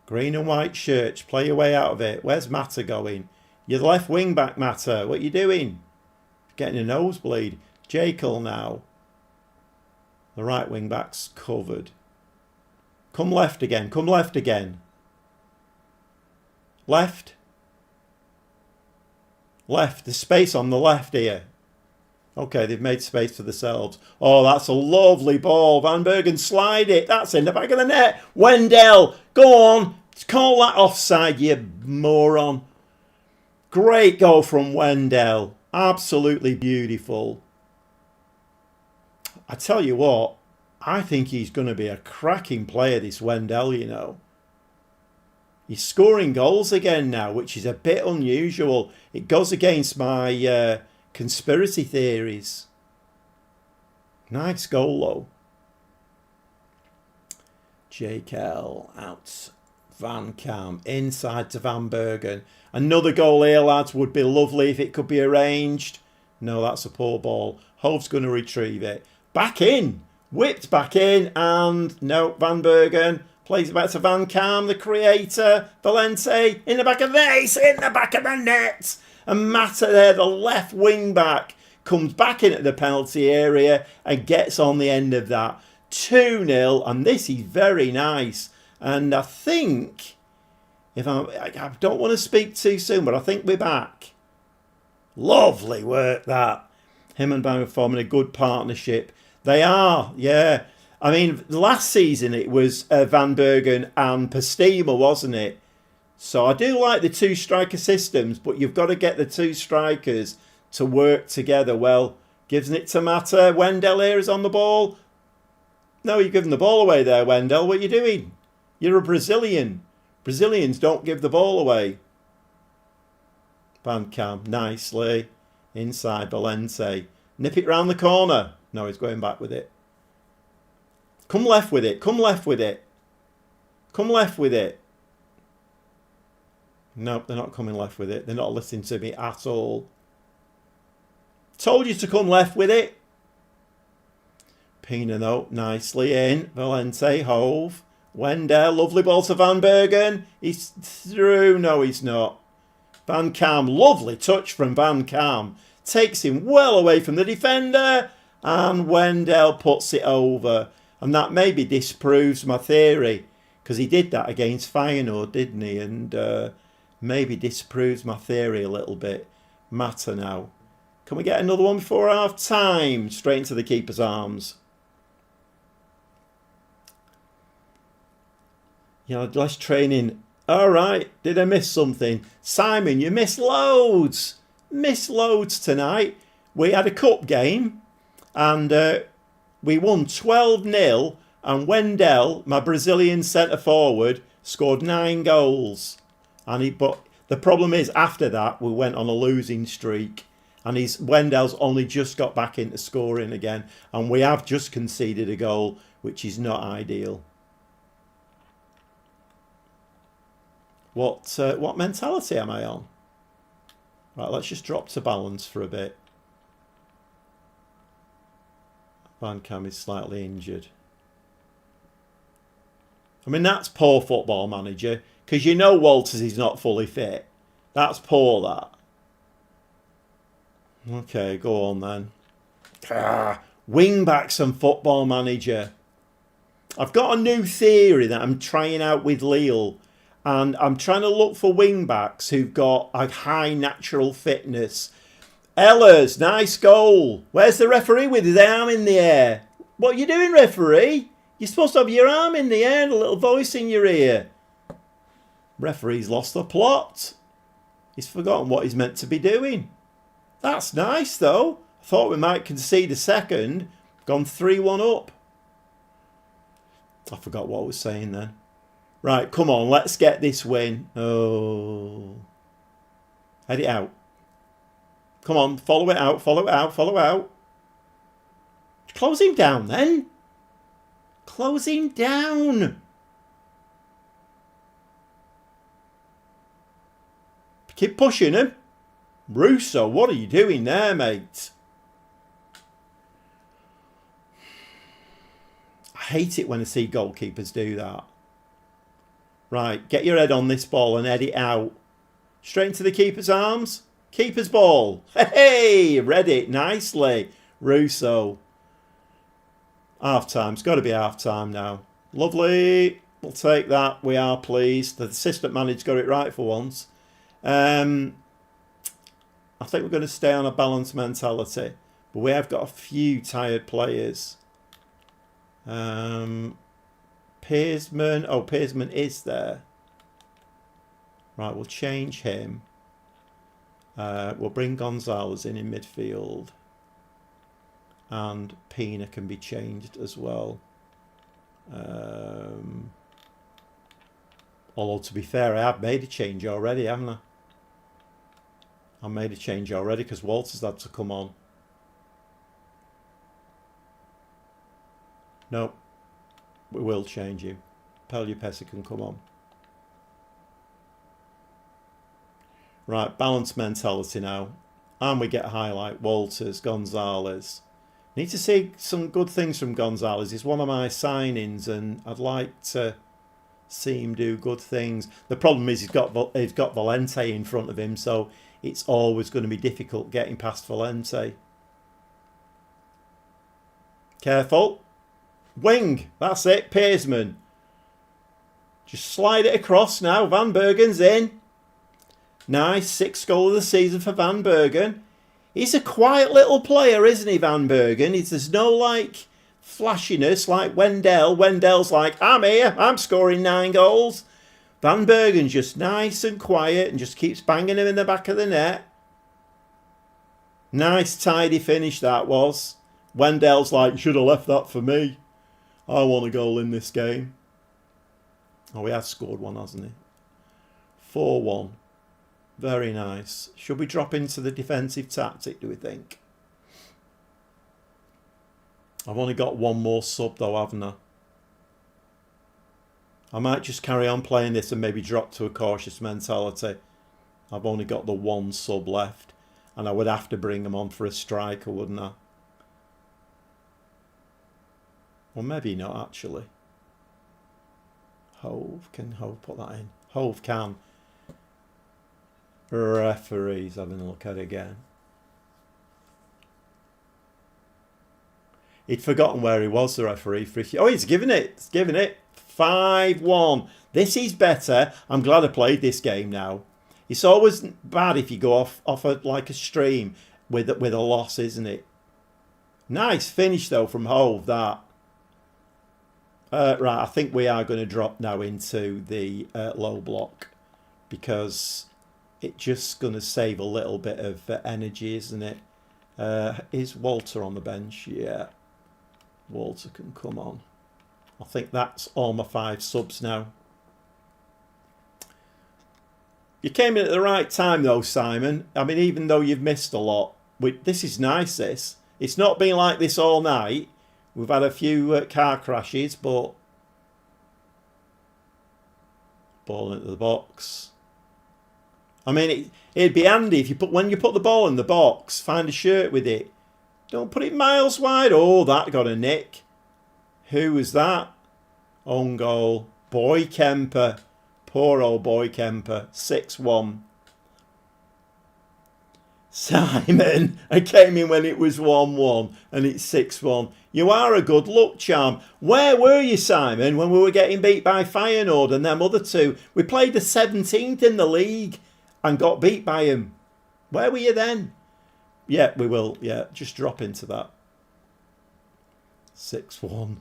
Speaker 1: Green and white shirts. Play your way out of it. Where's Mata going? You're the left wing back, Mata. What are you doing? Getting a nosebleed. Jekyll now. The right wing back's covered. Come left again. Come left again. Left. Left. There's space on the left here. Okay, they've made space for themselves. Oh, that's a lovely ball. Van Bergen, slide it. That's in the back of the net. Wendell, go on. Call that offside, you moron. Great goal from Wendell. Absolutely beautiful. I tell you what, I think he's going to be a cracking player, this Wendell, you know. He's scoring goals again now, which is a bit unusual. It goes against my... conspiracy theories. Nice goal though. Jekyll out. Van Cam inside to Van Bergen. Another goal here, lads. Would be lovely if it could be arranged. No, that's a poor ball. Hove's going to retrieve it. Back in. Whipped back in. And no, Van Bergen plays it back to Van Cam, the creator. Valente in the back of this. In the back of the net. And Mata there, the left wing back, comes back into the penalty area and gets on the end of that. 2-0, and this is very nice. And I think, I don't want to speak too soon, but I think we're back. Lovely work that. Him and Bang are forming a good partnership. They are, yeah. I mean, last season it was Van Bergen and Pastima, wasn't it? So I do like the two striker systems, but you've got to get the two strikers to work together. Well, gives it to Mata. Wendell here is on the ball. No, you're giving the ball away there, Wendell. What are you doing? You're a Brazilian. Brazilians don't give the ball away. Van Cam, nicely. Inside, Valente. Nip it round the corner. No, he's going back with it. Come left with it. Come left with it. Come left with it. Nope, they're not coming left with it. They're not listening to me at all. Told you to come left with it. Pina, though, nicely in. Valente, Hove. Wendell, lovely ball to Van Bergen. He's through. No, he's not. Van Cam, lovely touch from Van Cam. Takes him well away from the defender. And Wendell puts it over. And that maybe disproves my theory. Because he did that against Feyenoord, didn't he? And maybe disproves my theory a little bit. Mata now. Can we get another one before half time? Straight into the keeper's arms. You know, less training. All right, did I miss something? Simon, you missed loads. Missed loads tonight. We had a cup game and we won 12-0 and Wendell, my Brazilian centre forward, scored 9 goals. But the problem is after that we went on a losing streak and Wendell's only just got back into scoring again and we have just conceded a goal, which is not ideal. What mentality am I on? Right, let's just drop to balance for a bit. Van Cam is slightly injured. I mean, that's poor Football Manager, because you know Walters is not fully fit. That's poor, that. Okay, go on then. Wing backs and Football Manager. I've got a new theory that I'm trying out with Lille. And I'm trying to look for wing backs who've got a high natural fitness. Ellers, nice goal. Where's the referee with his arm in the air? What are you doing, referee? You're supposed to have your arm in the air and a little voice in your ear. Referee's lost the plot. He's forgotten what he's meant to be doing. That's nice, though. I thought we might concede a second. Gone 3-1 up. I forgot what I was saying then. Right, come on, let's get this win. Oh. Head it out. Come on, follow it out, follow it out, follow out. Close him down then. Close him down. Keep pushing him. Russo, what are you doing there, mate? I hate it when I see goalkeepers do that. Right, get your head on this ball and head it out. Straight into the keeper's arms. Keeper's ball. Hey, read it nicely. Russo. Half time. It's got to be half time now. Lovely. We'll take that. We are pleased. The assistant manager got it right for once. I think we're going to stay on a balanced mentality. But we have got a few tired players. Pearsman. Oh, Pearsman is there. Right, we'll change him. We'll bring Gonzalez in midfield. And Pina can be changed as well. Although, to be fair, I have made a change already, haven't I? I made a change already because Walters had to come on. No. We will change you. Pelupesi can come on. Right, balanced mentality now. And we get a highlight. Walters, Gonzalez. Need to see some good things from Gonzalez. He's one of my signings and I'd like to see him do good things. The problem is he's got Valente in front of him, so it's always going to be difficult getting past Valente. Careful. Wing, that's it, Pearsman. Just slide it across now. Van Bergen's in. Nice, 6th goal of the season for Van Bergen. He's a quiet little player, isn't he, Van Bergen? There's no, like, flashiness like Wendell. Wendell's like, I'm here, I'm scoring 9 goals. Van Bergen's just nice and quiet and just keeps banging him in the back of the net. Nice tidy finish that was. Wendell's like, should have left that for me. I want a goal in this game. Oh, he has scored one, hasn't he? 4-1. Very nice. Should we drop into the defensive tactic, do we think? I've only got one more sub though, haven't I? I might just carry on playing this and maybe drop to a cautious mentality. I've only got the one sub left. And I would have to bring him on for a striker, wouldn't I? Well, maybe not, actually. Hove. Can Hove put that in? Hove can. Referees, having a look at it again. He'd forgotten where he was, the referee. Oh, he's given it. He's given it. 5-1. This is better. I'm glad I played this game now. It's always bad if you go off like a stream with a loss, isn't it? Nice finish, though, from Hove, that. Right, I think we are going to drop now into the low block because it's just going to save a little bit of energy, isn't it? Is Walter on the bench? Yeah. Walter can come on. I think that's all my 5 subs now. You came in at the right time though, Simon. I mean, even though you've missed a lot, this is nice, this. It's not been like this all night. We've had a few car crashes, but... Ball into the box. I mean, it'd be handy if when you put the ball in the box, find a shirt with it. Don't put it miles wide. Oh, that got a nick. Who was that? Own goal. Boy Kemper. Poor old Boy Kemper. 6-1. Simon, I came in when it was 1-1 and it's 6-1. You are a good luck charm. Where were you, Simon, when we were getting beat by Feyenoord and them other two? We played the 17th in the league and got beat by him. Where were you then? Yeah, we will. Yeah, just drop into that. 6-1.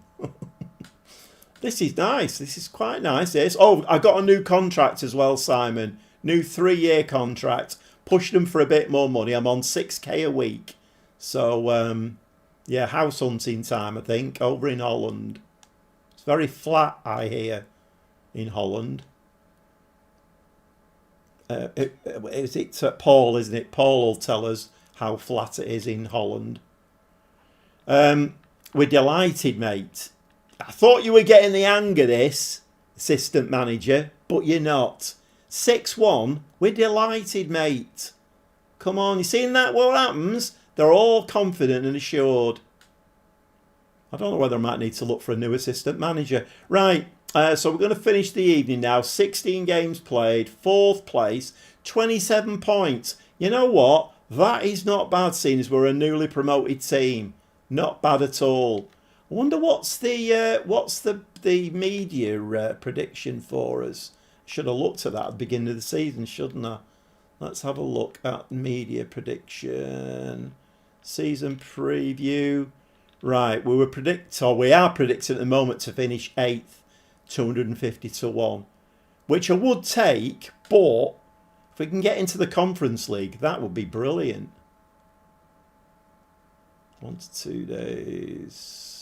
Speaker 1: This is nice. This is quite nice. This. Oh, I got a new contract as well, Simon. New 3-year contract. Pushed them for a bit more money. I'm on 6k a week. So, yeah, house hunting time, I think, over in Holland. It's very flat, I hear, in Holland. It's Paul, isn't it? Paul will tell us how flat it is in Holland. We're delighted, mate. I thought you were getting the hang of this, assistant manager, but you're not. 6-1, we're delighted, mate. Come on, you seen that? What happens? They're all confident and assured. I don't know whether I might need to look for a new assistant manager. Right, so we're going to finish the evening now. 16 games played, 4th place, 27 points. You know what? That is not bad, seeing as we're a newly promoted team. Not bad at all. I wonder what's the media prediction for us. Should have looked at that at the beginning of the season, shouldn't I? Let's have a look at media prediction. Season preview. Right, we are predicting at the moment to finish 8th, 250 to 1. Which I would take, but if we can get into the Conference League, that would be brilliant. 1 to 2 days.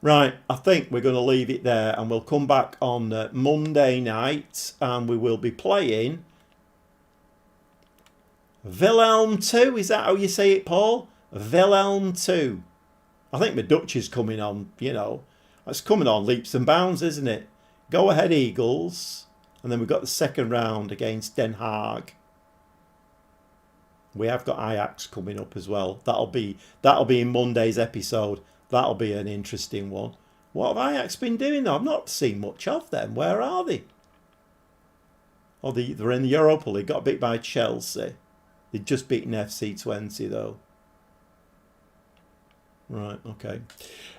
Speaker 1: Right, I think we're going to leave it there and we'll come back on Monday night and we will be playing Wilhelm 2. Is that how you say it, Paul? Wilhelm 2. I think my Dutch is coming on, you know. It's coming on leaps and bounds, isn't it? Go ahead, Eagles. And then we've got the second round against Den Haag. We have got Ajax coming up as well. That'll be in Monday's episode. That'll be an interesting one. What have Ajax been doing though? I've not seen much of them. Where are they? Oh, they're in the Europa League. Got beat by Chelsea. They'd just beaten FC 20 though. Right. Okay.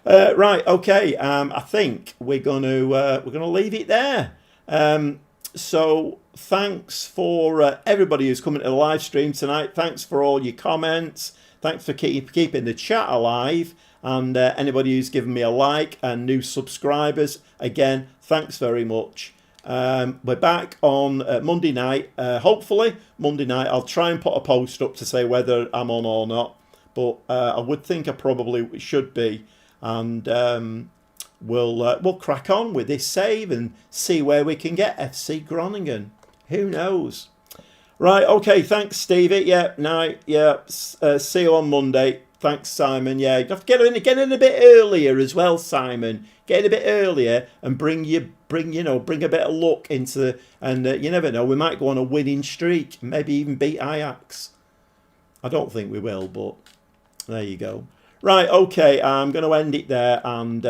Speaker 1: Right. Okay. I think we're gonna leave it there. So thanks for everybody who's coming to the live stream tonight. Thanks for all your comments. Thanks for keeping the chat alive. And anybody who's given me a like and new subscribers, again, thanks very much. We're back on Monday night. Hopefully, Monday night. I'll try and put a post up to say whether I'm on or not. But I would think I probably should be. And we'll crack on with this save and see where we can get FC Groningen. Who knows? Right, okay, thanks, Stevie. Yeah, night. Yeah, see you on Monday. Thanks, Simon. Yeah, you have to get in a bit earlier as well, Simon. Get in a bit earlier and bring a bit of luck into and you never know, we might go on a winning streak, maybe even beat Ajax. I don't think we will, but there you go. Right, okay, I'm going to end it there, and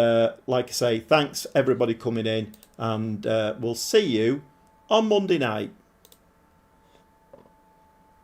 Speaker 1: like I say, thanks everybody coming in, and we'll see you on Monday night.